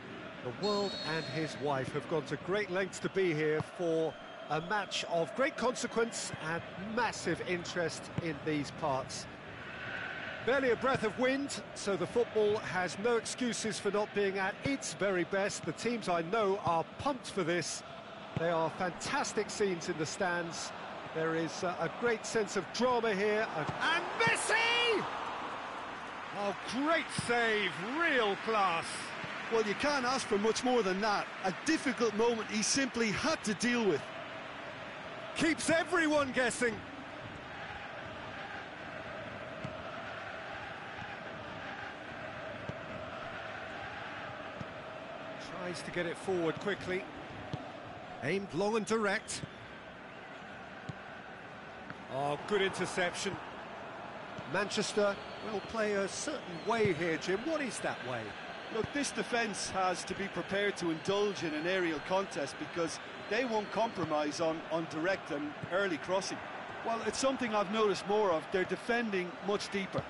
The world and his wife have gone to great lengths to be here for a match of great consequence and massive interest in these parts. Barely a breath of wind, so the football has no excuses for not being at its very best. The teams I know are pumped for this. They are fantastic scenes in the stands. There is a great sense of drama here. And Messi! Oh, great save, real class. Well, you can't ask for much more than that. A difficult moment he simply had to deal with. Keeps everyone guessing. Tries to get it forward quickly. Aimed long and direct. Oh, good interception. Manchester will play a certain way here, Jim. What is that way? Look, this defence has to be prepared to indulge in an aerial contest because they won't compromise on direct and early crossing. Well, it's something I've noticed more of. They're defending much deeper.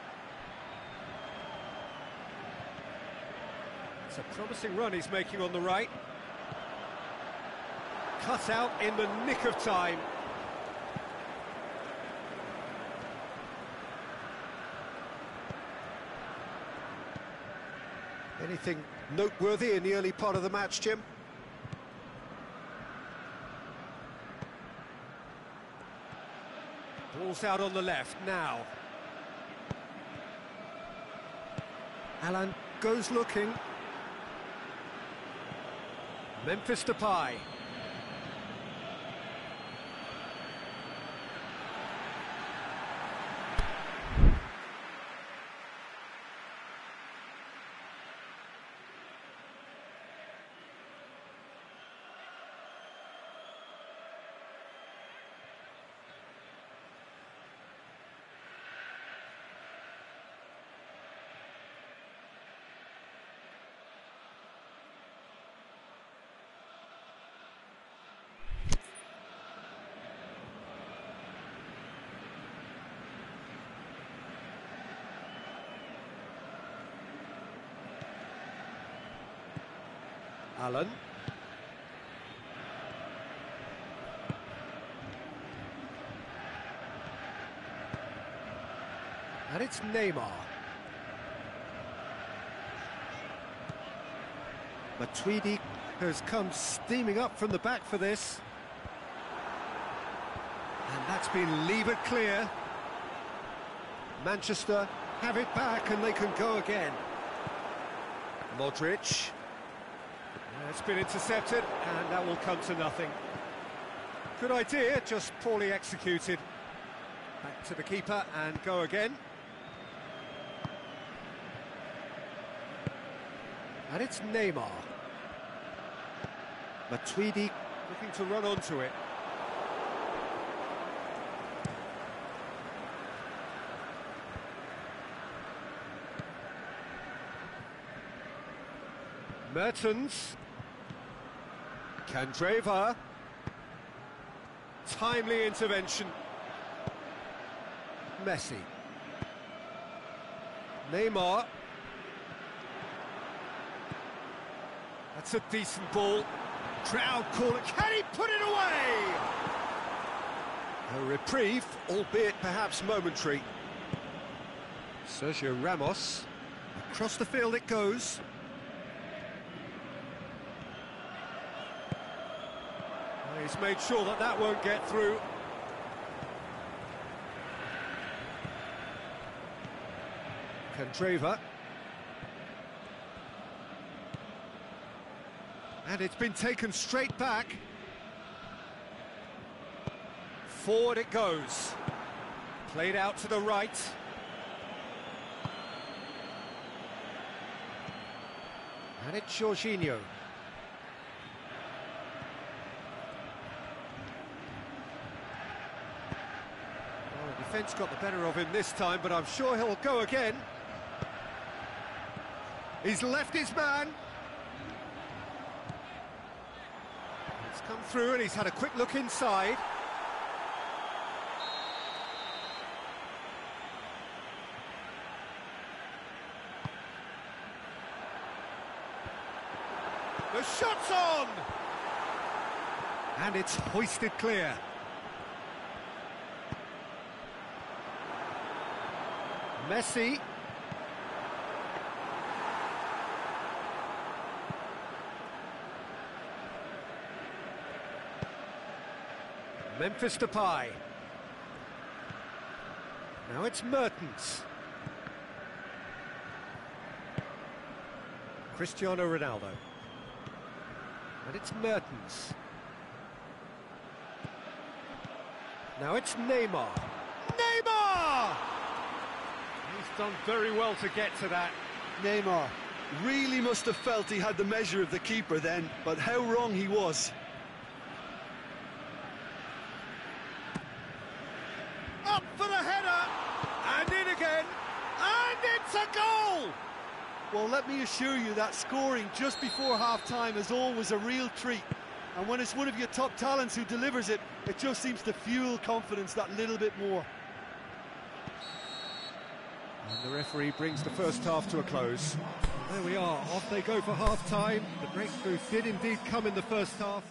It's a promising run he's making on the right. Cut out in the nick of time. Anything noteworthy in the early part of the match, Jim? Ball's out on the left now. Alan goes looking. Memphis Depay. Alan. And it's Neymar. Matuidi has come steaming up from the back for this. And that's been levered clear. Manchester have it back and they can go again. Modric. It's been intercepted, and that will come to nothing. Good idea, just poorly executed. Back to the keeper and go again. And it's Neymar. Matuidi looking to run onto it. Mertens. Candreva. Timely intervention. Messi. Neymar. That's a decent ball. Crowd call it. Can he put it away? A reprieve, albeit perhaps momentary. Sergio Ramos. Across the field it goes. He's made sure that that won't get through. Candreva. And it's been taken straight back. Forward it goes. Played out to the right. And it's Jorginho. Defence got the better of him this time, but I'm sure he'll go again. He's left his man. He's come through and he's had a quick look inside. It's on! And it's hoisted clear. Messi. Memphis Depay. Now it's Mertens. Cristiano Ronaldo. And it's Mertens. Now it's Neymar. Neymar! He's done very well to get to that. Neymar really must have felt he had the measure of the keeper then, but how wrong he was. Up for the header, and in again, and it's a goal! Well, let me assure you that scoring just before half-time is always a real treat. And when it's one of your top talents who delivers it, it just seems to fuel confidence that little bit more. And the referee brings the first half to a close. There we are, off they go for half-time. The breakthrough did indeed come in the first half.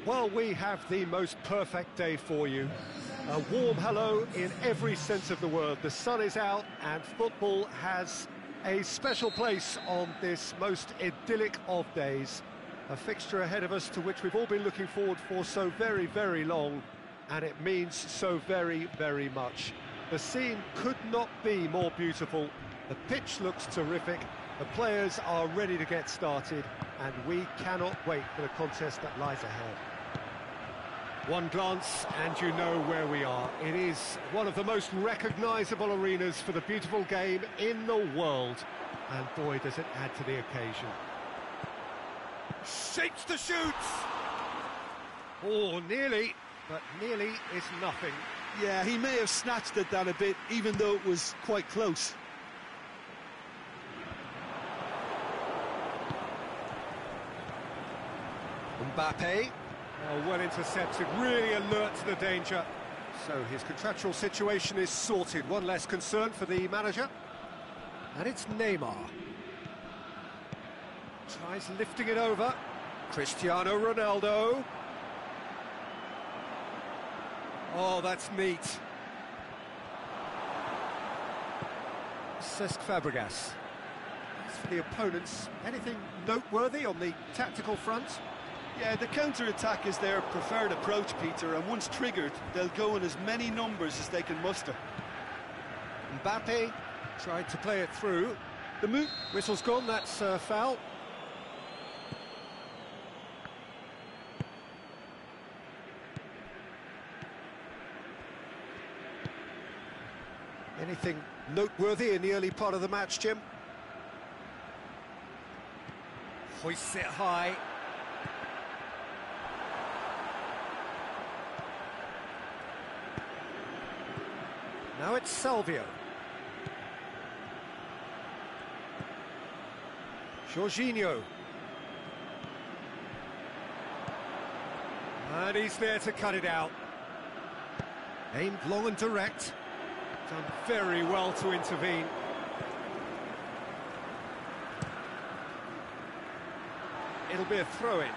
Well, we have the most perfect day for you. A warm hello in every sense of the word. The sun is out and football has a special place on this most idyllic of days. A fixture ahead of us to which we've all been looking forward for so very, very long, and it means so very, very much. The scene could not be more beautiful. The pitch looks terrific. The players are ready to get started, and we cannot wait for the contest that lies ahead. One glance and you know where we are. It is one of the most recognisable arenas for the beautiful game in the world. And boy, does it add to the occasion. Shapes to shoot! Oh, nearly, but nearly is nothing. Yeah, he may have snatched at that a bit, even though it was quite close. Mbappe. Well intercepted, really alert to the danger. So his contractual situation is sorted. One less concern for the manager. And it's Neymar. Tries lifting it over. Cristiano Ronaldo. Oh, that's neat. Cesc Fabregas. As for the opponents, anything noteworthy on the tactical front? Yeah, the counter-attack is their preferred approach, Peter, and once triggered, they'll go in as many numbers as they can muster. Mbappe tried to play it through. The whistle's gone, that's foul. Anything noteworthy in the early part of the match, Jim? Hoists it high. Now it's Salvio. Jorginho. And he's there to cut it out. Aimed long and direct. Done very well to intervene. It'll be a throw-in.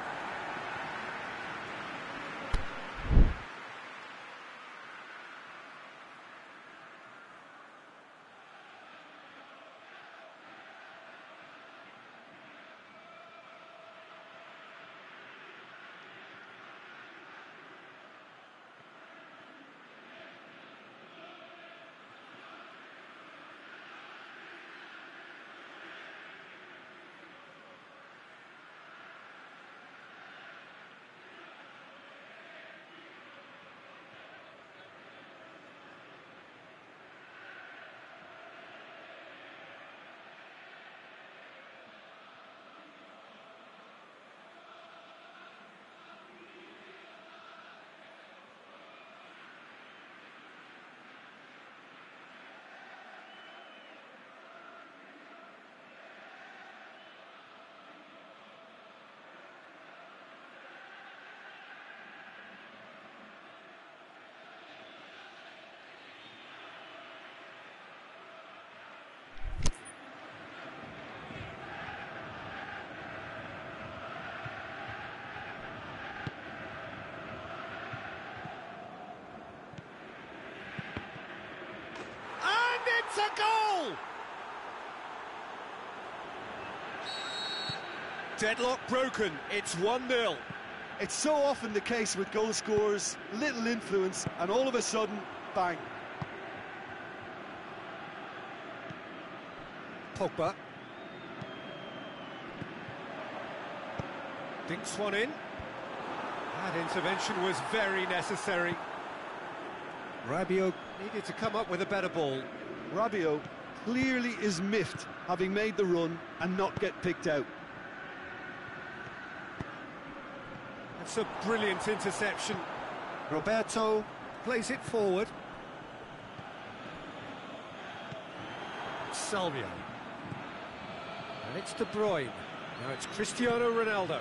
It's a goal! Deadlock broken, it's 1-0. It's so often the case with goal scorers, little influence, and all of a sudden, bang. Pogba. Dinks one in. That intervention was very necessary. Rabiot needed to come up with a better ball. Rabiot clearly is miffed, having made the run and not get picked out. That's a brilliant interception. Roberto plays it forward. Salvio. And it's De Bruyne. Now it's Cristiano Ronaldo.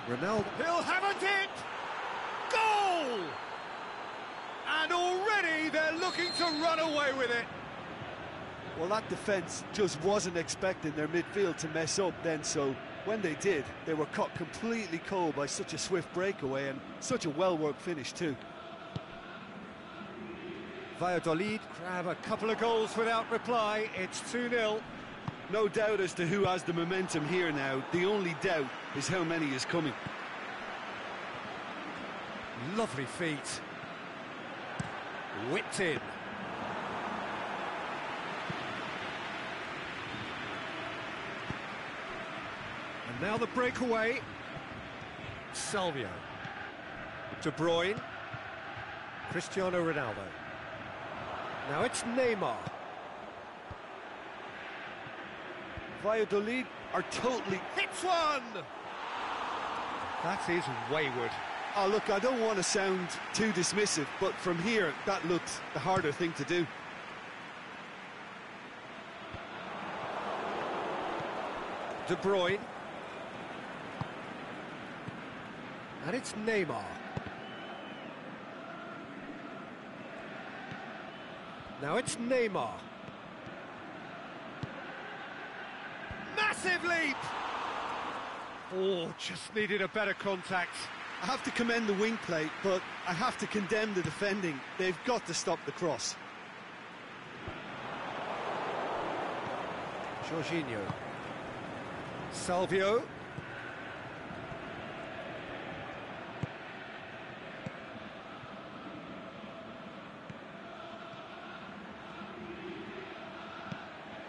Ronaldo. He'll have it! Goal! And already they're looking to run away with it. Well, that defence just wasn't expecting their midfield to mess up then, so When they did, they were caught completely cold by such a swift breakaway and such a well-worked finish too. Valladolid grab a couple of goals without reply. It's 2-0. No doubt as to who has the momentum here now. The only doubt is how many is coming. Lovely feet. Whipped in. And now the breakaway. Salvio. De Bruyne. Cristiano Ronaldo. Now it's Neymar. Valladolid are totally... Hits one! That is wayward. Oh, look, I don't want to sound too dismissive, but from here, that looked the harder thing to do. De Bruyne. And it's Neymar. Now it's Neymar. Massive leap! Oh, just needed a better contact. I have to commend the wing play, but I have to condemn the defending. They've got to stop the cross. Jorginho. Salvio.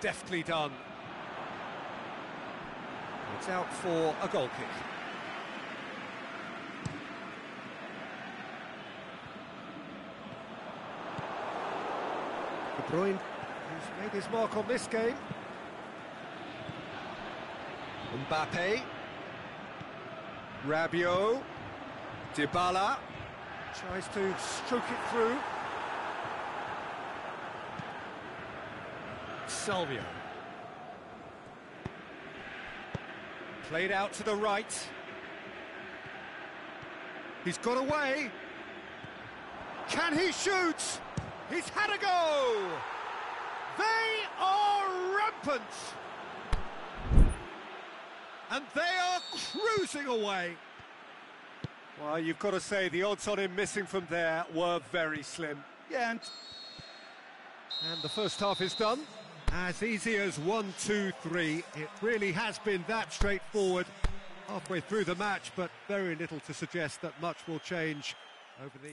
Deftly done. It's out for a goal kick. De Bruyne, who's made his mark on this game. Mbappe. Rabiot. Dybala. Tries to stroke it through. Salvio. Played out to the right. He's got away. Can he shoot? He's had a go! They are rampant! And they are cruising away. Well, you've got to say the odds on him missing from there were very slim. Yeah, and the first half is done. As easy as 1, 2, 3. It really has been that straightforward halfway through the match, but very little to suggest that much will change over the...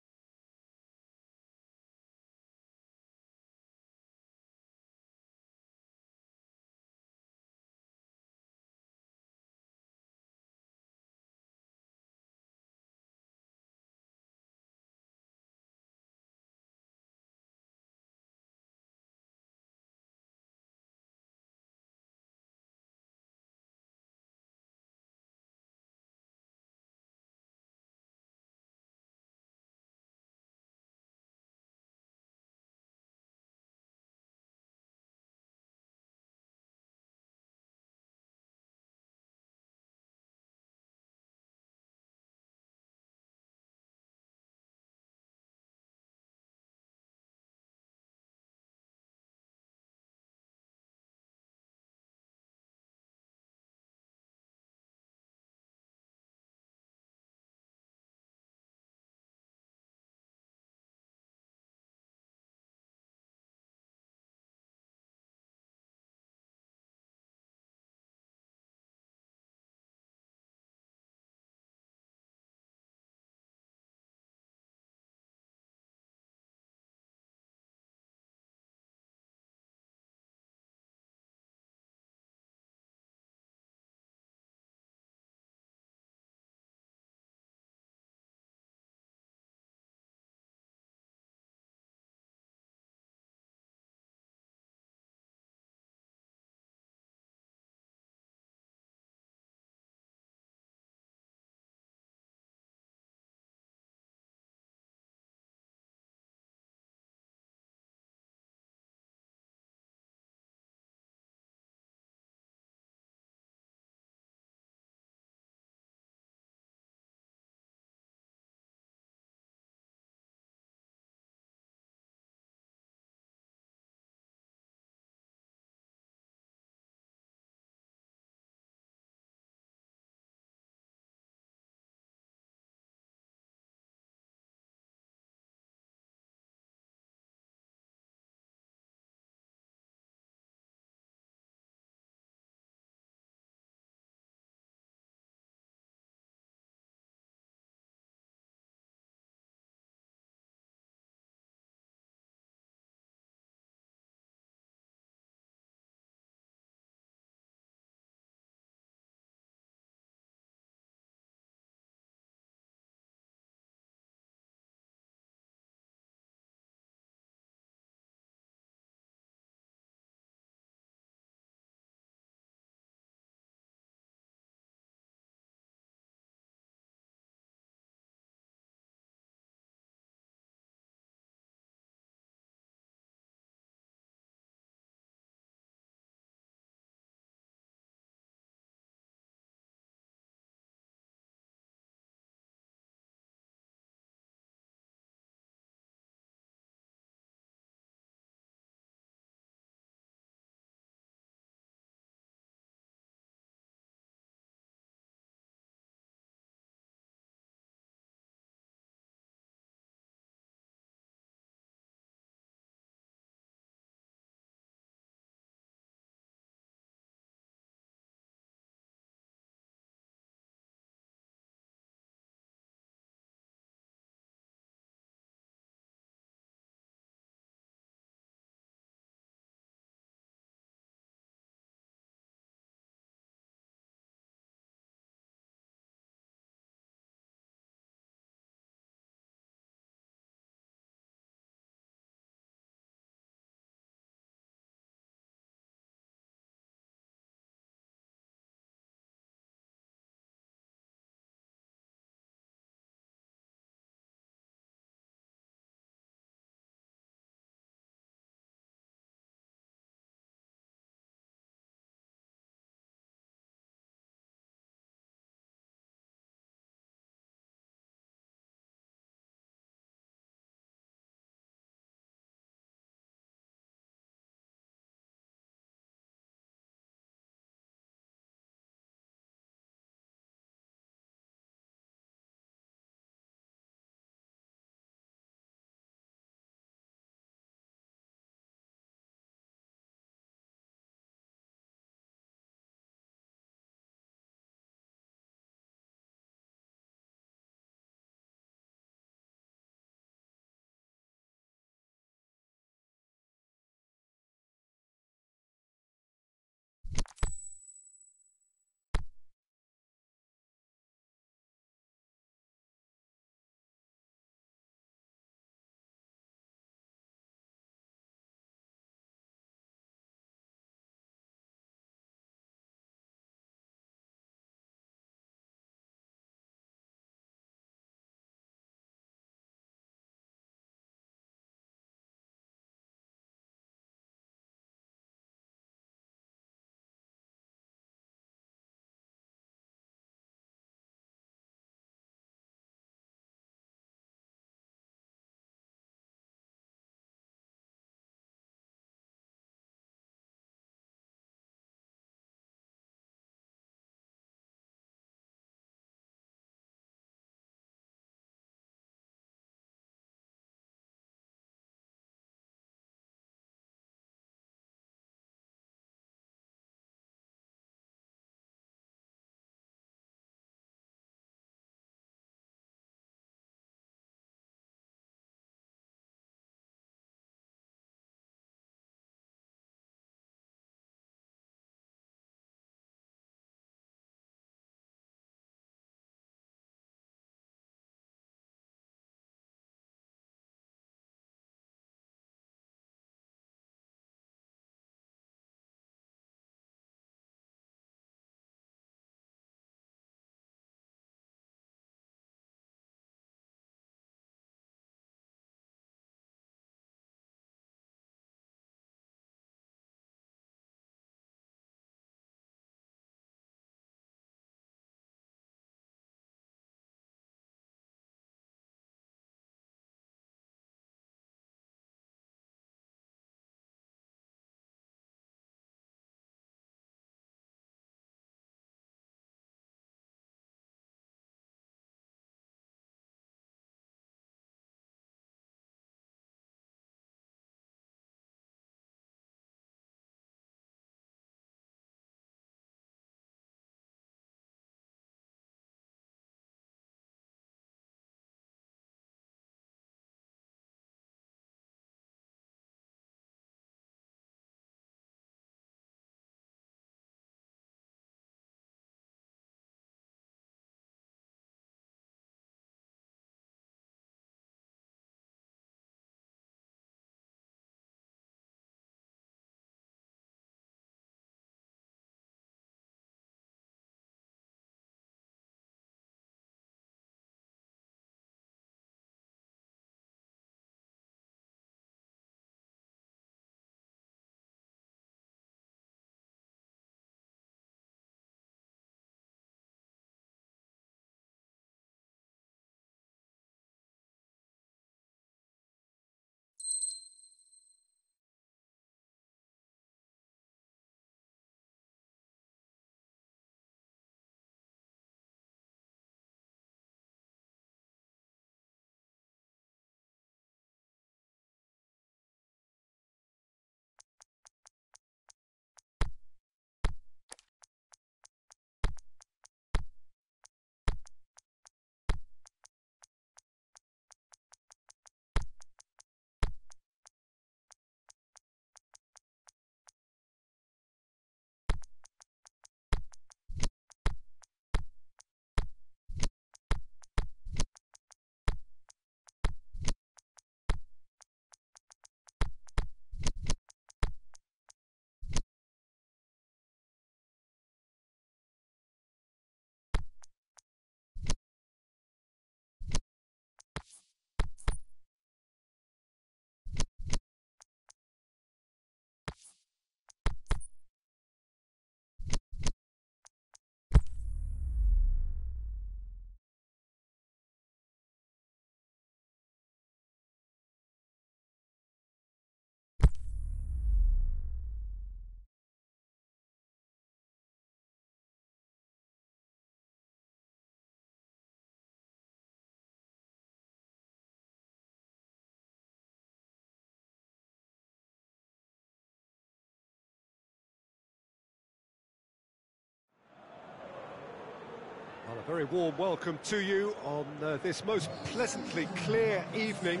A very warm welcome to you on this most pleasantly clear evening.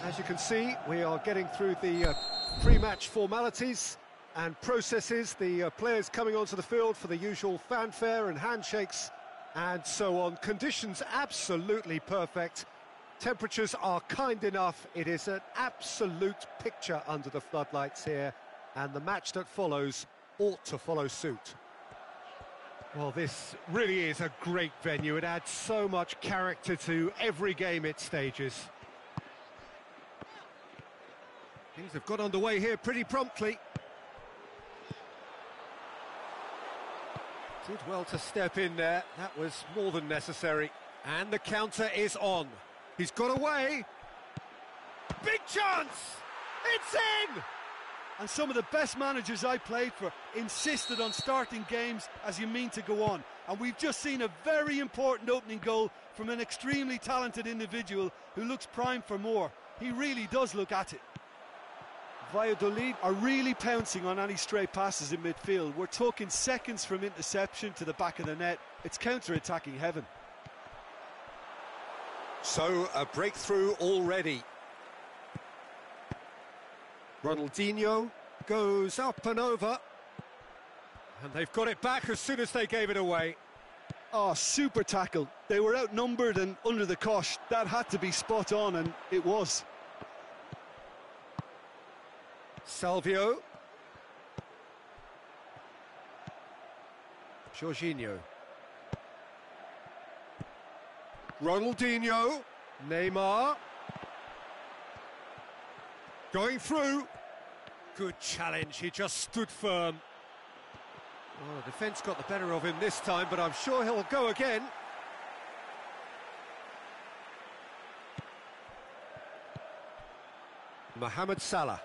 As you can see, we are getting through the pre-match formalities and processes, the players coming onto the field for the usual fanfare and handshakes and so on. Conditions absolutely perfect. Temperatures are kind enough. It is an absolute picture under the floodlights here, and the match that follows ought to follow suit. Well, this really is a great venue. It adds so much character to every game it stages. Things have got underway here pretty promptly. Did well to step in there. That was more than necessary. And the counter is on. He's got away. Big chance! It's in! And some of the best managers I played for insisted on starting games as you mean to go on. And we've just seen a very important opening goal from an extremely talented individual who looks primed for more. He really does look at it. Valladolid are really pouncing on any stray passes in midfield. We're talking seconds from interception to the back of the net. It's counter-attacking heaven. So, a breakthrough already. Ronaldinho goes up and over. And they've got it back as soon as they gave it away. Oh, super tackle. They were outnumbered and under the cosh. That had to be spot on, and it was. Salvio. Jorginho. Ronaldinho. Neymar. Going through. Good challenge, he just stood firm. Well, the defence got the better of him this time, but I'm sure he'll go again. Mohamed Salah.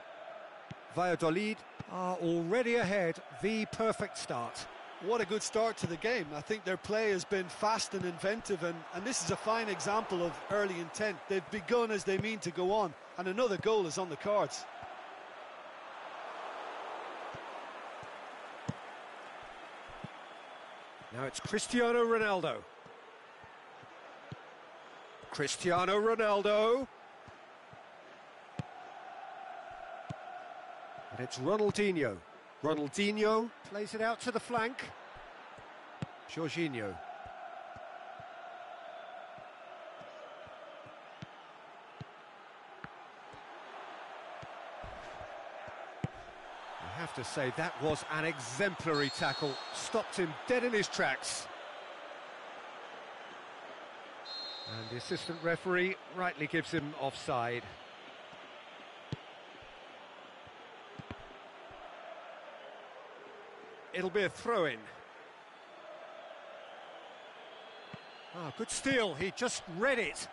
Valladolid are already ahead, the perfect start. What a good start to the game. I think their play has been fast and inventive, and this is a fine example of early intent. They've begun as they mean to go on, and another goal is on the cards. Now it's Cristiano Ronaldo. Cristiano Ronaldo. And it's Ronaldinho. Ronaldinho plays it out to the flank. Jorginho. I have to say that was an exemplary tackle. Stopped him dead in his tracks. And the assistant referee rightly gives him offside. It'll be a throw-in. Ah, good steal, he just read it.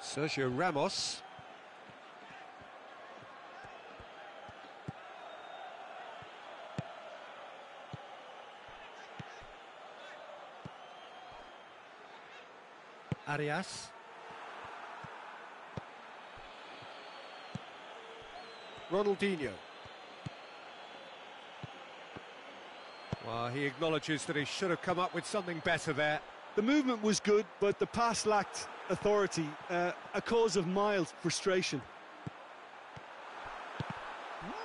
Sergio Ramos. Arias. Ronaldinho. Well, he acknowledges that he should have come up with something better there. The movement was good, but the pass lacked authority, a cause of mild frustration.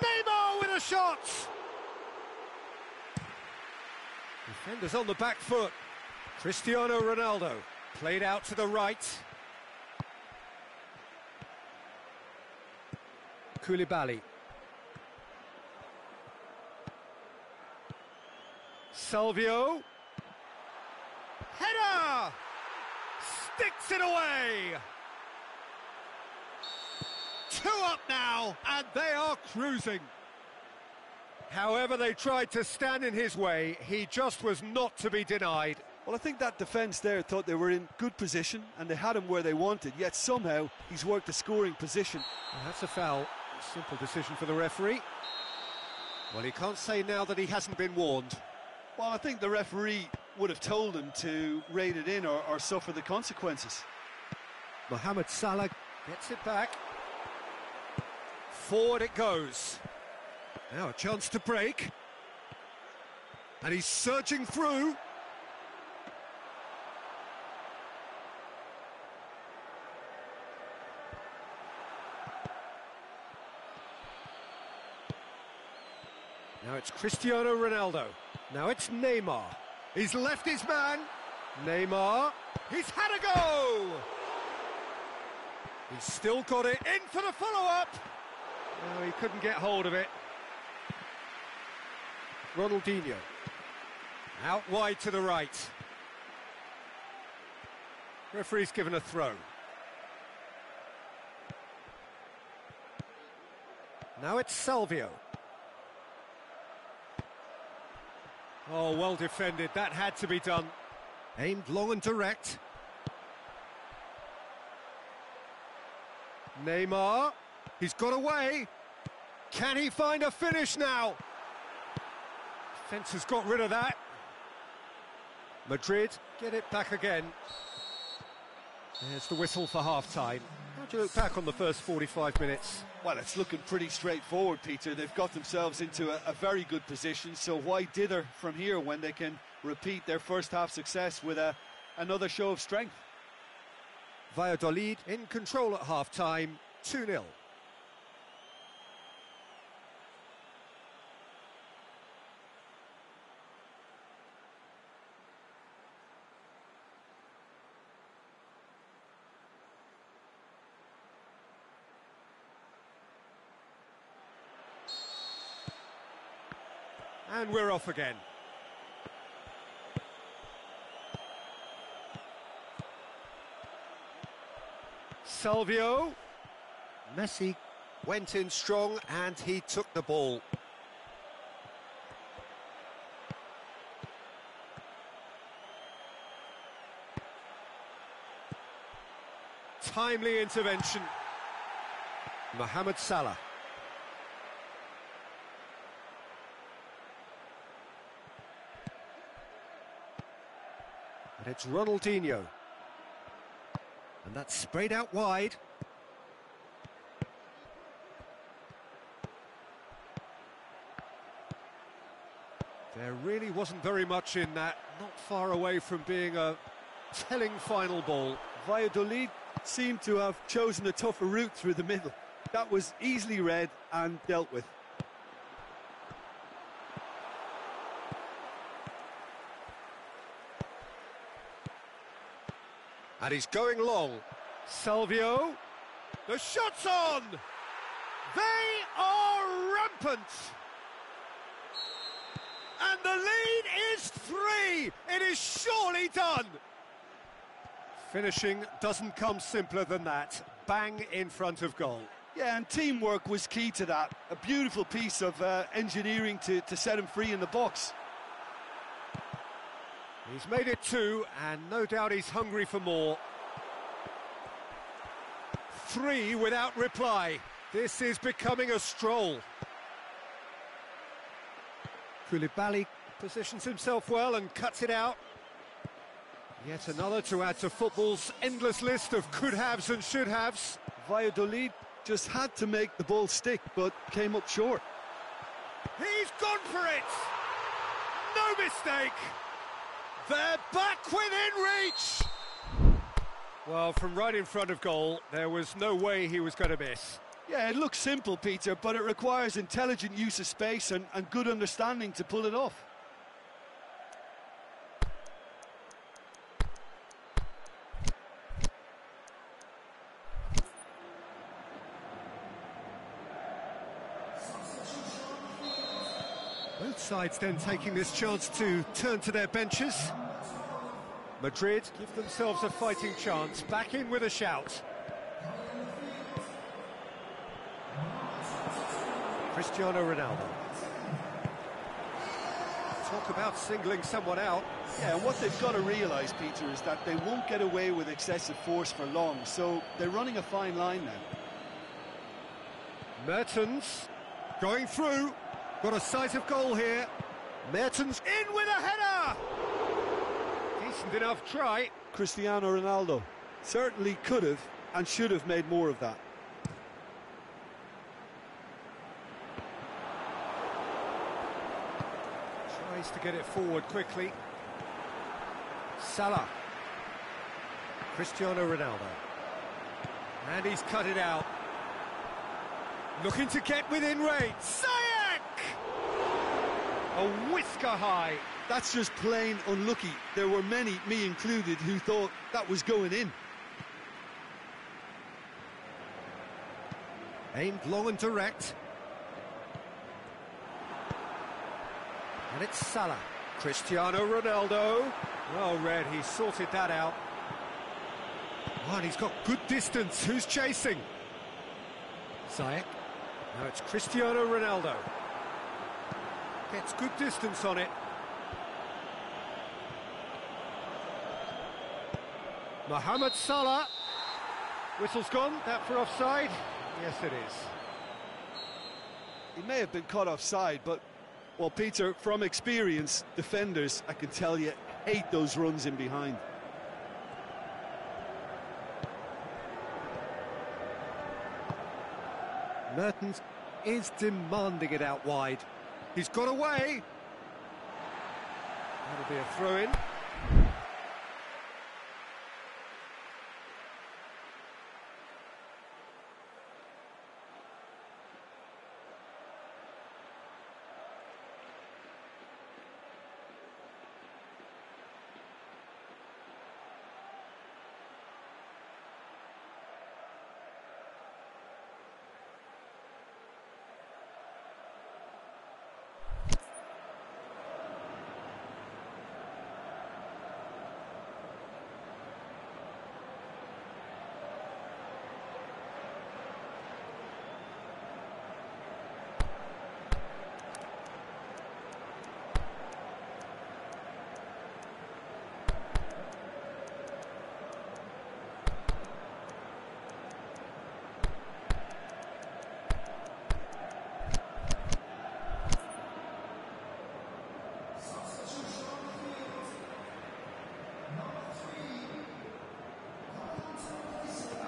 Neymar with a shot! Defenders on the back foot. Cristiano Ronaldo played out to the right. Koulibaly. Salvio. Header! Sticks it away! 2 up now, and they are cruising. However they tried to stand in his way, he just was not to be denied. Well, I think that defence there thought they were in good position and they had him where they wanted, yet somehow he's worked a scoring position. Well, that's a foul. Simple decision for the referee. Well, he can't say now that he hasn't been warned. Well, I think the referee would have told him to rein it in or suffer the consequences. Mohamed Salah gets it back. Forward it goes. Now a chance to break. And he's surging through. It's Cristiano Ronaldo. Now it's Neymar. He's left his man. Neymar. He's had a go! He's still got it. In for the follow-up! No, he couldn't get hold of it. Ronaldinho. Out wide to the right. Referee's given a throw. Now it's Salvio. Oh, well defended. That had to be done. Aimed long and direct. Neymar. He's got away. Can he find a finish now? Defence has got rid of that. Madrid get it back again. There's the whistle for half-time. How do you look back on the first 45 minutes? Well, it's looking pretty straightforward, Peter. They've got themselves into a very good position, so why dither from here when they can repeat their first half success with another show of strength? Valladolid in control at half-time, 2-0. And we're off again. Salvio. Messi went in strong and he took the ball. Timely intervention. Mohamed Salah. And it's Ronaldinho. And that's sprayed out wide. There really wasn't very much in that, not far away from being a telling final ball. Valladolid seemed to have chosen a tougher route through the middle. That was easily read and dealt with. And he's going long. Salvio. The shot's on! They are rampant! And the lead is 3! It is surely done! Finishing doesn't come simpler than that. Bang in front of goal. Yeah, and teamwork was key to that. A beautiful piece of engineering to set him free in the box. He's made it 2, and no doubt he's hungry for more. 3 without reply. This is becoming a stroll. Koulibaly positions himself well and cuts it out. Yet another to add to football's endless list of could-haves and should-haves. Valladolid just had to make the ball stick, but came up short. He's gone for it! No mistake! They're back within reach! Well, from right in front of goal, there was no way he was going to miss. Yeah, it looks simple, Peter, but it requires intelligent use of space and good understanding to pull it off. Both sides then taking this chance to turn to their benches. Madrid give themselves a fighting chance, back in with a shout. Cristiano Ronaldo. Talk about singling someone out. Yeah, and what they've got to realise, Peter, is that they won't get away with excessive force for long, so they're running a fine line now. Mertens going through. Got a sight of goal here. Mertens in with a header! Decent enough try. Cristiano Ronaldo certainly could have and should have made more of that. Tries to get it forward quickly. Salah. Cristiano Ronaldo. And he's cut it out. Looking to get within range. Ziyech! A whisker high. That's just plain unlucky. There were many, me included, who thought that was going in. Aimed long and direct. And it's Salah. Cristiano Ronaldo. Well read, he sorted that out. Oh, and he's got good distance. Who's chasing? Ziyech. Now it's Cristiano Ronaldo. Gets good distance on it. Mohamed Salah. Whistle's gone. That for offside? Yes, it is. He may have been caught offside, but, well, Peter, from experience, defenders, I can tell you, hate those runs in behind. Mertens is demanding it out wide. He's got away. That'll be a throw-in.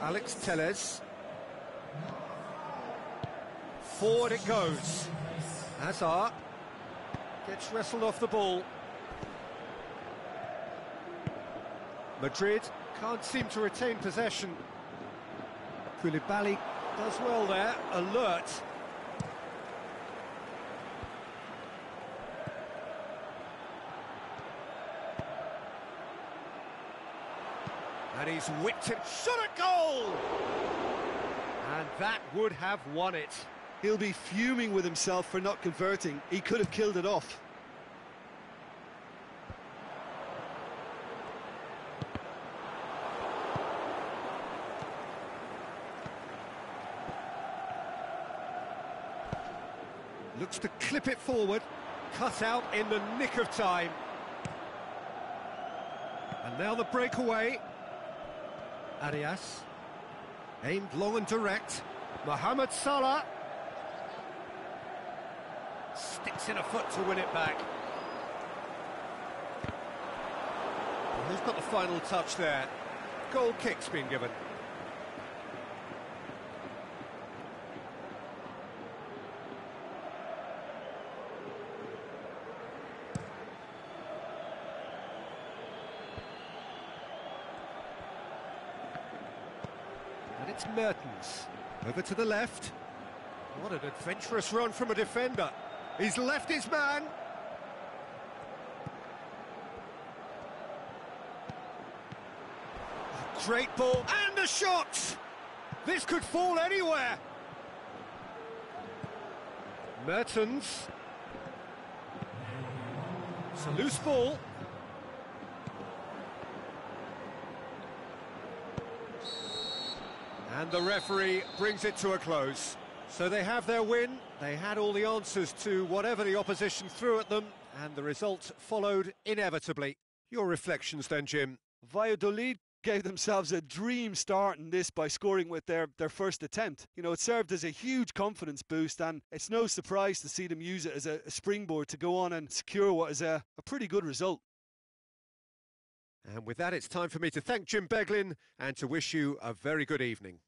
Alex Telles. Forward it goes. Hazard gets wrestled off the ball. Madrid can't seem to retain possession. Koulibaly does well there, alert. And he's whipped it, shot at goal! And that would have won it. He'll be fuming with himself for not converting. He could have killed it off. Looks to clip it forward, cut out in the nick of time. And now the breakaway. Arias, aimed long and direct. Mohamed Salah sticks in a foot to win it back. Well, who's got the final touch there? Goal kick's been given. And it's Mertens, over to the left. What an adventurous run from a defender. He's left his man. Great ball, and a shot! This could fall anywhere. Mertens. It's a loose ball. And the referee brings it to a close. So they have their win. They had all the answers to whatever the opposition threw at them, and the result followed inevitably. Your reflections then, Jim? Valladolid gave themselves a dream start in this by scoring with their first attempt. You know, it served as a huge confidence boost, and it's no surprise to see them use it as a springboard to go on and secure what is a pretty good result. And with that, it's time for me to thank Jim Beglin and to wish you a very good evening.